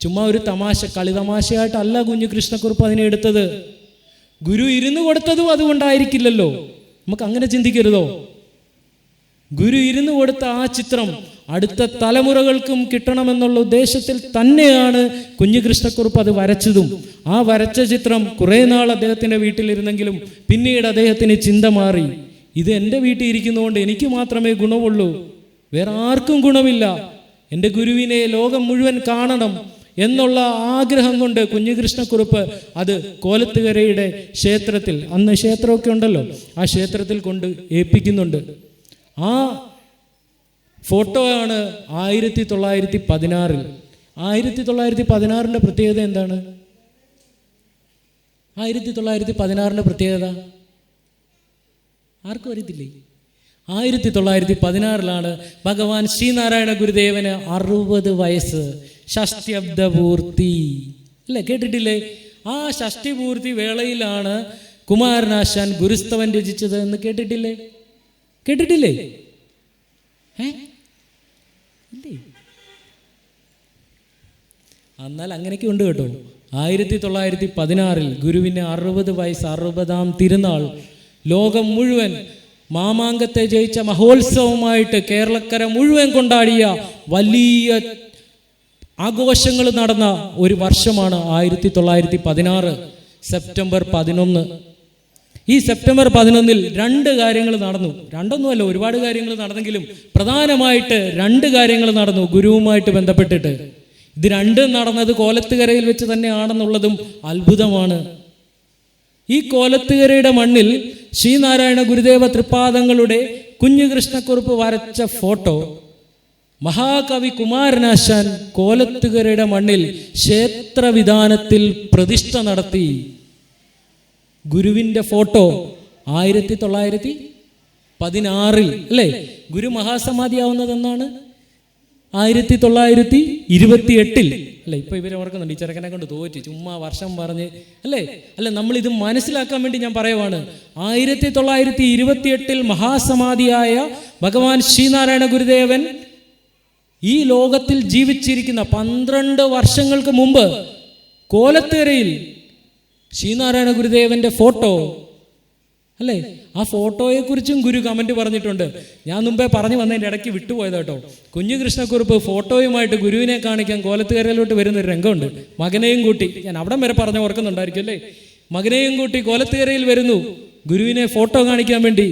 ചുമ്മാ ഒരു തമാശ, കളിതമാശയായിട്ടല്ല കുഞ്ഞുകൃഷ്ണക്കുറുപ്പ് അതിനെ എടുത്തത്. ഗുരു ഇരുന്ന് കൊടുത്തതും അതുകൊണ്ടായിരിക്കില്ലല്ലോ. നമുക്ക് അങ്ങനെ ചിന്തിക്കരുതോ? ഗുരു ഇരുന്ന് കൊടുത്ത ആ ചിത്രം അടുത്ത തലമുറകൾക്കും കിട്ടണമെന്നുള്ള ഉദ്ദേശത്തിൽ തന്നെയാണ് കുഞ്ഞുകൃഷ്ണക്കുറുപ്പ് അത് വരച്ചതും. ആ വരച്ച ചിത്രം കുറേ നാൾ അദ്ദേഹത്തിൻ്റെ വീട്ടിലിരുന്നെങ്കിലും പിന്നീട് അദ്ദേഹത്തിന് ചിന്ത മാറി. ഇത് എൻ്റെ വീട്ടിൽ ഇരിക്കുന്നതുകൊണ്ട് എനിക്ക് മാത്രമേ ഗുണമുള്ളൂ, വേറെ ആർക്കും ഗുണമില്ല. എൻ്റെ ഗുരുവിനെ ലോകം മുഴുവൻ കാണണം എന്നുള്ള ആഗ്രഹം കൊണ്ട് കുഞ്ഞുകൃഷ്ണക്കുറുപ്പ് അത് കോലത്തുകരയുടെ ക്ഷേത്രത്തിൽ, അന്ന് ക്ഷേത്രമൊക്കെ ഉണ്ടല്ലോ, ആ ക്ഷേത്രത്തിൽ കൊണ്ട് ഏൽപ്പിക്കുന്നുണ്ട്. ആ ഫോട്ടോ ആണ് 1916. 1916 പ്രത്യേകത എന്താണ്? 1916 പ്രത്യേകത ആർക്കും അറിയത്തില്ലേ? 1916 ഭഗവാൻ ശ്രീനാരായണ ഗുരുദേവന് 60 വയസ്സ്, ഷഷ്ട്യബ്ദപൂർത്തി അല്ലേ? കേട്ടിട്ടില്ലേ? ആ ഷഷ്ടിപൂർത്തി വേളയിലാണ് കുമാരനാശാൻ ഗുരുസ്തവൻ രചിച്ചത് എന്ന് കേട്ടിട്ടില്ലേ? കേട്ടിട്ടില്ലേ? എന്നാൽ അങ്ങനെയൊക്കെ ഉണ്ട് കേട്ടോ. 1916 ഗുരുവിന് 60 വയസ്സ്, 60ാം തിരുനാൾ. ലോകം മുഴുവൻ മാമാങ്കത്തെ ജയിച്ച മഹോത്സവമായിട്ട് കേരളക്കര മുഴുവൻ കൊണ്ടാടിയ വലിയ ആഘോഷങ്ങൾ നടന്ന ഒരു വർഷമാണ് 1916 സെപ്റ്റംബർ 11. ഈ സെപ്റ്റംബർ 11 2 കാര്യങ്ങൾ നടന്നു. രണ്ടൊന്നുമല്ല, ഒരുപാട് കാര്യങ്ങൾ നടന്നെങ്കിലും പ്രധാനമായിട്ട് 2 കാര്യങ്ങൾ നടന്നു ഗുരുവുമായിട്ട് ബന്ധപ്പെട്ടിട്ട്. ഇത് രണ്ടും നടന്നത് കോലത്തുകരയിൽ വെച്ച് തന്നെയാണെന്നുള്ളതും അത്ഭുതമാണ്. ഈ കോലത്തുകരയുടെ മണ്ണിൽ ശ്രീനാരായണ ഗുരുദേവ തൃപ്പാദങ്ങളുടെ കുഞ്ഞുകൃഷ്ണക്കുറുപ്പ് വരച്ച ഫോട്ടോ മഹാകവി കുമാരനാശാൻ കോലത്തുകരയുടെ മണ്ണിൽ ക്ഷേത്രവിധാനത്തിൽ പ്രതിഷ്ഠ നടത്തി. ഗുരുവിൻ്റെ ഫോട്ടോ 1916 അല്ലേ? ഗുരു മഹാസമാധിയാവുന്നത് എന്നാണ് 1928 അല്ലെ? ഇപ്പൊ ഇവരെ ഓർക്കുന്നുണ്ട്, ഈ ചെറുക്കനെ കൊണ്ട് തോറ്റി ചുമ്മാ വർഷം പറഞ്ഞ് അല്ലേ? അല്ല, നമ്മളിത് മനസ്സിലാക്കാൻ വേണ്ടി ഞാൻ പറയുവാണ്. 1928 മഹാസമാധിയായ ഭഗവാൻ ശ്രീനാരായണ ഗുരുദേവൻ ഈ ലോകത്തിൽ ജീവിച്ചിരിക്കുന്ന 12 വർഷങ്ങൾക്ക് മുമ്പ് കോലത്തുകരയിൽ ശ്രീനാരായണ ഗുരുദേവന്റെ ഫോട്ടോ അല്ലേ? ആ ഫോട്ടോയെക്കുറിച്ചും ഗുരു കമന്റ് പറഞ്ഞിട്ടുണ്ട്. ഞാൻ മുമ്പേ പറഞ്ഞു വന്നതിൻ്റെ ഇടയ്ക്ക് വിട്ടുപോയത് കേട്ടോ. കുഞ്ഞുകൃഷ്ണക്കുറുപ്പ് ഫോട്ടോയുമായിട്ട് ഗുരുവിനെ കാണിക്കാൻ കോലത്തുകരയിലോട്ട് വരുന്നൊരു രംഗമുണ്ട്. മകനെയും കൂട്ടി, ഞാൻ അവിടം വരെ പറഞ്ഞ് ഓർക്കുന്നുണ്ടായിരിക്കും അല്ലേ? മകനെയും കൂട്ടി കോലത്തുകരയിൽ വരുന്നു ഗുരുവിനെ ഫോട്ടോ കാണിക്കാൻ വേണ്ടി.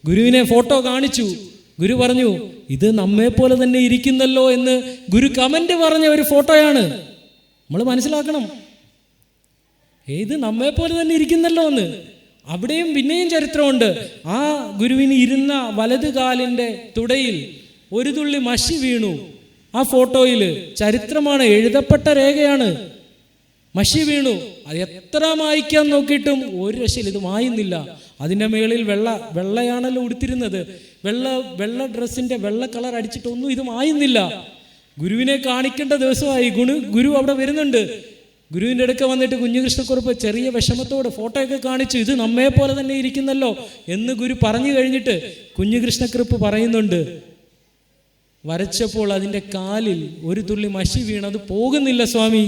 ഗുരുവിനെ ഫോട്ടോ കാണിച്ചു. ഗുരു പറഞ്ഞു, ഇത് നമ്മെ പോലെ തന്നെ ഇരിക്കുന്നല്ലോ എന്ന് ഗുരു കമന്റ് പറഞ്ഞ ഒരു ഫോട്ടോയാണ്. നമ്മൾ മനസ്സിലാക്കണം, ഇത് നമ്മെ പോലെ തന്നെ ഇരിക്കുന്നല്ലോ എന്ന്. അവിടെയും പിന്നെയും ചരിത്രമുണ്ട്. ആ ഗുരുവിന് ഇരുന്ന വലതു കാലിൻ്റെ തുടയിൽ ഒരു തുള്ളി മഷി വീണു. ആ ഫോട്ടോയിൽ ചരിത്രമാണ്, എഴുതപ്പെട്ട രേഖയാണ്. മഷി വീണു. അത് എത്ര മായ്ക്കാൻ നോക്കിയിട്ടും ഒരു രക്ഷയിൽ ഇത് മായുന്നില്ല. അതിൻ്റെ മേളിൽ വെള്ളയാണല്ലോ ഉടുത്തിരുന്നത്. വെള്ള ഡ്രസ്സിൻ്റെ വെള്ള കളർ അടിച്ചിട്ടൊന്നും ഇത് മായുന്നില്ല. ഗുരുവിനെ കാണിക്കേണ്ട ദിവസമായി. ഗുരു അവിടെ വരുന്നുണ്ട്. ഗുരുവിൻ്റെ അടുക്ക വന്നിട്ട് കുഞ്ഞുകൃഷ്ണക്കുറുപ്പ് ചെറിയ വിഷമത്തോട് ഫോട്ടോയൊക്കെ കാണിച്ചു, ഇത് നമ്മെ പോലെ തന്നെ ഇരിക്കുന്നല്ലോ എന്ന് ഗുരു പറഞ്ഞു കഴിഞ്ഞിട്ട് കുഞ്ഞുകൃഷ്ണക്കുറുപ്പ് പറയുന്നുണ്ട്, വരച്ചപ്പോൾ അതിൻ്റെ കാലിൽ ഒരു തുള്ളി മഷി വീണത് പോകുന്നില്ല സ്വാമി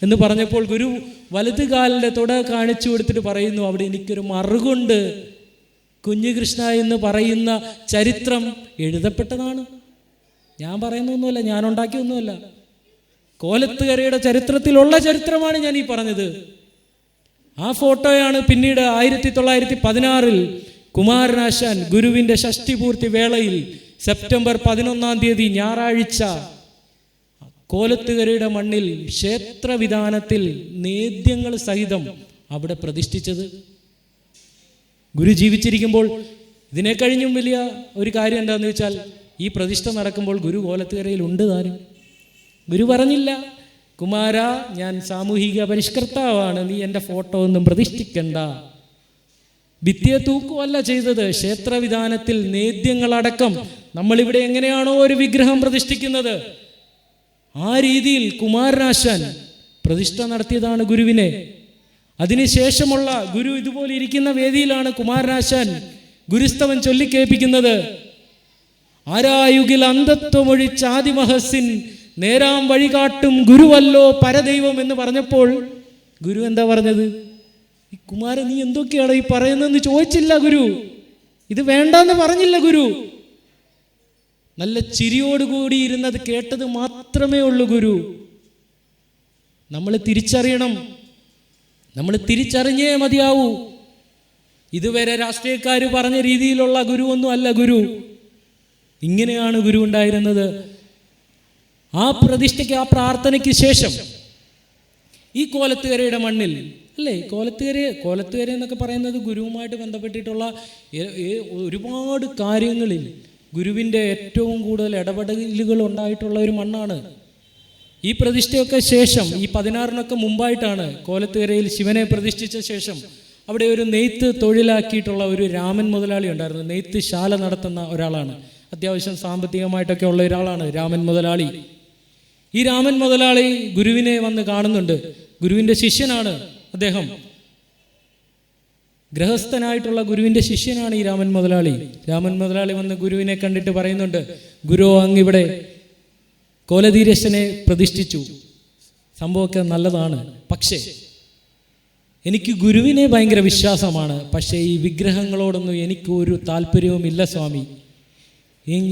എന്ന് പറഞ്ഞപ്പോൾ ഗുരു വലത് കാലിൻ്റെ തുട കാണിച്ചു കൊടുത്തിട്ട് പറയുന്നു, അവിടെ എനിക്കൊരു മറുകുണ്ട്. കുഞ്ഞുകൃഷ്ണ എന്ന് പറയുന്ന ചരിത്രം എഴുതപ്പെട്ടതാണ്. ഞാൻ പറയുന്നൊന്നുമല്ല, ഞാൻ ഉണ്ടാക്കിയൊന്നുമല്ല. കോലത്തുകരയുടെ ചരിത്രത്തിലുള്ള ചരിത്രമാണ് ഞാൻ ഈ പറഞ്ഞത്. ആ ഫോട്ടോയാണ് പിന്നീട് 1916 കുമാരനാശാൻ ഗുരുവിൻ്റെ ഷഷ്ടിപൂർത്തി വേളയിൽ സെപ്റ്റംബർ 11 ഞായറാഴ്ച കോലത്തുകരയുടെ മണ്ണിൽ ക്ഷേത്രവിധാനത്തിൽ നേദ്യങ്ങൾ സഹിതം അവിടെ പ്രതിഷ്ഠിച്ചത്. ഗുരു ജീവിച്ചിരിക്കുമ്പോൾ ഇതിനെ കഴിഞ്ഞും വലിയ ഒരു കാര്യം എന്താണെന്ന് വെച്ചാൽ, ഈ പ്രതിഷ്ഠ നടക്കുമ്പോൾ ഗുരു കോലത്തുകരയിൽ ഉണ്ട് താനും. ഗുരു പറഞ്ഞില്ല, കുമാര ഞാൻ സാമൂഹിക പരിഷ്കർത്താവാണ്, നീ എൻ്റെ ഫോട്ടോ ഒന്നും പ്രതിഷ്ഠിക്കണ്ട. ഭിത്തിയെ തൂക്കുവല്ല ചെയ്തത്, ക്ഷേത്രവിധാനത്തിൽ നേദ്യങ്ങളടക്കം നമ്മളിവിടെ എങ്ങനെയാണോ ഒരു വിഗ്രഹം പ്രതിഷ്ഠിക്കുന്നത് ആ രീതിയിൽ കുമാരനാശാൻ പ്രതിഷ്ഠ നടത്തിയതാണ് ഗുരുവിനെ. അതിനുശേഷമുള്ള ഗുരു ഇതുപോലെ ഇരിക്കുന്ന വേദിയിലാണ് കുമാരനാശാൻ ഗുരുസ്തവൻ ചൊല്ലിക്കേൾപ്പിക്കുന്നത്. ആരായുകിൽ അന്ധത്വമൊഴിച്ചാദിമഹസിൻ നേരാം വഴികാട്ടും ഗുരുവല്ലോ പരദൈവം എന്ന് പറഞ്ഞപ്പോൾ ഗുരു എന്താ പറഞ്ഞത്? ഈ കുമാരൻ നീ എന്തൊക്കെയാണ് ഈ പറയുന്നതെന്ന് ചോദിച്ചില്ല ഗുരു. ഇത് വേണ്ടെന്ന് പറഞ്ഞില്ല ഗുരു. നല്ല ചിരിയോടുകൂടി ഇരുന്നത് കേട്ടത് മാത്രമേ ഉള്ളൂ ഗുരു. നമ്മൾ തിരിച്ചറിയണം, നമ്മൾ തിരിച്ചറിഞ്ഞേ മതിയാവൂ. ഇതുവരെ രാഷ്ട്രീയക്കാർ പറഞ്ഞ രീതിയിലുള്ള ഗുരുവൊന്നും അല്ല ഗുരു. ഇങ്ങനെയാണ് ഗുരു ഉണ്ടായിരുന്നത്. ആ പ്രതിഷ്ഠയ്ക്ക്, ആ പ്രാർത്ഥനയ്ക്ക് ശേഷം ഈ കോലത്തുകരയുടെ മണ്ണിൽ അല്ലേ, കോലത്തുകര എന്നൊക്കെ പറയുന്നത് ഗുരുവുമായിട്ട് ബന്ധപ്പെട്ടിട്ടുള്ള ഒരുപാട് കാര്യങ്ങളിൽ ഗുരുവിൻ്റെ ഏറ്റവും കൂടുതൽ ഇടപെടലുകൾ ഉണ്ടായിട്ടുള്ള ഒരു മണ്ണാണ്. ഈ പ്രതിഷ്ഠയൊക്കെ ശേഷം, ഈ 16-നൊക്കെ മുമ്പായിട്ടാണ് കോലത്തുകരയിൽ ശിവനെ പ്രതിഷ്ഠിച്ച ശേഷം അവിടെ ഒരു നെയ്ത്ത് തൊഴിലാക്കിയിട്ടുള്ള ഒരു രാമൻ മുതലാളി ഉണ്ടായിരുന്നു. നെയ്ത്ത് ശാല നടത്തുന്ന ഒരാളാണ്. അത്യാവശ്യം സാമ്പത്തികമായിട്ടൊക്കെ ഉള്ള ഒരാളാണ് രാമൻ മുതലാളി. ഈ രാമൻ മുതലാളി ഗുരുവിനെ വന്ന് കാണുന്നുണ്ട്. ഗുരുവിൻ്റെ ശിഷ്യനാണ് അദ്ദേഹം. ഗൃഹസ്ഥനായിട്ടുള്ള ഗുരുവിൻ്റെ ശിഷ്യനാണ് ഈ രാമൻ മുതലാളി. രാമൻ മുതലാളി വന്ന് ഗുരുവിനെ കണ്ടിട്ട് പറയുന്നുണ്ട്, ഗുരു അങ്ങിവിടെ കോലധീരശനെ പ്രതിഷ്ഠിച്ചു, സംഭവമൊക്കെ നല്ലതാണ്, പക്ഷേ എനിക്ക് ഗുരുവിനെ ഭയങ്കര വിശ്വാസമാണ്, പക്ഷേ ഈ വിഗ്രഹങ്ങളോടൊന്നും എനിക്ക് ഒരു താല്പര്യവുമില്ല സ്വാമി.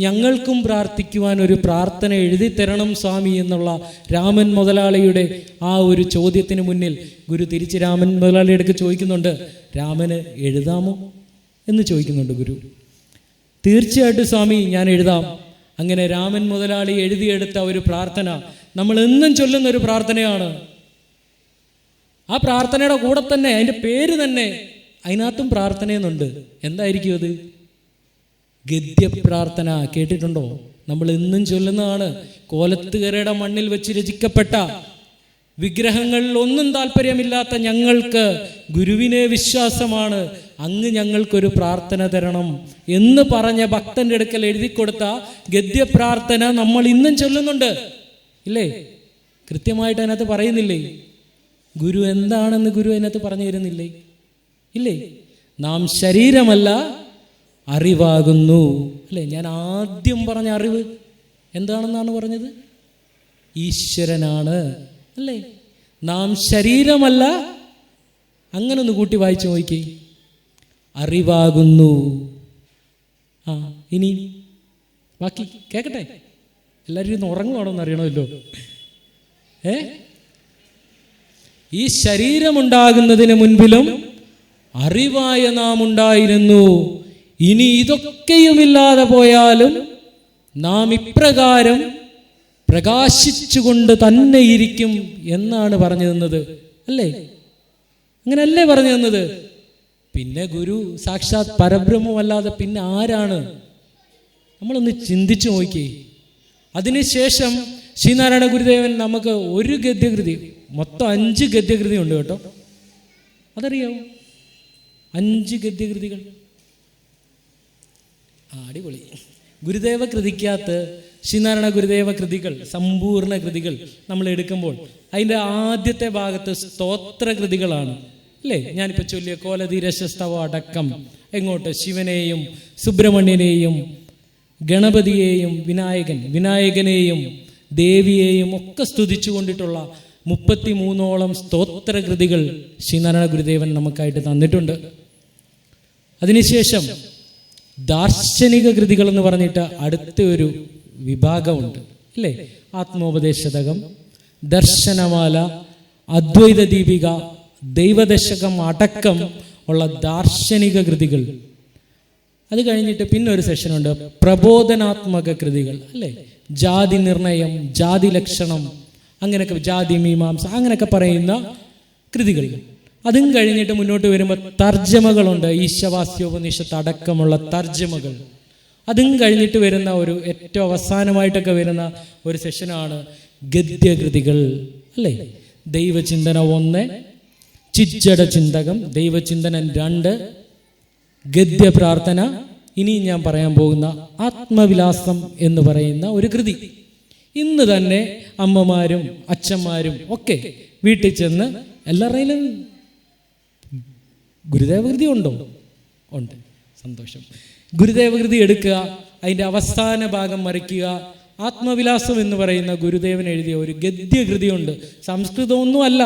ഞങ്ങൾക്കും പ്രാർത്ഥിക്കുവാൻ ഒരു പ്രാർത്ഥന എഴുതി തരണം സ്വാമി എന്നുള്ള രാമൻ മുതലാളിയുടെ ആ ഒരു ചോദ്യത്തിന് മുന്നിൽ ഗുരു തിരിച്ച് രാമൻ മുതലാളിയുടെ അടുത്ത് ചോദിക്കുന്നുണ്ട്, രാമന് എഴുതാമോ എന്ന് ചോദിക്കുന്നുണ്ട് ഗുരു. തീർച്ചയായിട്ടും സ്വാമി ഞാൻ എഴുതാം. അങ്ങനെ രാമൻ മുതലാളി എഴുതിയെടുത്ത ഒരു പ്രാർത്ഥന നമ്മൾ എന്നും ചൊല്ലുന്ന ഒരു പ്രാർത്ഥനയാണ്. ആ പ്രാർത്ഥനയുടെ കൂടെ തന്നെ അതിൻ്റെ പേര് തന്നെ അതിനകത്തും പ്രാർത്ഥനയെന്നുണ്ട്. എന്തായിരിക്കും അത്? ഗദ്യപ്രാർത്ഥന. കേട്ടിട്ടുണ്ടോ? നമ്മൾ എന്നും ചൊല്ലുന്നതാണ്. കോലത്തുകരയുടെ മണ്ണിൽ വെച്ച് രചിക്കപ്പെട്ട വിഗ്രഹങ്ങളിൽ ഒന്നും താല്പര്യമില്ലാത്ത ഞങ്ങൾക്ക് ഗുരുവിനെ വിശ്വാസമാണ്, അങ്ങ് ഞങ്ങൾക്കൊരു പ്രാർത്ഥന തരണം എന്ന് പറഞ്ഞ ഭക്തന്റെ അടുക്കൽ എഴുതി കൊടുത്ത ഗദ്യപ്രാർത്ഥന നമ്മൾ ഇന്നും ചൊല്ലുന്നുണ്ട് ഇല്ലേ? കൃത്യമായിട്ട് അതിനകത്ത് പറയുന്നില്ലേ? ഗുരു എന്താണെന്ന് ഗുരു അതിനകത്ത് പറഞ്ഞു തരുന്നില്ലേ? ഇല്ലേ? നാം ശരീരമല്ല അറിവാകുന്നു അല്ലേ? ഞാൻ ആദ്യം പറഞ്ഞ അറിവ് എന്താണെന്നാണ് പറഞ്ഞത്? ഈശ്വരനാണ് അല്ലേ? നാം ശരീരമല്ല. അങ്ങനെ ഒന്ന് കൂട്ടി വായിച്ചു നോക്കി. അറിവാകുന്നു. ഇനി ബാക്കി കേക്കട്ടെ. എല്ലാവരും ഇന്ന് ഉറങ്ങുവാണോ എന്ന് അറിയണമല്ലോ. ഈ ശരീരമുണ്ടാകുന്നതിന് മുൻപിലും അറിവായ നാം ഉണ്ടായിരുന്നു. ഇനി ഇതൊക്കെയുമില്ലാതെ പോയാലും നാം ഇപ്രകാരം പ്രകാശിച്ചുകൊണ്ട് തന്നെ ഇരിക്കും എന്നാണ് പറഞ്ഞു തന്നത് അല്ലേ? അങ്ങനല്ലേ പറഞ്ഞു തന്നത്? പിന്നെ ഗുരു സാക്ഷാത് പരബ്രഹ്മമല്ലാതെ പിന്നെ ആരാണ്? നമ്മളൊന്ന് ചിന്തിച്ചു നോക്കി. അതിനുശേഷം ശ്രീനാരായണ ഗുരുദേവൻ നമുക്ക് ഒരു ഗദ്യകൃതി, മൊത്തം 5 ഗദ്യകൃതി ഉണ്ട് കേട്ടോ. അതറിയാമോ? 5 ഗദ്യകൃതികൾ. അടിപൊളി. ഗുരുദേവ കൃതിക്കകത്ത് ശ്രീനാരായണ ഗുരുദേവ കൃതികൾ, സമ്പൂർണ്ണ കൃതികൾ നമ്മൾ എടുക്കുമ്പോൾ അതിൻ്റെ ആദ്യത്തെ ഭാഗത്ത് സ്തോത്ര കൃതികളാണ് അല്ലേ? ഞാനിപ്പോൾ ചൊല്ലിയ കോലധീരശസ്തവ അടക്കം എങ്ങോട്ട് ശിവനെയും സുബ്രഹ്മണ്യനെയും ഗണപതിയെയും വിനായകനെയും ദേവിയെയും ഒക്കെ സ്തുതിച്ചു കൊണ്ടിട്ടുള്ള 33ഓളം സ്തോത്ര കൃതികൾ ശ്രീനാരായണ ഗുരുദേവൻ നമുക്കായിട്ട് തന്നിട്ടുണ്ട്. അതിനുശേഷം ദാർശനിക കൃതികൾ എന്ന് പറഞ്ഞിട്ട് അടുത്ത ഒരു വിഭാഗമുണ്ട് അല്ലേ? ആത്മോപദേശതകം, ദർശനമാല, അദ്വൈത ദീപിക, ദൈവദശകം അടക്കം ഉള്ള ദാർശനിക കൃതികൾ. അത് കഴിഞ്ഞിട്ട് പിന്നെ ഒരു സെഷനുണ്ട് പ്രബോധനാത്മക കൃതികൾ അല്ലേ? ജാതി നിർണയം, ജാതി ലക്ഷണം, അങ്ങനെയൊക്കെ ജാതി മീമാംസ അങ്ങനെയൊക്കെ പറയുന്ന കൃതികൾ. അതും കഴിഞ്ഞിട്ട് മുന്നോട്ട് വരുമ്പോൾ തർജ്ജമകളുണ്ട്. ഈശവാസ്യോപനിഷത്ത് അടക്കമുള്ള തർജ്ജമകൾ. അതും കഴിഞ്ഞിട്ട് വരുന്ന ഒരു ഏറ്റവും അവസാനമായിട്ടൊക്കെ വരുന്ന ഒരു സെഷനാണ് ഗദ്യകൃതികൾ അല്ലേ? ദൈവചിന്തനം 1, ചിജ്ജട ചിന്തകം, ദൈവചിന്തനം 2, ഗദ്യ പ്രാർത്ഥന. ഇനി ഞാൻ പറയാൻ പോകുന്ന ആത്മവിലാസം എന്ന് പറയുന്ന ഒരു കൃതി. ഇന്ന് തന്നെ അമ്മമാരും അച്ഛന്മാരും ഒക്കെ വീട്ടിൽ ചെന്ന് എല്ലാവരുടെയും ഗുരുദേവകൃതി ഉണ്ടോ? ഉണ്ട്. സന്തോഷം. ഗുരുദേവകൃതി എടുക്കുക, അതിൻ്റെ അവസാന ഭാഗം മറിക്കുക. ആത്മവിലാസം എന്ന് പറയുന്ന ഗുരുദേവൻ എഴുതിയ ഒരു ഗദ്യകൃതിയുണ്ട്. സംസ്കൃതമൊന്നുമല്ല,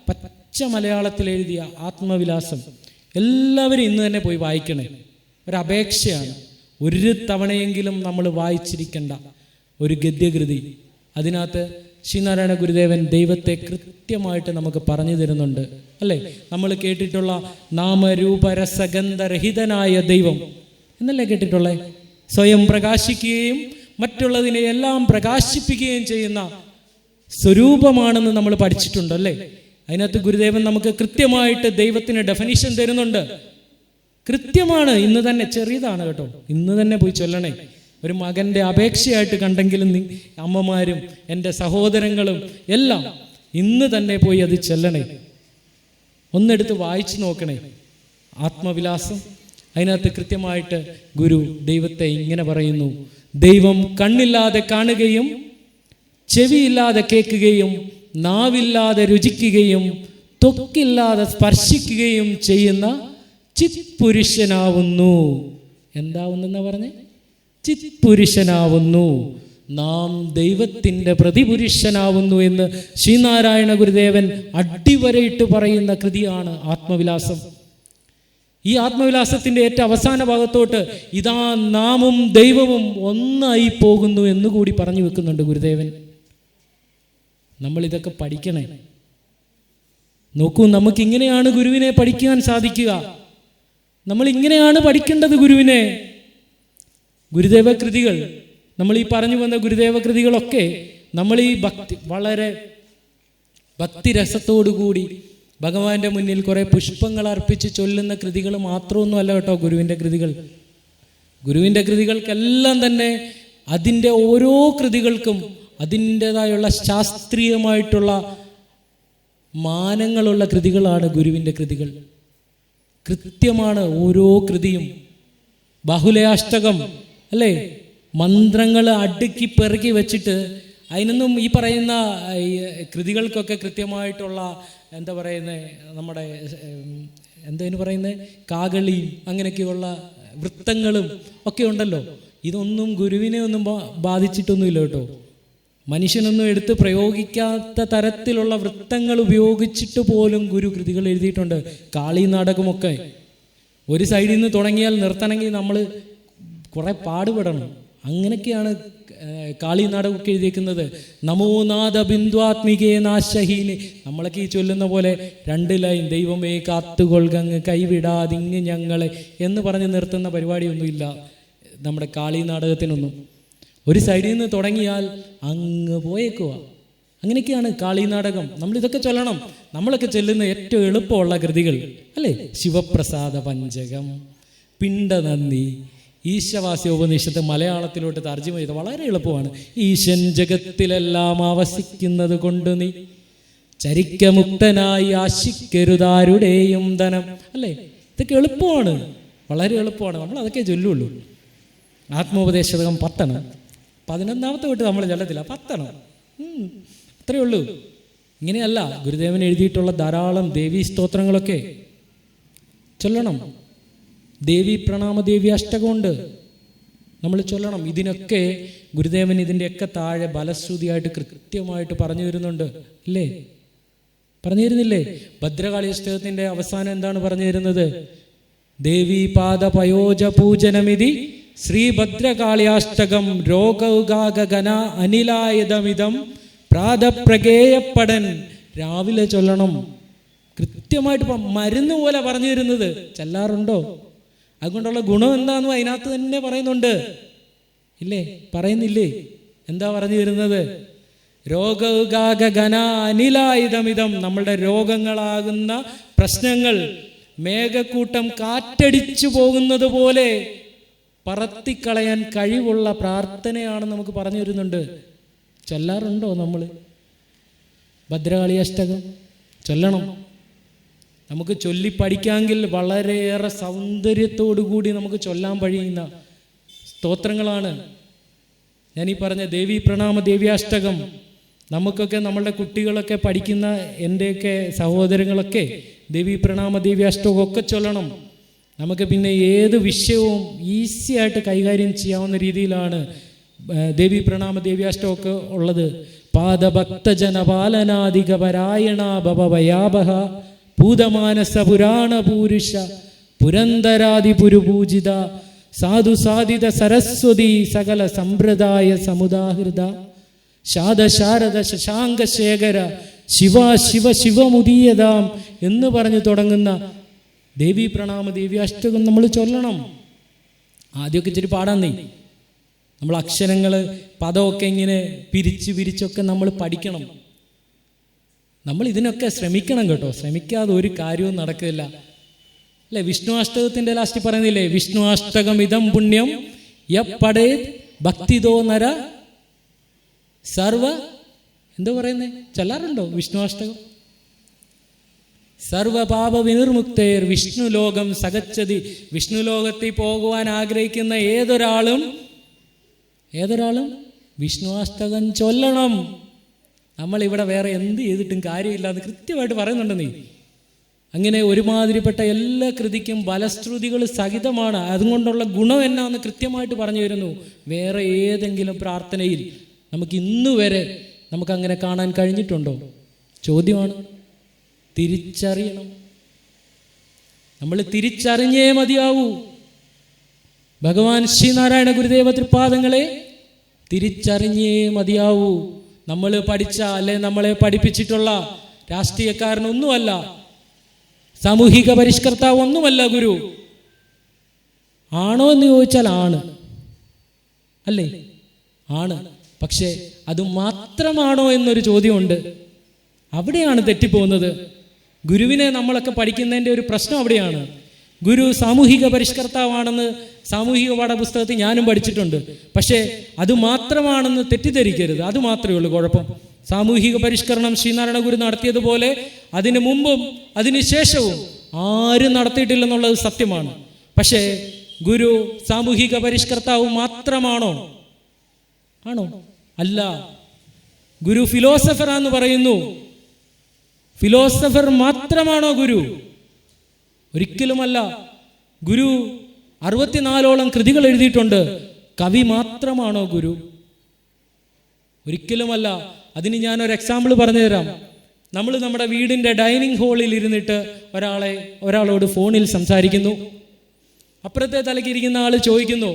പച്ച മലയാളത്തിൽ എഴുതിയ ആത്മവിലാസം. എല്ലാവരും ഇന്ന് തന്നെ പോയി വായിക്കണേ. ഒരപേക്ഷയാണ്. ഒരു തവണയെങ്കിലും നമ്മൾ വായിച്ചിരിക്കേണ്ട ഒരു ഗദ്യകൃതി. അതിനകത്ത് ശ്രീനാരായണ ഗുരുദേവൻ ദൈവത്തെ കൃത്യമായിട്ട് നമുക്ക് പറഞ്ഞു തരുന്നുണ്ട്, അല്ലേ? നമ്മൾ കേട്ടിട്ടുള്ള നാമരൂപരസഗന്ധരഹിതനായ ദൈവം എന്നല്ലേ കേട്ടിട്ടുള്ളേ? സ്വയം പ്രകാശിക്കുകയും മറ്റുള്ളതിനെ എല്ലാം പ്രകാശിപ്പിക്കുകയും ചെയ്യുന്ന സ്വരൂപമാണെന്ന് നമ്മൾ പഠിച്ചിട്ടുണ്ടല്ലേ? അതിനകത്ത് ഗുരുദേവൻ നമുക്ക് കൃത്യമായിട്ട് ദൈവത്തിന് ഡെഫിനിഷൻ തരുന്നുണ്ട്. കൃത്യമാണ്. ഇന്ന് തന്നെ, ചെറിയതാണ് കേട്ടോ, ഇന്ന് തന്നെ പോയി ചൊല്ലണേ. ഒരു മകൻ്റെ അപേക്ഷയായിട്ട് കണ്ടെങ്കിലും അമ്മമാരും എൻ്റെ സഹോദരങ്ങളും എല്ലാം ഇന്ന് തന്നെ പോയി അത് ചൊല്ലണേ. ഒന്നെടുത്ത് വായിച്ചു നോക്കണേ. ആത്മവിലാസം. അതിനകത്ത് കൃത്യമായിട്ട് ഗുരു ദൈവത്തെ ഇങ്ങനെ പറയുന്നു: ദൈവം കണ്ണില്ലാതെ കാണുകയും ചെവിയില്ലാതെ കേൾക്കുകയും നാവില്ലാതെ രുചിക്കുകയും ത്വക്കില്ലാതെ സ്പർശിക്കുകയും ചെയ്യുന്ന ചിത്പുരുഷനാവുന്നു. എന്താവുന്നെന്നാ പറഞ്ഞേ? ചിത്പുരുഷനാവുന്നു. നാം ദൈവത്തിൻ്റെ പ്രതിപുരുഷനാവുന്നു എന്ന് ശ്രീനാരായണ ഗുരുദേവൻ അടിവരയിട്ട് പറയുന്ന കൃതിയാണ് ആത്മവിലാസം. ഈ ആത്മവിലാസത്തിൻ്റെ ഏറ്റവും അവസാന ഭാഗത്തോട്ട് ഇതാ നാമും ദൈവവും ഒന്നായി പോകുന്നു എന്നുകൂടി പറഞ്ഞു വെക്കുന്നുണ്ട് ഗുരുദേവൻ. നമ്മളിതൊക്കെ പഠിക്കണേ. നോക്കൂ, നമുക്കിങ്ങനെയാണ് ഗുരുവിനെ പഠിക്കാൻ സാധിക്കുക. നമ്മൾ ഇങ്ങനെയാണ് പഠിക്കേണ്ടത് ഗുരുവിനെ. ഗുരുദേവ കൃതികൾ, നമ്മൾ ഈ പറഞ്ഞു വന്ന ഗുരുദേവ കൃതികളൊക്കെ നമ്മൾ ഈ വളരെ ഭക്തിരസത്തോടുകൂടി ഭഗവാന്റെ മുന്നിൽ കുറെ പുഷ്പങ്ങൾ അർപ്പിച്ച് ചൊല്ലുന്ന കൃതികൾ മാത്രമൊന്നും അല്ല കേട്ടോ ഗുരുവിൻ്റെ കൃതികൾ. ഗുരുവിൻ്റെ കൃതികൾക്കെല്ലാം തന്നെ അതിൻ്റെ ഓരോ കൃതികൾക്കും അതിൻ്റെതായുള്ള ശാസ്ത്രീയമായിട്ടുള്ള മാനങ്ങളുള്ള കൃതികളാണ് ഗുരുവിൻ്റെ കൃതികൾ. കൃത്യമാണ് ഓരോ കൃതിയും. ബാഹുലയാഷ്ടകം അല്ലേ? മന്ത്രങ്ങൾ അടുക്കി പെറുക്കി വെച്ചിട്ട് അതിനൊന്നും ഈ പറയുന്ന കൃതികൾക്കൊക്കെ കൃത്യമായിട്ടുള്ള എന്താ പറയുന്നത്, നമ്മുടെ എന്തതിന് പറയുന്നത്, കാകളിയും അങ്ങനെയൊക്കെയുള്ള വൃത്തങ്ങളും ഒക്കെ ഉണ്ടല്ലോ. ഇതൊന്നും ഗുരുവിനെ ഒന്നും ബാധിച്ചിട്ടൊന്നുമില്ല കേട്ടോ. മനുഷ്യനൊന്നും എടുത്ത് പ്രയോഗിക്കാത്ത തരത്തിലുള്ള വൃത്തങ്ങൾ ഉപയോഗിച്ചിട്ട് പോലും ഗുരു കൃതികൾ എഴുതിയിട്ടുണ്ട്. കാളി നാടകമൊക്കെ ഒരു സൈഡിൽ നിന്ന് തുടങ്ങിയാൽ നിർത്തണമെങ്കിൽ നമ്മൾ കുറെ പാടുപെടണം. അങ്ങനെയൊക്കെയാണ് കാളി നാടകമൊക്കെ എഴുതിയിരിക്കുന്നത്. നമോ നാഥ ബിന്ദുവാത്മികേ നാശഹീനി. നമ്മളൊക്കെ ഈ ചൊല്ലുന്ന പോലെ 2 ലൈൻ ദൈവമേ കാത്തുകൊൾകങ്ങ് കൈവിടാതിങ്ങ് ഞങ്ങളെ എന്ന് പറഞ്ഞ് നിർത്തുന്ന പരിപാടിയൊന്നുമില്ല നമ്മുടെ കാളി നാടകത്തിനൊന്നും. ഒരു സൈഡിൽ നിന്ന് തുടങ്ങിയാൽ അങ്ങ് പോയേക്കുക. അങ്ങനെയൊക്കെയാണ് കാളി നാടകം. നമ്മളിതൊക്കെ ചൊല്ലണം. നമ്മളൊക്കെ ചൊല്ലുന്ന ഏറ്റവും എളുപ്പമുള്ള കൃതികൾ അല്ലേ? ശിവപ്രസാദ പഞ്ചകം, പിണ്ടനന്ദി, ഈശവാസ്യോപനിഷത്ത് മലയാളത്തിലോട്ട് തർജ്ജമ ചെയ്ത് വളരെ എളുപ്പമാണ്. ഈശൻ ജഗത്തിലെല്ലാം ആവസിക്കുന്നത് കൊണ്ട് നീ ചരിക്കമുക്തനായി ആശിക്കരുതാരുടെയും ധനം അല്ലേ? ഇതൊക്കെ എളുപ്പമാണ്, വളരെ എളുപ്പമാണ്. നമ്മൾ അതൊക്കെ ചൊല്ലുള്ളൂ. ആത്മോപദേശകം 10 11ാമത്തെ തൊട്ട് നമ്മൾ ചൊല്ലത്തില്ല, 10 അത്രയേ ഉള്ളൂ. ഇങ്ങനെയല്ല, ഗുരുദേവൻ എഴുതിയിട്ടുള്ള ധാരാളം ദേവീ സ്തോത്രങ്ങളൊക്കെ ചൊല്ലണം. ദേവി പ്രണാമ ദേവി അഷ്ടകമുണ്ട്, നമ്മൾ ചൊല്ലണം. ഇതിനൊക്കെ ഗുരുദേവൻ ഇതിൻ്റെയൊക്കെ താഴെ ബലശ്രുതിയായിട്ട് കൃത്യമായിട്ട് പറഞ്ഞു തരുന്നുണ്ട് ഇല്ലേ? പറഞ്ഞു തരുന്നില്ലേ? ഭദ്രകാളി അഷ്ടകത്തിൻ്റെ അവസാനം എന്താണ് പറഞ്ഞു തരുന്നത്? ദേവി പാദ പയോജ പൂജനമിതി ശ്രീഭദ്രകാളിയാഷ്ടകം രോഗൗഗാഗന അനിലായതമിതം പ്രാതപ്രകേയപ്പടൻ. രാവിലെ ചൊല്ലണം. കൃത്യമായിട്ട് മരുന്ന് പോലെ പറഞ്ഞു തരുന്നത്. ചെല്ലാറുണ്ടോ? അതുകൊണ്ടുള്ള ഗുണം എന്താണെന്നും അതിനകത്ത് തന്നെ പറയുന്നുണ്ട് ഇല്ലേ? പറയുന്നില്ലേ? എന്താ പറഞ്ഞു തരുന്നത്? രോഗൗഗാഗന അനിലായുധമിതം. നമ്മളുടെ രോഗങ്ങളാകുന്ന പ്രശ്നങ്ങൾ മേഘക്കൂട്ടം കാറ്റടിച്ചു പോകുന്നത് പോലെ പറത്തിക്കളയാൻ കഴിവുള്ള പ്രാർത്ഥനയാണെന്ന് നമുക്ക് പറഞ്ഞു തരുന്നുണ്ട്. ചൊല്ലാറുണ്ടോ നമ്മൾ? ഭദ്രകാളി അഷ്ടകം ചൊല്ലണം. നമുക്ക് ചൊല്ലി പഠിക്കാമെങ്കിൽ വളരെയേറെ സൗന്ദര്യത്തോടു കൂടി നമുക്ക് ചൊല്ലാൻ കഴിയുന്ന സ്തോത്രങ്ങളാണ് ഞാനീ പറഞ്ഞ ദേവി പ്രണാമ ദേവ്യാഷ്ടകം. നമുക്കൊക്കെ നമ്മളുടെ കുട്ടികളൊക്കെ പഠിക്കുന്ന എൻ്റെയൊക്കെ സഹോദരങ്ങളൊക്കെ ദേവി പ്രണാമ ദേവ്യാഷ്ടകമൊക്കെ ചൊല്ലണം. നമുക്ക് പിന്നെ ഏത് വിഷയവും ഈസി ആയിട്ട് കൈകാര്യം ചെയ്യാവുന്ന രീതിയിലാണ് ദേവി പ്രണാമ ദേവ്യാഷ്ടമൊക്കെ ഉള്ളത്. പാദഭക്തജന പാലനാധിക പരായണ ഭവഭയാപഹ ഭൂതമാനസ പുരാണ പൂരുഷ പുരന്തരാദി പുരുപൂജിത സാധു സാധിത സരസ്വതി സകല സമ്പ്രദായ സമുദാഹൃത ശാദശാരദ ശശാങ്ക ശേഖര ശിവ ശിവ ശിവമുദീയതാം എന്ന് പറഞ്ഞു തുടങ്ങുന്ന ദേവി പ്രണാമ ദേവ്യാഷ്ടകം നമ്മൾ ചൊല്ലണം. ആദ്യമൊക്കെ ഇച്ചിരി പാടാന്നേ, നമ്മൾ അക്ഷരങ്ങൾ പദമൊക്കെ ഇങ്ങനെ പിരിച്ചൊക്കെ നമ്മൾ പഠിക്കണം. നമ്മൾ ഇതിനൊക്കെ ശ്രമിക്കണം കേട്ടോ. ശ്രമിക്കാതെ ഒരു കാര്യവും നടക്കില്ല അല്ലെ? വിഷ്ണു അഷ്ടകത്തിന്റെ ലാസ്റ്റ് പറയുന്നില്ലേ, വിഷ്ണു അഷ്ടകം ഇതം പുണ്യം യപ്പടേ ഭക്തിതോ നര സർവ എന്തോ പറയുന്നേ, ചൊല്ലാറുണ്ടോ വിഷ്ണു അഷ്ടകം? സർവപാപ വിനിർമുക്തേർ വിഷ്ണു ലോകം സഗച്ഛതി. വിഷ്ണു ലോകത്തിൽ പോകുവാൻ ആഗ്രഹിക്കുന്ന ഏതൊരാളും വിഷ്ണു അഷ്ടകം ചൊല്ലണം. നമ്മളിവിടെ വേറെ എന്ത് ചെയ്തിട്ടും കാര്യമില്ലാതെ കൃത്യമായിട്ട് പറയുന്നുണ്ട് നീ. അങ്ങനെ ഒരുമാതിരിപ്പെട്ട എല്ലാ കൃതിക്കും ബലശ്രുതികൾ സഹിതമാണ്. അതുകൊണ്ടുള്ള ഗുണം എന്നാന്ന് കൃത്യമായിട്ട് പറഞ്ഞു തരുന്നു. വേറെ ഏതെങ്കിലും പ്രാർത്ഥനയിൽ നമുക്ക് ഇന്നു വരെ നമുക്കങ്ങനെ കാണാൻ കഴിഞ്ഞിട്ടുണ്ടോ? ചോദ്യമാണ്. തിരിച്ചറിയണം. നമ്മൾ തിരിച്ചറിഞ്ഞേ മതിയാവൂ. ഭഗവാൻ ശ്രീനാരായണ ഗുരുദേവ തൃപാദങ്ങളെ തിരിച്ചറിഞ്ഞേ മതിയാവൂ. നമ്മൾ പഠിച്ച അല്ലെ നമ്മളെ പഠിപ്പിച്ചിട്ടുള്ള രാഷ്ട്രീയക്കാരനൊന്നുമല്ല, സാമൂഹിക പരിഷ്കർത്താവ് ഒന്നുമല്ല ഗുരു. ആണോ എന്ന് ചോദിച്ചാൽ ആണ്, അല്ലേ? ആണ്. പക്ഷേ അത് മാത്രമാണോ എന്നൊരു ചോദ്യമുണ്ട്. അവിടെയാണ് തെറ്റിപ്പോകുന്നത്. ഗുരുവിനെ നമ്മളൊക്കെ പഠിക്കുന്നതിൻ്റെ ഒരു പ്രശ്നം അവിടെയാണ്. ഗുരു സാമൂഹിക പരിഷ്കർത്താവാണെന്ന് സാമൂഹിക പാഠപുസ്തകത്തിൽ ഞാനും പഠിച്ചിട്ടുണ്ട്. പക്ഷേ അത് മാത്രമാണെന്ന് തെറ്റിദ്ധരിക്കരുത്. അത് മാത്രമേ ഉള്ളൂ കുഴപ്പം. സാമൂഹിക പരിഷ്കരണം ശ്രീനാരായണ ഗുരു നടത്തിയതുപോലെ അതിനു മുമ്പും അതിനുശേഷവും ആരും നടത്തിയിട്ടില്ലെന്നുള്ളത് സത്യമാണ്. പക്ഷേ ഗുരു സാമൂഹിക പരിഷ്കർത്താവ് മാത്രമാണോ? ആണോ? അല്ല. ഗുരു ഫിലോസഫറാന്ന് പറയുന്നു. ഫിലോസഫർ മാത്രമാണോ ഗുരു? ഒരിക്കലുമല്ല. ഗുരു 64ഓളം കൃതികൾ എഴുതിയിട്ടുണ്ട്. കവി മാത്രമാണോ ഗുരു? ഒരിക്കലുമല്ല. അതിന് ഞാനൊരു എക്സാമ്പിൾ പറഞ്ഞു തരാം. നമ്മൾ നമ്മുടെ വീടിൻ്റെ ഡൈനിങ് ഹാളിൽ ഇരുന്നിട്ട് ഒരാളോട് ഫോണിൽ സംസാരിക്കുന്നു. അപ്പുറത്തെ തലയ്ക്ക് ഇരിക്കുന്ന ആൾ ചോദിക്കുന്നു,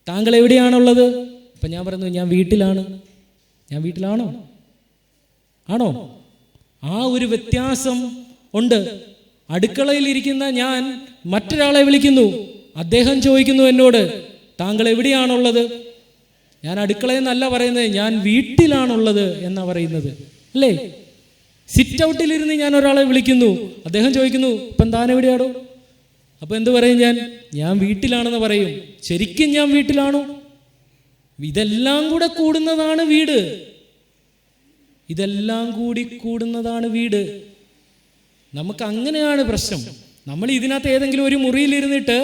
താങ്കൾ എവിടെയാണുള്ളത്? അപ്പം ഞാൻ പറയുന്നു, ഞാൻ വീട്ടിലാണ്. ഞാൻ വീട്ടിലാണോ? ആണോ? ആ ഒരു വ്യത്യാസം ഉണ്ട്. അടുക്കളയിൽ ഇരിക്കുന്ന ഞാൻ മറ്റൊരാളെ വിളിക്കുന്നു. അദ്ദേഹം ചോദിക്കുന്നു എന്നോട്, താങ്കൾ എവിടെയാണുള്ളത്? ഞാൻ അടുക്കളയിൽ നിന്നല്ല പറയുന്നത്, ഞാൻ വീട്ടിലാണുള്ളത് എന്നാ പറയുന്നത്, അല്ലേ? സിറ്റ് ഔട്ടിലിരുന്ന് ഞാൻ ഒരാളെ വിളിക്കുന്നു. അദ്ദേഹം ചോദിക്കുന്നു, ഇപ്പം താൻ എവിടെയാണോ? അപ്പം എന്ത് പറയും? ഞാൻ വീട്ടിലാണെന്ന് പറയും. ശരിക്കും ഞാൻ വീട്ടിലാണോ? ഇതെല്ലാം കൂടെ കൂടുന്നതാണ് വീട്. ഇതെല്ലാം കൂടി കൂടുന്നതാണ് വീട്. നമുക്ക് അങ്ങനെയാണ് പ്രശ്നം. നമ്മൾ ഇതിനകത്ത് ഏതെങ്കിലും ഒരു മുറിയിലിരുന്നിട്ട്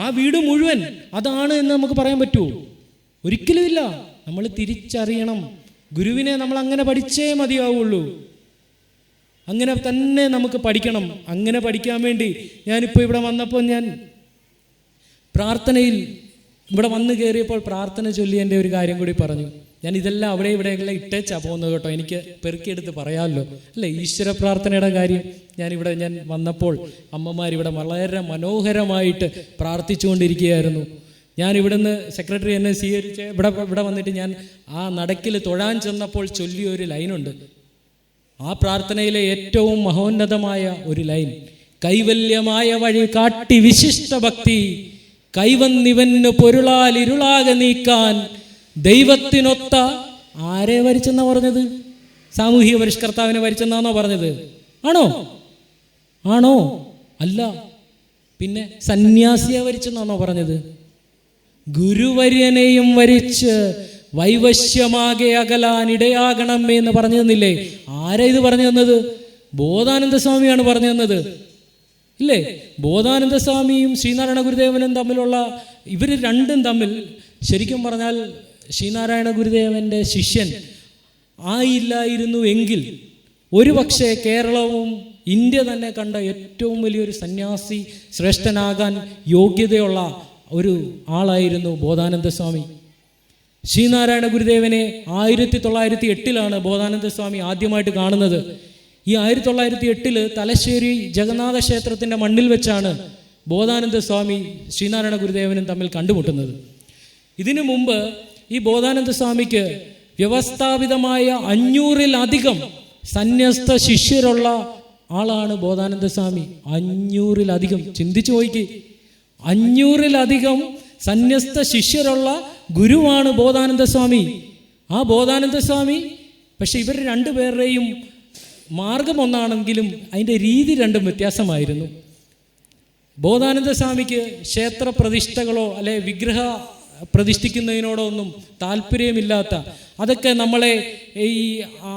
ആ വീട് മുഴുവൻ അതാണ് എന്ന് നമുക്ക് പറയാൻ പറ്റുമോ? ഒരിക്കലുമില്ല. നമ്മൾ തിരിച്ചറിയണം. ഗുരുവിനെ നമ്മൾ അങ്ങനെ പഠിച്ചേ മതിയാവുള്ളൂ. അങ്ങനെ തന്നെ നമുക്ക് പഠിക്കണം. അങ്ങനെ പഠിക്കാൻ വേണ്ടി ഞാനിപ്പോൾ ഇവിടെ വന്നപ്പോൾ ഞാൻ പ്രാർത്ഥനയിൽ ഇവിടെ വന്നു കയറിയപ്പോൾ പ്രാർത്ഥന ചൊല്ലി എൻ്റെ ഒരു കാര്യം കൂടി പറഞ്ഞു. ഞാൻ ഇതെല്ലാം അവിടെ ഇവിടെയെല്ലാം ഇട്ടേച്ചാ പോകുന്നത് കേട്ടോ. എനിക്ക് പെറുക്കിയെടുത്ത് പറയാമല്ലോ, അല്ലേ? ഈശ്വര പ്രാർത്ഥനയുടെ കാര്യം ഞാൻ വന്നപ്പോൾ അമ്മമാരിവിടെ വളരെ മനോഹരമായിട്ട് പ്രാർത്ഥിച്ചുകൊണ്ടിരിക്കുകയായിരുന്നു. ഞാൻ ഇവിടുന്ന് സെക്രട്ടറി എന്നെ സ്വീകരിച്ച് ഇവിടെ വന്നിട്ട് ഞാൻ ആ നടക്കിൽ തൊഴാൻ ചെന്നപ്പോൾ ചൊല്ലിയൊരു ലൈനുണ്ട്. ആ പ്രാർത്ഥനയിലെ ഏറ്റവും മഹോന്നതമായ ഒരു ലൈൻ, കൈവല്യമായ വഴി കാട്ടി വിശിഷ്ട ഭക്തി കൈവന്നിവന് പൊരുളാൽ ഇരുളാകെ നീക്കാൻ ദൈവത്തിനൊത്ത ആരെ വരിച്ചെന്നാ പറഞ്ഞത്? സാമൂഹിക പരിഷ്കർത്താവിനെ വരിച്ചെന്നാണോ പറഞ്ഞത്? ആണോ? അല്ല. പിന്നെ സന്യാസിയെ വരിച്ചെന്നാണോ പറഞ്ഞത്? ഗുരുവര്യനെയും വരിച്ച് വൈവശ്യമാകെ അകലാൻ ഇടയാകണമേ എന്ന് പറഞ്ഞു തന്നില്ലേ? ആരാ ഇത് പറഞ്ഞു തന്നത്? ബോധാനന്ദ സ്വാമിയാണ് പറഞ്ഞു തന്നത്, ഇല്ലേ? ബോധാനന്ദ സ്വാമിയും ശ്രീനാരായണ ഗുരുദേവനും തമ്മിലുള്ള ഇവർ രണ്ടും തമ്മിൽ ശരിക്കും പറഞ്ഞാൽ ശ്രീനാരായണ ഗുരുദേവന്റെ ശിഷ്യൻ ആയില്ലായിരുന്നു എങ്കിൽ ഒരുപക്ഷെ കേരളവും ഇന്ത്യ തന്നെ കണ്ട ഏറ്റവും വലിയൊരു സന്യാസി ശ്രേഷ്ഠനാകാൻ യോഗ്യതയുള്ള ഒരു ആളായിരുന്നു ബോധാനന്ദ സ്വാമി. ശ്രീനാരായണ ഗുരുദേവനെ 1908 ബോധാനന്ദ സ്വാമി ആദ്യമായിട്ട് കാണുന്നത്. ഈ 1908 തലശ്ശേരി ജഗന്നാഥ ക്ഷേത്രത്തിൻ്റെ മണ്ണിൽ വെച്ചാണ് ബോധാനന്ദ സ്വാമി ശ്രീനാരായണ ഗുരുദേവനും തമ്മിൽ കണ്ടുമുട്ടുന്നത്. ഇതിനു മുമ്പ് ഈ ബോധാനന്ദ സ്വാമിക്ക് വ്യവസ്ഥാപിതമായ 500-ലധികം സന്യസ്ത ശിഷ്യരുള്ള ആളാണ് ബോധാനന്ദ സ്വാമി. 500-ലധികം, ചിന്തിച്ചു നോക്കി, 500-ലധികം സന്യസ്ത ശിഷ്യരുള്ള ഗുരുവാണ് ബോധാനന്ദ സ്വാമി. ആ ബോധാനന്ദ സ്വാമി പക്ഷെ ഇവർ രണ്ടുപേരുടെയും മാർഗം ഒന്നാണെങ്കിലും അതിൻ്റെ രീതി രണ്ടും വ്യത്യാസമായിരുന്നു. ബോധാനന്ദ സ്വാമിക്ക് ക്ഷേത്ര പ്രതിഷ്ഠകളോ അല്ലെ വിഗ്രഹ പ്രതിഷ്ഠിക്കുന്നതിനോടോ ഒന്നും താല്പര്യമില്ലാത്ത, അതൊക്കെ നമ്മളെ ഈ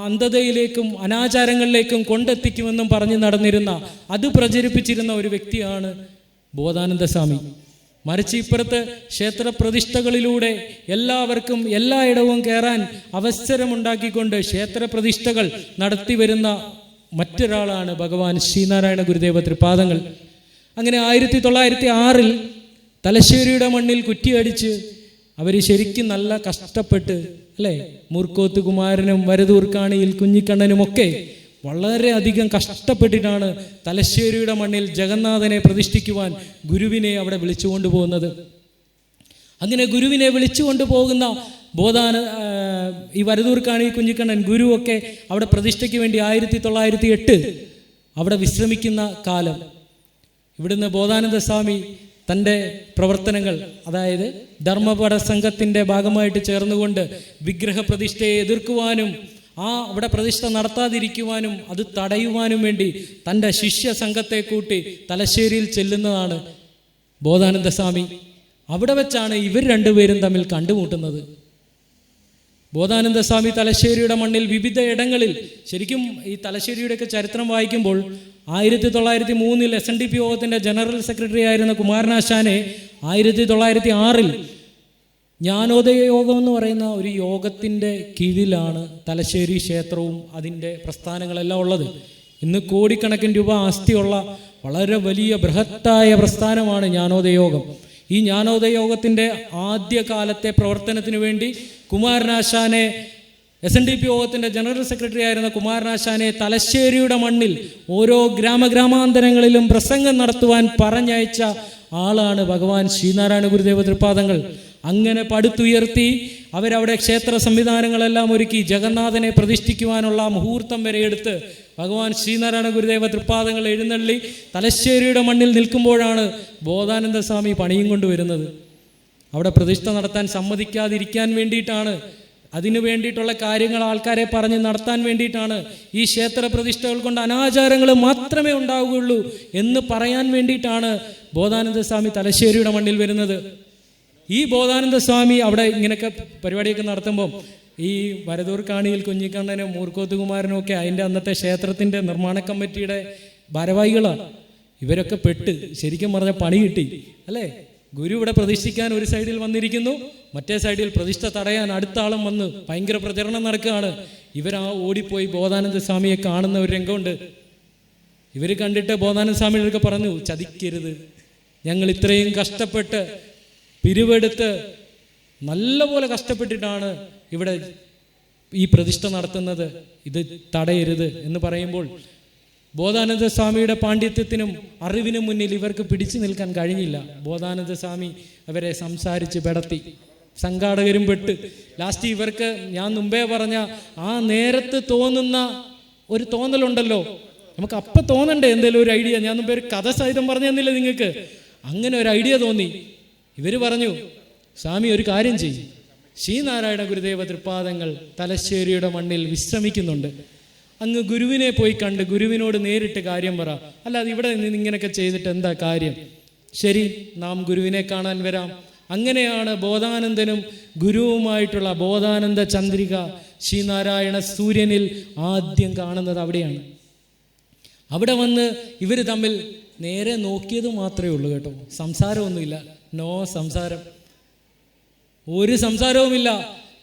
അന്ധതയിലേക്കും അനാചാരങ്ങളിലേക്കും കൊണ്ടെത്തിക്കുമെന്നും പറഞ്ഞ് നടന്നിരുന്ന, അത് പ്രചരിപ്പിച്ചിരുന്ന ഒരു വ്യക്തിയാണ് ബോധാനന്ദ സ്വാമി. മറിച്ച് ഇപ്പുറത്ത് ക്ഷേത്ര പ്രതിഷ്ഠകളിലൂടെ എല്ലാവർക്കും എല്ലായിടവും കയറാൻ അവസരമുണ്ടാക്കിക്കൊണ്ട് ക്ഷേത്ര പ്രതിഷ്ഠകൾ നടത്തി വരുന്ന മറ്റൊരാളാണ് ഭഗവാൻ ശ്രീനാരായണ ഗുരുദേവ തൃപാദങ്ങൾ. അങ്ങനെ 1906 തലശ്ശേരിയുടെ മണ്ണിൽ കുറ്റിയടിച്ച് അവർ ശരിക്കും നല്ല കഷ്ടപ്പെട്ട്, അല്ലേ, മൂർക്കോത്ത് കുമാരനും വരദൂർക്കാണിയിൽ കുഞ്ഞിക്കണ്ണനുമൊക്കെ വളരെയധികം കഷ്ടപ്പെട്ടിട്ടാണ് തലശ്ശേരിയുടെ മണ്ണിൽ ജഗന്നാഥനെ പ്രതിഷ്ഠിക്കുവാൻ ഗുരുവിനെ അവിടെ വിളിച്ചുകൊണ്ടു പോകുന്നത്. അങ്ങനെ ഗുരുവിനെ വിളിച്ചുകൊണ്ടു പോകുന്ന ഈ വരദൂർക്കാണി കുഞ്ഞിക്കണ്ണൻ ഗുരുവൊക്കെ അവിടെ പ്രതിഷ്ഠയ്ക്ക് വേണ്ടി 1908 അവിടെ വിശ്രമിക്കുന്ന കാലം. ഇവിടുന്ന് ബോധാനന്ദ സ്വാമി തൻ്റെ പ്രവർത്തനങ്ങൾ, അതായത് ധർമ്മപട സംഘത്തിൻ്റെ ഭാഗമായിട്ട് ചേർന്നുകൊണ്ട് വിഗ്രഹ പ്രതിഷ്ഠയെ എതിർക്കുവാനും അവിടെ പ്രതിഷ്ഠ നടത്താതിരിക്കുവാനും അത് തടയുവാനും വേണ്ടി തൻ്റെ ശിഷ്യ സംഘത്തെ കൂട്ടി തലശ്ശേരിയിൽ ചെല്ലുന്നതാണ് ബോധാനന്ദ സ്വാമി. അവിടെ വെച്ചാണ് ഇവർ രണ്ടുപേരും തമ്മിൽ കണ്ടുമുട്ടുന്നത്. ബോധാനന്ദ സ്വാമി തലശ്ശേരിയുടെ മണ്ണിൽ വിവിധ ഇടങ്ങളിൽ, ശരിക്കും ഈ തലശ്ശേരിയുടെയൊക്കെ ചരിത്രം വായിക്കുമ്പോൾ 1903 SNDP യോഗത്തിൻ്റെ ജനറൽ സെക്രട്ടറി ആയിരുന്ന കുമാരനാശാനെ 1906 ജ്ഞാനോദയ യോഗം എന്ന് പറയുന്ന ഒരു യോഗത്തിൻ്റെ കീഴിലാണ് തലശ്ശേരി ക്ഷേത്രവും അതിൻ്റെ പ്രസ്ഥാനങ്ങളെല്ലാം ഉള്ളത്. ഇന്ന് കോടിക്കണക്കിന് രൂപ ആസ്തിയുള്ള വളരെ വലിയ ബൃഹത്തായ പ്രസ്ഥാനമാണ് ജ്ഞാനോദയ യോഗം. ഈ ജ്ഞാനോദയ യോഗത്തിൻ്റെ ആദ്യകാലത്തെ പ്രവർത്തനത്തിന് വേണ്ടി കുമാരനാശാനെ, SNDP യോഗത്തിൻ്റെ ജനറൽ സെക്രട്ടറി ആയിരുന്ന കുമാരനാശാനെ തലശ്ശേരിയുടെ മണ്ണിൽ ഓരോ ഗ്രാമഗ്രാമാന്തരങ്ങളിലും പ്രസംഗം നടത്തുവാൻ പറഞ്ഞയച്ച ആളാണ് ഭഗവാൻ ശ്രീനാരായണ ഗുരുദേവ തൃപാദങ്ങൾ. അങ്ങനെ പടുത്തുയർത്തി അവരവിടെ ക്ഷേത്ര സംവിധാനങ്ങളെല്ലാം ഒരുക്കി ജഗന്നാഥനെ പ്രതിഷ്ഠിക്കുവാനുള്ള മുഹൂർത്തം വരെ എടുത്ത് ഭഗവാൻ ശ്രീനാരായണ ഗുരുദേവ തൃപ്പാദങ്ങൾ എഴുന്നള്ളി തലശ്ശേരിയുടെ മണ്ണിൽ നിൽക്കുമ്പോഴാണ് ബോധാനന്ദ സ്വാമി പണിയും കൊണ്ടുവരുന്നത്. അവിടെ പ്രതിഷ്ഠ നടത്താൻ സമ്മതിക്കാതിരിക്കാൻ വേണ്ടിയിട്ടാണ്, അതിനു വേണ്ടിയിട്ടുള്ള കാര്യങ്ങൾ ആൾക്കാരെ പറഞ്ഞ് നടത്താൻ വേണ്ടിയിട്ടാണ്, ഈ ക്ഷേത്ര പ്രതിഷ്ഠകൾ കൊണ്ട് അനാചാരങ്ങൾ മാത്രമേ ഉണ്ടാവുകയുള്ളൂ എന്ന് പറയാൻ വേണ്ടിയിട്ടാണ് ബോധാനന്ദ സ്വാമി തലശ്ശേരിയുടെ മണ്ണിൽ വരുന്നത്. ഈ ബോധാനന്ദ സ്വാമി അവിടെ ഇങ്ങനെയൊക്കെ പരിപാടിയൊക്കെ നടത്തുമ്പം ഈ വരദൂർക്കാണിയിൽ കുഞ്ഞിക്കണ്ണനും മൂർക്കോത്ത് കുമാരനും ഒക്കെ അതിൻ്റെ അന്നത്തെ ക്ഷേത്രത്തിൻ്റെ നിർമ്മാണ കമ്മിറ്റിയുടെ ഭാരവാഹികളാണ്. ഇവരൊക്കെ പെട്ട് ശരിക്കും പറഞ്ഞ പണി കിട്ടി, അല്ലേ? ഗുരു ഇവിടെ പ്രതിഷ്ഠിക്കാൻ ഒരു സൈഡിൽ വന്നിരിക്കുന്നു, മറ്റേ സൈഡിൽ പ്രതിഷ്ഠ തടയാൻ അടുത്ത ആളും വന്ന് ഭയങ്കര പ്രചരണം നടക്കുകയാണ്. ഇവരാ ഓടിപ്പോയി ബോധാനന്ദ സ്വാമിയെ കാണുന്ന ഒരു രംഗമുണ്ട്. ഇവർ കണ്ടിട്ട് ബോധാനന്ദ സ്വാമികളൊക്കെ പറഞ്ഞു, ചതിക്കരുത്, ഞങ്ങൾ ഇത്രയും കഷ്ടപ്പെട്ട് പിരിവെടുത്ത് നല്ലപോലെ കഷ്ടപ്പെട്ടിട്ടാണ് ഇവിടെ ഈ പ്രതിഷ്ഠ നടത്തുന്നത്, ഇത് തടയരുത് എന്ന് പറയുമ്പോൾ ബോധാനന്ദ സ്വാമിയുടെ പാണ്ഡിത്യത്തിനും അറിവിനും മുന്നിൽ ഇവർക്ക് പിടിച്ചു നിൽക്കാൻ കഴിഞ്ഞില്ല. ബോധാനന്ദ സ്വാമി അവരെ സംസാരിച്ച് പെടത്തി, സംഘാടകരും പെട്ട്. ലാസ്റ്റ് ഇവർക്ക് ഞാൻ മുമ്പേ പറഞ്ഞ ആ നേരത്ത് തോന്നുന്ന ഒരു തോന്നലുണ്ടല്ലോ, നമുക്ക് അപ്പം തോന്നണ്ടേ എന്തെങ്കിലും ഒരു ഐഡിയ. ഞാൻ മുമ്പേ ഒരു കഥ സഹിതം പറഞ്ഞു തന്നില്ല നിങ്ങൾക്ക്, അങ്ങനെ ഒരു ഐഡിയ തോന്നി. ഇവർ പറഞ്ഞു, സ്വാമി ഒരു കാര്യം ചെയ്യും, ശ്രീനാരായണ ഗുരുദേവ തൃപ്പാദങ്ങൾ തലശ്ശേരിയുടെ മണ്ണിൽ വിശ്രമിക്കുന്നുണ്ട്, അങ്ങ് ഗുരുവിനെ പോയി കണ്ട് ഗുരുവിനോട് നേരിട്ട് കാര്യം പറ, അല്ലാതെ ഇവിടെ നിന്ന് ഇങ്ങനെയൊക്കെ ചെയ്തിട്ട് എന്താ കാര്യം? ശരി, നാം ഗുരുവിനെ കാണാൻ വരാം. അങ്ങനെയാണ് ബോധാനന്ദനും ഗുരുവുമായിട്ടുള്ള ബോധാനന്ദ ചന്ദ്രിക ശ്രീനാരായണ സൂര്യനിൽ ആദ്യം കാണുന്നത് അവിടെയാണ്. അവിടെ വന്ന് ഇവർ തമ്മിൽ നേരെ നോക്കിയത് മാത്രമേ ഉള്ളൂ കേട്ടോ, സംസാരമൊന്നുമില്ല. നോ സംസാരം, ഒരു സംസാരവുമില്ല.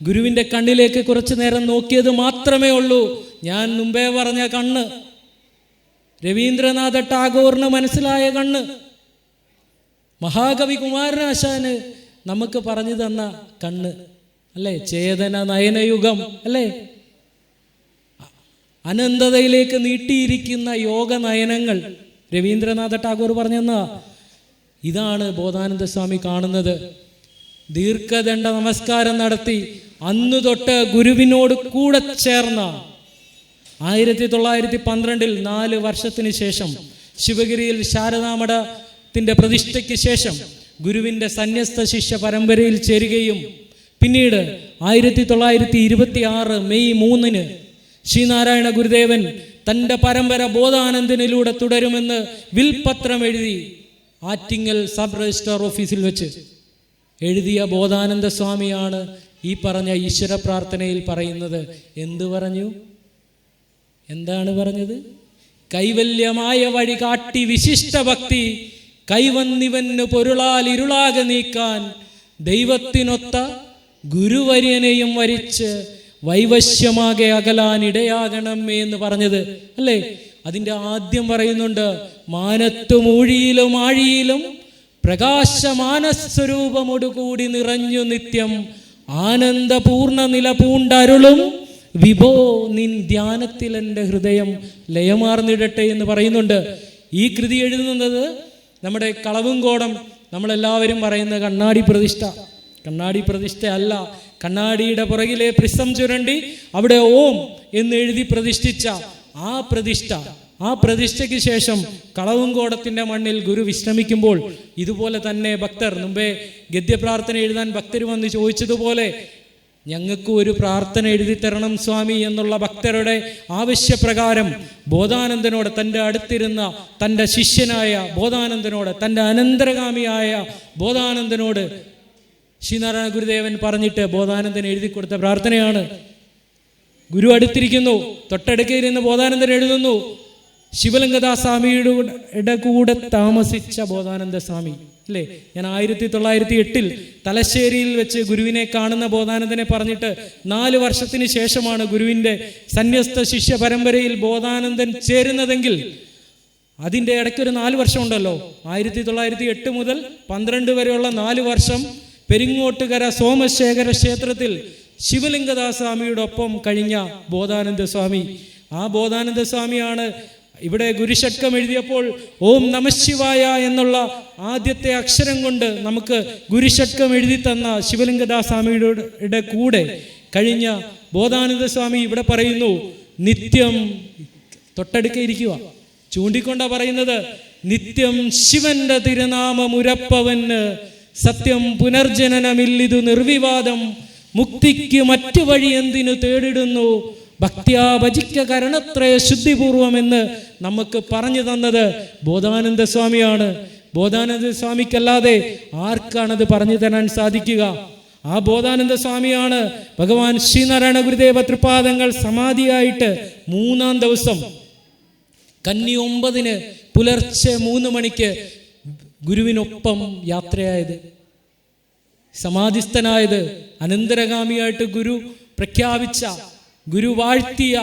ഗുരുവിൻ്റെ കണ്ണിലേക്ക് കുറച്ചു നേരം നോക്കിയത് മാത്രമേ ഉള്ളൂ. ഞാൻ മുമ്പേ പറഞ്ഞ കണ്ണ്, രവീന്ദ്രനാഥ ടാഗോറിന് മനസ്സിലായ കണ്ണ്, മഹാകവി കുമാരനാശാന് നമുക്ക് പറഞ്ഞു തന്ന കണ്ണ്, അല്ലേ? ചേതന നയനയുഗം, അല്ലേ? അനന്തതയിലേക്ക് നീട്ടിയിരിക്കുന്ന യോഗ നയനങ്ങൾ രവീന്ദ്രനാഥ ടാഗോർ പറഞ്ഞെന്ന ഇതാണ് ബോധാനന്ദ സ്വാമി കാണുന്നത്. ദീർഘദണ്ഡ നമസ്കാരം നടത്തി അന്നു തൊട്ട് ഗുരുവിനോട് കൂടെ ചേർന്ന 1912 4 വർഷത്തിന് ശേഷം ശിവഗിരിയിൽ ശാരദാമഠത്തിന്റെ പ്രതിഷ്ഠയ്ക്ക് ശേഷം ഗുരുവിന്റെ സന്യസ്ത ശിഷ്യ പരമ്പരയിൽ ചേരുകയും പിന്നീട് 1926 മെയ് 3 ശ്രീനാരായണ ഗുരുദേവൻ തൻ്റെ പരമ്പര ബോധാനന്ദനിലൂടെ തുടരുമെന്ന് വിൽപത്രം എഴുതി ആറ്റിങ്ങൽ സബ് രജിസ്ട്രാർ ഓഫീസിൽ വെച്ച് എഴുതിയ ബോധാനന്ദ സ്വാമിയാണ് ഈ പറഞ്ഞ ഈശ്വര പ്രാർത്ഥനയിൽ പറയുന്നത്. എന്തു പറഞ്ഞു? എന്താണ് പറഞ്ഞത്? കൈവല്യമായ വഴി കാട്ടി വിശിഷ്ട ഭക്തി കൈവന്നിവന് പൊരുളാൽ ഇരുളാകെ നീക്കാൻ ദൈവത്തിനൊത്ത ഗുരുവര്യനെയും വരിച്ച് വൈവശ്യമാകെ അകലാൻ ഇടയാകണമേ എന്ന് പറഞ്ഞത്, അല്ലേ? അതിൻ്റെ ആദ്യം പറയുന്നുണ്ട്, മാനത്തും ഊഴിയിലും ആഴിയിലും പ്രകാശമാനസ്വരൂപമോടുകൂടി നിറഞ്ഞു നിത്യം ആനന്ദപൂർണ്ണ നില പൂണ്ടരുളും വിഭോ നിൻ ധ്യാനത്തിൽ എൻ്റെ ഹൃദയം ലയമാർന്നിടട്ടെ എന്ന് പറയുന്നുണ്ട്. ഈ കൃതി എഴുതുന്നത് നമ്മുടെ കളവുംകോടം നമ്മളെല്ലാവരും പറയുന്ന കണ്ണാടി പ്രതിഷ്ഠ. കണ്ണാടി പ്രതിഷ്ഠ അല്ല, കണ്ണാടിയുടെ പുറകിലെ പ്രിസം ചുരണ്ടി അവിടെ ഓം എന്ന് എഴുതി പ്രതിഷ്ഠിച്ച ആ പ്രതിഷ്ഠയ്ക്ക് ശേഷം കളവുംകോടത്തിന്റെ മണ്ണിൽ ഗുരു വിശ്രമിക്കുമ്പോൾ ഇതുപോലെ തന്നെ ഭക്തർ, മുമ്പേ ഗദ്യപ്രാർത്ഥന എഴുതാൻ ഭക്തർ വന്ന് ചോദിച്ചതുപോലെ ഞങ്ങൾക്ക് ഒരു പ്രാർത്ഥന എഴുതി തരണം സ്വാമി എന്നുള്ള ഭക്തരുടെ ആവശ്യപ്രകാരം ബോധാനന്ദനോട്, തൻ്റെ അടുത്തിരുന്ന തൻ്റെ ശിഷ്യനായ ബോധാനന്ദനോട്, തൻ്റെ അനന്തരഗാമിയായ ബോധാനന്ദനോട് ശ്രീനാരായണ ഗുരുദേവൻ പറഞ്ഞിട്ട് ബോധാനന്ദൻ എഴുതി കൊടുത്ത പ്രാർത്ഥനയാണ്. ഗുരു അടുത്തിരിക്കുന്നു, തൊട്ടടുക്കയിരുന്ന് ബോധാനന്ദൻ എഴുതുന്നു, ശിവലിംഗദാസ്വാമിയുടെ കൂടെ താമസിച്ച ബോധാനന്ദ സ്വാമി, അല്ലേ? ഞാൻ 1908 തലശ്ശേരിയിൽ വെച്ച് ഗുരുവിനെ കാണുന്ന ബോധാനന്ദനെ പറഞ്ഞിട്ട് 4 വർഷത്തിന് ശേഷമാണ് ഗുരുവിൻ്റെ സന്യസ്ത ശിഷ്യ പരമ്പരയിൽ ബോധാനന്ദൻ ചേരുന്നതെങ്കിൽ അതിൻ്റെ ഇടയ്ക്കൊരു 4 വർഷം ഉണ്ടല്ലോ. 1908 മുതൽ 12 വരെയുള്ള 4 വർഷം പെരിങ്ങോട്ടുകര സോമശേഖര ക്ഷേത്രത്തിൽ ശിവലിംഗദാസ്വാമിയുടെ ഒപ്പം കഴിഞ്ഞ ബോധാനന്ദ സ്വാമി. ആ ബോധാനന്ദ സ്വാമിയാണ് ഇവിടെ ഗുരുഷട്കം എഴുതിയപ്പോൾ ഓം നമഃശിവായ എന്നുള്ള ആദ്യത്തെ അക്ഷരം കൊണ്ട് നമുക്ക് ഗുരുഷട്കം എഴുതി തന്ന ശിവലിംഗദാസ്വാമിയുടെ കൂടെ കഴിഞ്ഞ ബോധാനന്ദ സ്വാമി ഇവിടെ പറയുന്നു, നിത്യം തൊട്ടടുക്ക ഇരിക്കുക, ചൂണ്ടിക്കൊണ്ടാ പറയുന്നത്, നിത്യം ശിവന്റെ തിരുനാമമുരപ്പവന് സത്യം പുനർജനനമില്ലിതു നിർവിവാദം മുക്തിക്ക് മറ്റു വഴി എന്തിനു തേടിടുന്നു ഭക്ത്യാ ഭജിക്ക കരണത്രയ ശുദ്ധിപൂർവം എന്ന് നമുക്ക് പറഞ്ഞു തന്നത് ബോധാനന്ദ സ്വാമിയാണ്. ബോധാനന്ദ സ്വാമിക്കല്ലാതെ ആർക്കാണത് പറഞ്ഞു തരാൻ സാധിക്കുക? ആ ബോധാനന്ദ സ്വാമിയാണ് ഭഗവാൻ ശ്രീനാരായണ ഗുരുദേവ തൃപാദങ്ങൾ സമാധിയായിട്ട് 3-ാം ദിവസം കന്നി 9 പുലർച്ചെ 3 മണിക്ക് ഗുരുവിനൊപ്പം യാത്രയായത്, സമാധിസ്ഥനായത്, അനന്തരഗാമിയായിട്ട് ഗുരു പ്രഖ്യാപിച്ച, ഗുരു വാഴ്ത്തിയ,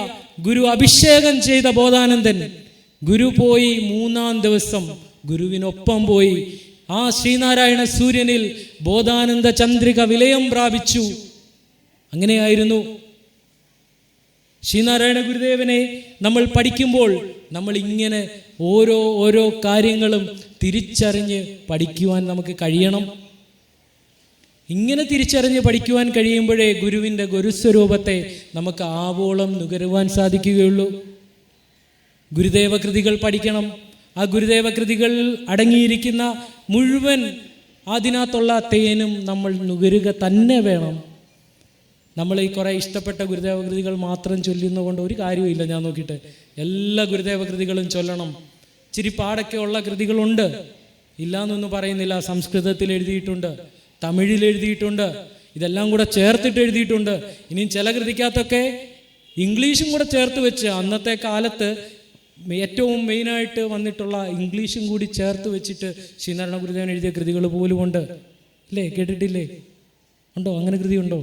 ഗുരു അഭിഷേകം ചെയ്ത ബോധാനന്ദൻ ഗുരു പോയി 3-ാം ദിവസം ഗുരുവിനൊപ്പം പോയി ആ ശ്രീനാരായണ സൂര്യനിൽ ബോധാനന്ദ ചന്ദ്രിക വിലയം പ്രാപിച്ചു. അങ്ങനെയായിരുന്നു ശ്രീനാരായണ ഗുരുദേവനെ നമ്മൾ പഠിക്കുമ്പോൾ നമ്മൾ ഇങ്ങനെ ഓരോ കാര്യങ്ങളും തിരിച്ചറിഞ്ഞ് പഠിക്കുവാൻ നമുക്ക് കഴിയണം. ഇങ്ങനെ തിരിച്ചറിഞ്ഞ് പഠിക്കുവാൻ കഴിയുമ്പോഴേ ഗുരുവിൻ്റെ ഗുരുസ്വരൂപത്തെ നമുക്ക് ആവോളം നുകരുവാൻ സാധിക്കുകയുള്ളൂ. ഗുരുദേവ കൃതികൾ പഠിക്കണം. ആ ഗുരുദേവ കൃതികൾ അടങ്ങിയിരിക്കുന്ന മുഴുവൻ അതിനകത്തുള്ള തേനും നമ്മൾ നുകരുക തന്നെ വേണം. നമ്മൾ ഈ കുറേ ഇഷ്ടപ്പെട്ട ഗുരുദേവ കൃതികൾ മാത്രം ചൊല്ലുന്നതുകൊണ്ട് ഒരു കാര്യമില്ല. ഞാൻ നോക്കിയിട്ട് എല്ലാ ഗുരുദേവ കൃതികളും ചൊല്ലണം. ഇച്ചിരി പാടൊക്കെ ഉള്ള കൃതികളുണ്ട്, ഇല്ലാന്നൊന്നും പറയുന്നില്ല. സംസ്കൃതത്തിൽ എഴുതിയിട്ടുണ്ട്, തമിഴിൽ എഴുതിയിട്ടുണ്ട്, ഇതെല്ലാം കൂടെ ചേർത്തിട്ട് എഴുതിയിട്ടുണ്ട്. ഇനിയും ചില കൃതിക്കകത്തൊക്കെ ഇംഗ്ലീഷും കൂടെ ചേർത്ത് വെച്ച്, അന്നത്തെ കാലത്ത് ഏറ്റവും മെയിനായിട്ട് വന്നിട്ടുള്ള ഇംഗ്ലീഷും കൂടി ചേർത്ത് വെച്ചിട്ട് ശ്രീനാരായണ ഗുരുദേവൻ എഴുതിയ കൃതികൾ പോലും ഉണ്ട്, അല്ലേ? കേട്ടിട്ടില്ലേ? ഉണ്ടോ? അങ്ങനെ കൃതി ഉണ്ടോ?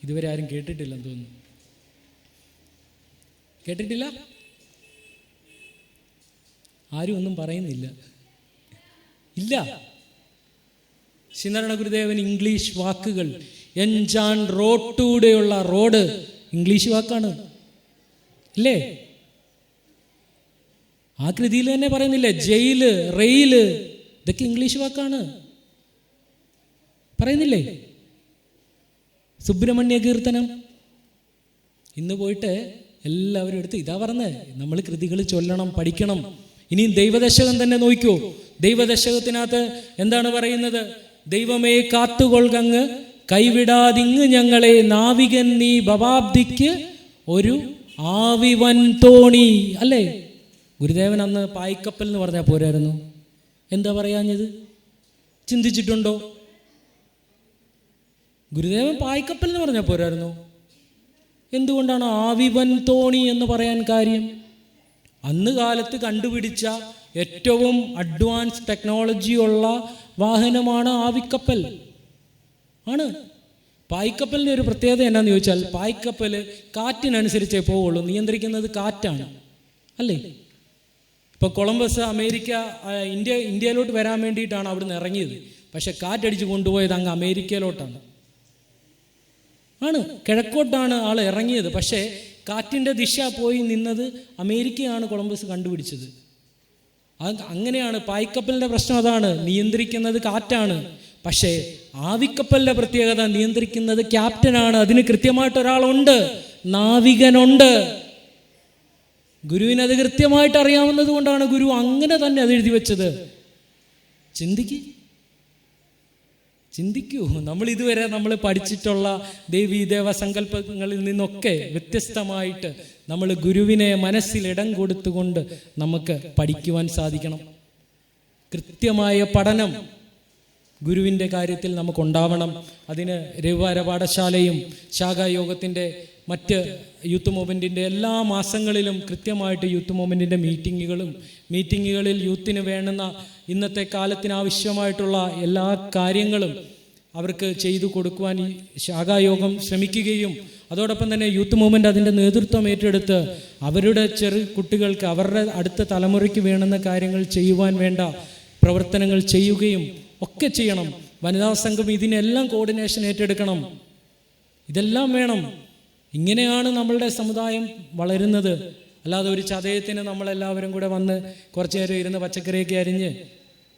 ഇതുവരെ ആരും കേട്ടിട്ടില്ലെന്ന് തോന്നുന്നു. കേട്ടിട്ടില്ല? ആരും ഒന്നും പറയുന്നില്ല. ഇല്ല. ശ്രീനാരായണ ഗുരുദേവൻ ഇംഗ്ലീഷ് വാക്കുകൾ, എൻജാൻ റോട്ടൂടെയുള്ള റോഡ് ഇംഗ്ലീഷ് വാക്കാണ് ഇല്ലേ? ആ കൃതിയിൽ തന്നെ പറയുന്നില്ലേ, ജയില്, റെയില്, ഇതൊക്കെ ഇംഗ്ലീഷ് വാക്കാണ് പറയുന്നില്ലേ? സുബ്രഹ്മണ്യ കീർത്തനം ഇന്ന് പോയിട്ട് എല്ലാവരും എടുത്ത് ഇതാ പറഞ്ഞത്, നമ്മൾ കൃതികൾ ചൊല്ലണം, പഠിക്കണം. ഇനിയും ദൈവദശകം തന്നെ നോക്കൂ. ദൈവദശകത്തിനകത്ത് എന്താണ് പറയുന്നത്? ദൈവമേ കാത്തുകൊൾകങ്ങ് കൈവിടാതിങ്ങ് ഞങ്ങളെ, നാവികൻ നീ ഭവാബ്ദിക്ക് ഒരു ആവിവൻ തോണി. അല്ലേ? ഗുരുദേവൻ അന്ന് പായ്ക്കപ്പൽ എന്ന് പറഞ്ഞാൽ പോരായിരുന്നു? എന്താ പറയാഞ്ഞത്? ചിന്തിച്ചിട്ടുണ്ടോ? ഗുരുദേവൻ പായ്ക്കപ്പൽ എന്ന് പറഞ്ഞാൽ പോരായിരുന്നു? എന്തുകൊണ്ടാണ് ആവിവൻ തോണി എന്ന് പറയാൻ കാര്യം? അന്ന് കാലത്ത് കണ്ടുപിടിച്ച ഏറ്റവും അഡ്വാൻസ് ടെക്നോളജി ഉള്ള വാഹനമാണ് ആവിക്കപ്പൽ ആണ്. പായ്ക്കപ്പലിൻ്റെ ഒരു പ്രത്യേകത എന്നാന്ന് ചോദിച്ചാൽ, പായ്ക്കപ്പൽ കാറ്റിനനുസരിച്ചേ പോവുള്ളൂ, നിയന്ത്രിക്കുന്നത് കാറ്റാണ്. അല്ലേ? ഇപ്പോൾ കൊളംബസ് ഇന്ത്യയിലോട്ട് വരാൻ വേണ്ടിയിട്ടാണ് അവിടുന്ന് ഇറങ്ങിയത്. പക്ഷെ കാറ്റടിച്ച് കൊണ്ടുപോയത് അങ്ങ് അമേരിക്കയിലോട്ടാണ്. കിഴക്കോട്ടാണ് ആൾ ഇറങ്ങിയത്. പക്ഷേ കാറ്റിൻ്റെ ദിശ പോയി നിന്നത് അമേരിക്കയാണ് കൊളംബസ് കണ്ടുപിടിച്ചത്. അങ്ങനെയാണ് പായ്ക്കപ്പലിൻ്റെ പ്രശ്നം. അതാണ്, നിയന്ത്രിക്കുന്നത് കാറ്റാണ്. പക്ഷേ ആവിക്കപ്പലിൻ്റെ പ്രത്യേകത, നിയന്ത്രിക്കുന്നത് ക്യാപ്റ്റനാണ്. അതിന് കൃത്യമായിട്ട് ഒരാളുണ്ട്, നാവികനുണ്ട്. ഗുരുവിനത് കൃത്യമായിട്ട് അറിയാവുന്നത് കൊണ്ടാണ് ഗുരു അങ്ങനെ തന്നെ അത് എഴുതി വെച്ചത്. ചിന്തിക്കൂ. നമ്മൾ ഇതുവരെ നമ്മൾ പഠിച്ചിട്ടുള്ള ദേവീ ദേവസങ്കല്പങ്ങളിൽ നിന്നൊക്കെ വ്യത്യസ്തമായിട്ട് നമ്മൾ ഗുരുവിനെ മനസ്സിൽ ഇടം കൊടുത്തുകൊണ്ട് നമുക്ക് പഠിക്കുവാൻ സാധിക്കണം. കൃത്യമായ പഠനം ഗുരുവിൻ്റെ കാര്യത്തിൽ നമുക്കുണ്ടാവണം. അതിന് രവിവാര പാഠശാലയും ശാഖായോഗത്തിൻ്റെ മറ്റ് യൂത്ത് മൂവ്മെൻറ്റിൻ്റെ എല്ലാ മാസങ്ങളിലും കൃത്യമായിട്ട് യൂത്ത് മൂവ്മെൻറ്റിൻ്റെ മീറ്റിങ്ങുകളിൽ യൂത്തിന് വേണ്ടുന്ന ഇന്നത്തെ കാലത്തിനാവശ്യമായിട്ടുള്ള എല്ലാ കാര്യങ്ങളും അവർക്ക് ചെയ്തു കൊടുക്കുവാൻ ഈ ശാഖായോഗം ശ്രമിക്കുകയും അതോടൊപ്പം തന്നെ യൂത്ത് മൂവ്മെൻറ്റ് അതിൻ്റെ നേതൃത്വം ഏറ്റെടുത്ത് അവരുടെ ചെറു കുട്ടികൾക്ക് അവരുടെ അടുത്ത തലമുറയ്ക്ക് വേണ്ടുന്ന കാര്യങ്ങൾ ചെയ്യുവാൻ വേണ്ട പ്രവർത്തനങ്ങൾ ചെയ്യുകയും ഒക്കെ ചെയ്യണം. വനിതാ സംഘം ഇതിനെല്ലാം കോർഡിനേഷൻ ഏറ്റെടുക്കണം. ഇതെല്ലാം വേണം. ഇങ്ങനെയാണ് നമ്മളുടെ സമുദായം വളരുന്നത്. അല്ലാതെ ഒരു ചതയത്തിന് നമ്മളെല്ലാവരും കൂടെ വന്ന് കുറച്ച് നേരം ഇരുന്ന് പച്ചക്കറിയൊക്കെ അരിഞ്ഞ്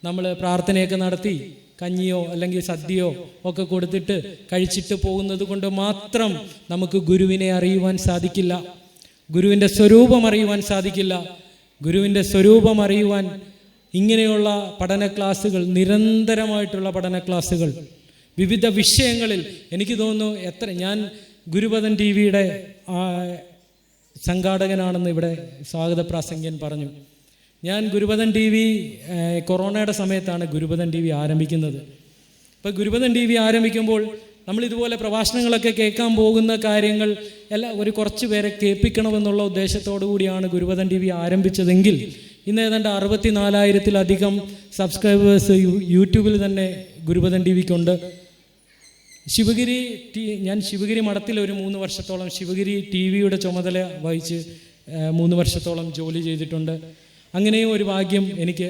നമ്മൾ പ്രാർത്ഥനയൊക്കെ നടത്തി കഞ്ഞിയോ അല്ലെങ്കിൽ സദ്യയോ ഒക്കെ കൊടുത്തിട്ട് കഴിച്ചിട്ട് പോകുന്നത് കൊണ്ട് മാത്രം നമുക്ക് ഗുരുവിനെ അറിയുവാൻ സാധിക്കില്ല. ഗുരുവിൻ്റെ സ്വരൂപം അറിയുവാൻ സാധിക്കില്ല. ഗുരുവിൻ്റെ സ്വരൂപം അറിയുവാൻ ഇങ്ങനെയുള്ള പഠന ക്ലാസ്സുകൾ, നിരന്തരമായിട്ടുള്ള പഠന ക്ലാസ്സുകൾ വിവിധ വിഷയങ്ങളിൽ, എനിക്ക് തോന്നുന്നു ഞാൻ ഗുരുപദൻ ടിവിയുടെ സംഘാടകനാണെന്ന് ഇവിടെ സ്വാഗത പ്രാസംഗ്യൻ പറഞ്ഞു. ഞാൻ ഗുരുപദൻ ടി വി കൊറോണയുടെ സമയത്താണ് ഗുരുപദൻ ടി വി ആരംഭിക്കുന്നത്. ഇപ്പോൾ ഗുരുപദൻ ടി വി ആരംഭിക്കുമ്പോൾ നമ്മളിതുപോലെ പ്രഭാഷണങ്ങളൊക്കെ കേൾക്കാൻ പോകുന്ന കാര്യങ്ങൾ എല്ലാം കുറച്ച് പേരെ കേൾപ്പിക്കണമെന്നുള്ള ഉദ്ദേശത്തോടു കൂടിയാണ് ഗുരുപദൻ ടി വി ആരംഭിച്ചതെങ്കിൽ ഇന്ന് ഏതാണ്ട് 64,000-ലധികം സബ്സ്ക്രൈബേഴ്സ് യൂട്യൂബിൽ തന്നെ ഗുരുപദൻ ടി വിക്കുണ്ട്. ഞാൻ ശിവഗിരി മഠത്തിൽ ഒരു 3 വർഷത്തോളം ശിവഗിരി ടി വിയുടെ ചുമതല വഹിച്ച് 3 വർഷത്തോളം ജോലി ചെയ്തിട്ടുണ്ട്. അങ്ങനെയും ഒരു ഭാഗ്യം എനിക്ക്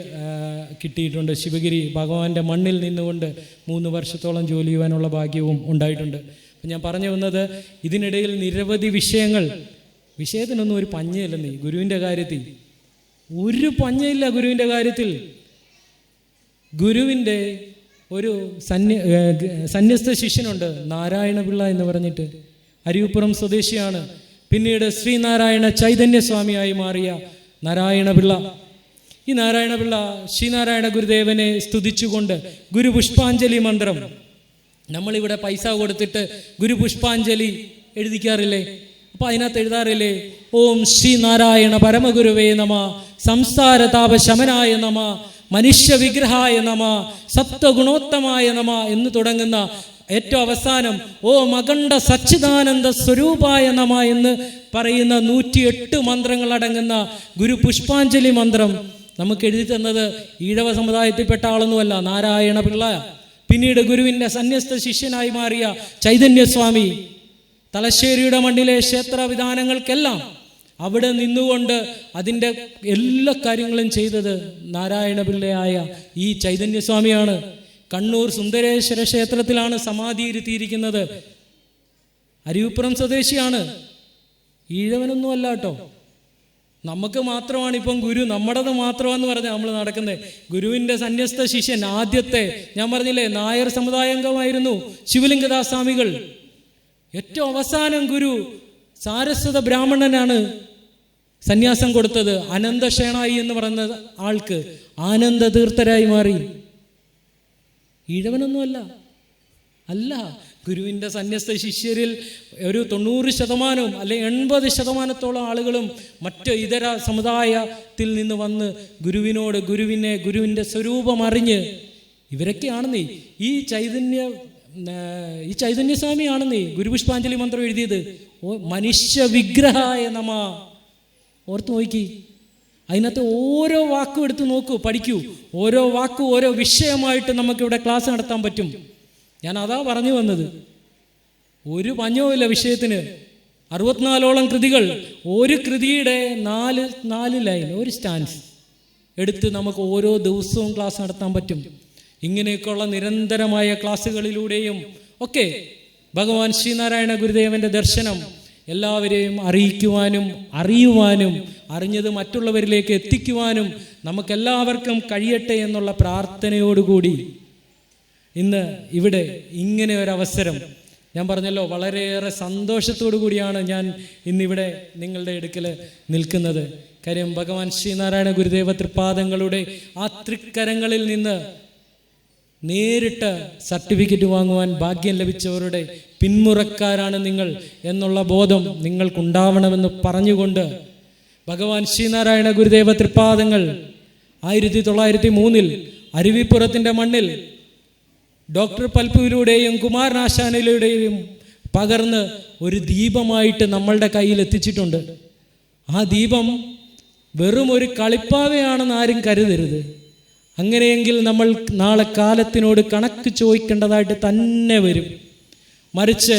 കിട്ടിയിട്ടുണ്ട്. ശിവഗിരി ഭഗവാന്റെ മണ്ണിൽ നിന്നുകൊണ്ട് 3 വർഷത്തോളം ജോലി ചെയ്യുവാനുള്ള ഭാഗ്യവും ഉണ്ടായിട്ടുണ്ട്. അപ്പം ഞാൻ പറഞ്ഞു വന്നത്, ഇതിനിടയിൽ നിരവധി വിഷയത്തിനൊന്നും ഒരു പഞ്ഞയില്ലെന്നേ. ഗുരുവിൻ്റെ കാര്യത്തിൽ ഒരു പഞ്ഞയില്ല. ഗുരുവിൻ്റെ കാര്യത്തിൽ ഗുരുവിൻ്റെ ഒരു സന്യസ്ത ശിഷ്യനുണ്ട്, നാരായണപിള്ള എന്ന് പറഞ്ഞിട്ട്. അരിവിപ്പുറം സ്വദേശിയാണ്. പിന്നീട് ശ്രീനാരായണ ചൈതന്യസ്വാമിയായി മാറിയ നാരായണപിള്ള. ഈ നാരായണപിള്ള ശ്രീനാരായണ ഗുരുദേവനെ സ്തുതിച്ചുകൊണ്ട് ഗുരുപുഷ്പാഞ്ജലി മന്ത്രം, നമ്മളിവിടെ പൈസ കൊടുത്തിട്ട് ഗുരുപുഷ്പാഞ്ജലി എഴുതിക്കാറില്ലേ? അപ്പോൾ അതിനകത്ത് എഴുതാറില്ലേ, ഓം ശ്രീനാരായണ പരമഗുരുവേ നമ, സംസാര താപശമനായ നമ, മനുഷ്യ വിഗ്രഹായ നമ, സത്വഗുണോത്തമായ നമ എന്ന് തുടങ്ങുന്ന ഏറ്റവും അവസാനം ഓം അഖണ്ഡ സച്ചിദാനന്ദ സ്വരൂപായ നമ എന്ന് പറയുന്ന 108 മന്ത്രങ്ങൾ അടങ്ങുന്ന ഗുരു പുഷ്പാഞ്ജലി മന്ത്രം നമുക്ക് എഴുതി തന്നത് ഈഴവ സമുദായത്തിൽപ്പെട്ട ആളൊന്നുമല്ല, നാരായണ പിള്ള. പിന്നീട് ഗുരുവിൻ്റെ സന്യസ്ത ശിഷ്യനായി മാറിയ ചൈതന്യസ്വാമി. തലശ്ശേരിയുടെ മണ്ണിലെ ക്ഷേത്ര വിധാനങ്ങൾക്കെല്ലാം അവിടെ നിന്നുകൊണ്ട് അതിൻ്റെ എല്ലാ കാര്യങ്ങളും ചെയ്തത് നാരായണപിള്ളയായ ഈ ചൈതന്യസ്വാമിയാണ്. കണ്ണൂർ സുന്ദരേശ്വര ക്ഷേത്രത്തിലാണ് സമാധി ഇരുത്തിയിരിക്കുന്നത്. അരുവിപ്പുറം സ്വദേശിയാണ്, ഈഴവനൊന്നും അല്ല കേട്ടോ. നമുക്ക് മാത്രമാണ് ഇപ്പം ഗുരു, നമ്മുടേത് മാത്രമാണെന്ന് പറഞ്ഞാൽ നമ്മൾ നടക്കുന്നത്. ഗുരുവിൻ്റെ സന്യസ്ത ശിഷ്യൻ ആദ്യത്തെ, ഞാൻ പറഞ്ഞില്ലേ, നായർ സമുദായാംഗമായിരുന്നു ശിവലിംഗദാസ് സ്വാമികൾ. ഏറ്റവും അവസാനം ഗുരു സാരസ്വത ബ്രാഹ്മണനാണ് സന്യാസം കൊടുത്തത്. അനന്തശേണായി എന്ന് പറയുന്ന ആൾക്ക് ആനന്ദ തീർത്ഥരായി മാറി. ഈഴവനൊന്നുമല്ല, അല്ല. ഗുരുവിൻ്റെ സന്യസ്ത ശിഷ്യരിൽ ഒരു 90% അല്ലെങ്കിൽ 80% ആളുകളും മറ്റ് ഇതര സമുദായത്തിൽ നിന്ന് വന്ന് ഗുരുവിനോട് ഗുരുവിൻ്റെ സ്വരൂപം അറിഞ്ഞ്, ഇവരൊക്കെയാണെന്നേ ഈ ചൈതന്യസ്വാമിയാണെന്നേ ഗുരുപുഷ്പാഞ്ജലി മന്ത്രം എഴുതിയത്. മനുഷ്യ വിഗ്രഹായ നമ. ഓർത്ത് നോക്കി, അതിനകത്ത് ഓരോ വാക്കും എടുത്ത് നോക്കൂ, പഠിക്കൂ. ഓരോ വാക്കും ഓരോ വിഷയമായിട്ട് നമുക്കിവിടെ ക്ലാസ് നടത്താൻ പറ്റും. ഞാൻ അതാ പറഞ്ഞു വന്നത്. ഒരു പഞ്ഞവുമില്ല വിഷയത്തിന്. 64ഓളം കൃതികൾ, ഒരു കൃതിയുടെ 4 ലൈൻ, ഒരു സ്റ്റാൻസ് എടുത്ത് നമുക്ക് ഓരോ ദിവസവും ക്ലാസ് നടത്താൻ പറ്റും. ഇങ്ങനെയൊക്കെയുള്ള നിരന്തരമായ ക്ലാസ്സുകളിലൂടെയും ഒക്കെ ഭഗവാൻ ശ്രീനാരായണ ഗുരുദേവന്റെ ദർശനം എല്ലാവരെയും അറിയിക്കുവാനും അറിയുവാനും അറിഞ്ഞത് മറ്റുള്ളവരിലേക്ക് എത്തിക്കുവാനും നമുക്കെല്ലാവർക്കും കഴിയട്ടെ എന്നുള്ള പ്രാർത്ഥനയോടുകൂടി ഇന്ന് ഇവിടെ ഇങ്ങനെ ഒരവസരം, ഞാൻ പറഞ്ഞല്ലോ, വളരെയേറെ സന്തോഷത്തോടു കൂടിയാണ് ഞാൻ ഇന്നിവിടെ നിങ്ങളുടെ അടുക്കൽ നിൽക്കുന്നത്. കാര്യം ഭഗവാൻ ശ്രീനാരായണ ഗുരുദേവ തൃപ്പാദങ്ങളുടെ ആ തൃക്കരങ്ങളിൽ നിന്ന് നേരിട്ട് സർട്ടിഫിക്കറ്റ് വാങ്ങുവാൻ ഭാഗ്യം ലഭിച്ചവരുടെ പിന്മുറക്കാരാണ് നിങ്ങൾ എന്നുള്ള ബോധം നിങ്ങൾക്കുണ്ടാവണമെന്ന് പറഞ്ഞുകൊണ്ട് ഭഗവാൻ ശ്രീനാരായണ ഗുരുദേവ തൃപ്പാദങ്ങൾ 1903 അരുവിപ്പുറത്തിൻ്റെ മണ്ണിൽ ഡോക്ടർ പൽപ്പുവിലൂടെയും കുമാരനാശാനിലൂടെയും പകർന്ന് ഒരു ദീപമായിട്ട് നമ്മളുടെ കയ്യിൽ എത്തിച്ചിട്ടുണ്ട്. ആ ദീപം വെറും ഒരു കളിപ്പാവയാണെന്ന് ആരും കരുതരുത്. അങ്ങനെയെങ്കിൽ നമ്മൾ നാളെ കാലത്തിനോട് കണക്ക് ചോദിക്കേണ്ടതായിട്ട് തന്നെ വരും. മറിച്ച്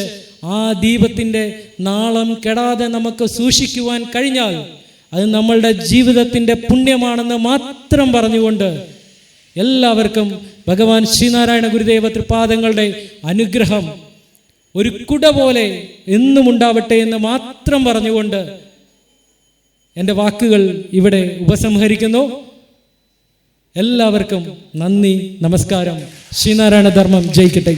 ആ ദീപത്തിൻ്റെ നാളം കെടാതെ നമുക്ക് സൂക്ഷിക്കുവാൻ കഴിഞ്ഞാൽ അത് നമ്മളുടെ ജീവിതത്തിൻ്റെ പുണ്യമാണെന്ന് മാത്രം പറഞ്ഞുകൊണ്ട് എല്ലാവർക്കും ഭഗവാൻ ശ്രീനാരായണ ഗുരുദേവ തൃപാദങ്ങളുടെ അനുഗ്രഹം ഒരു കുട പോലെ എന്നും ഉണ്ടാവട്ടെ എന്ന് മാത്രം പറഞ്ഞുകൊണ്ട് എൻ്റെ വാക്കുകൾ ഇവിടെ ഉപസംഹരിക്കുന്നു. എല്ലാവർക്കും നന്ദി, നമസ്കാരം. ശ്രീനാരായണ ധർമ്മം ജയിക്കട്ടെ.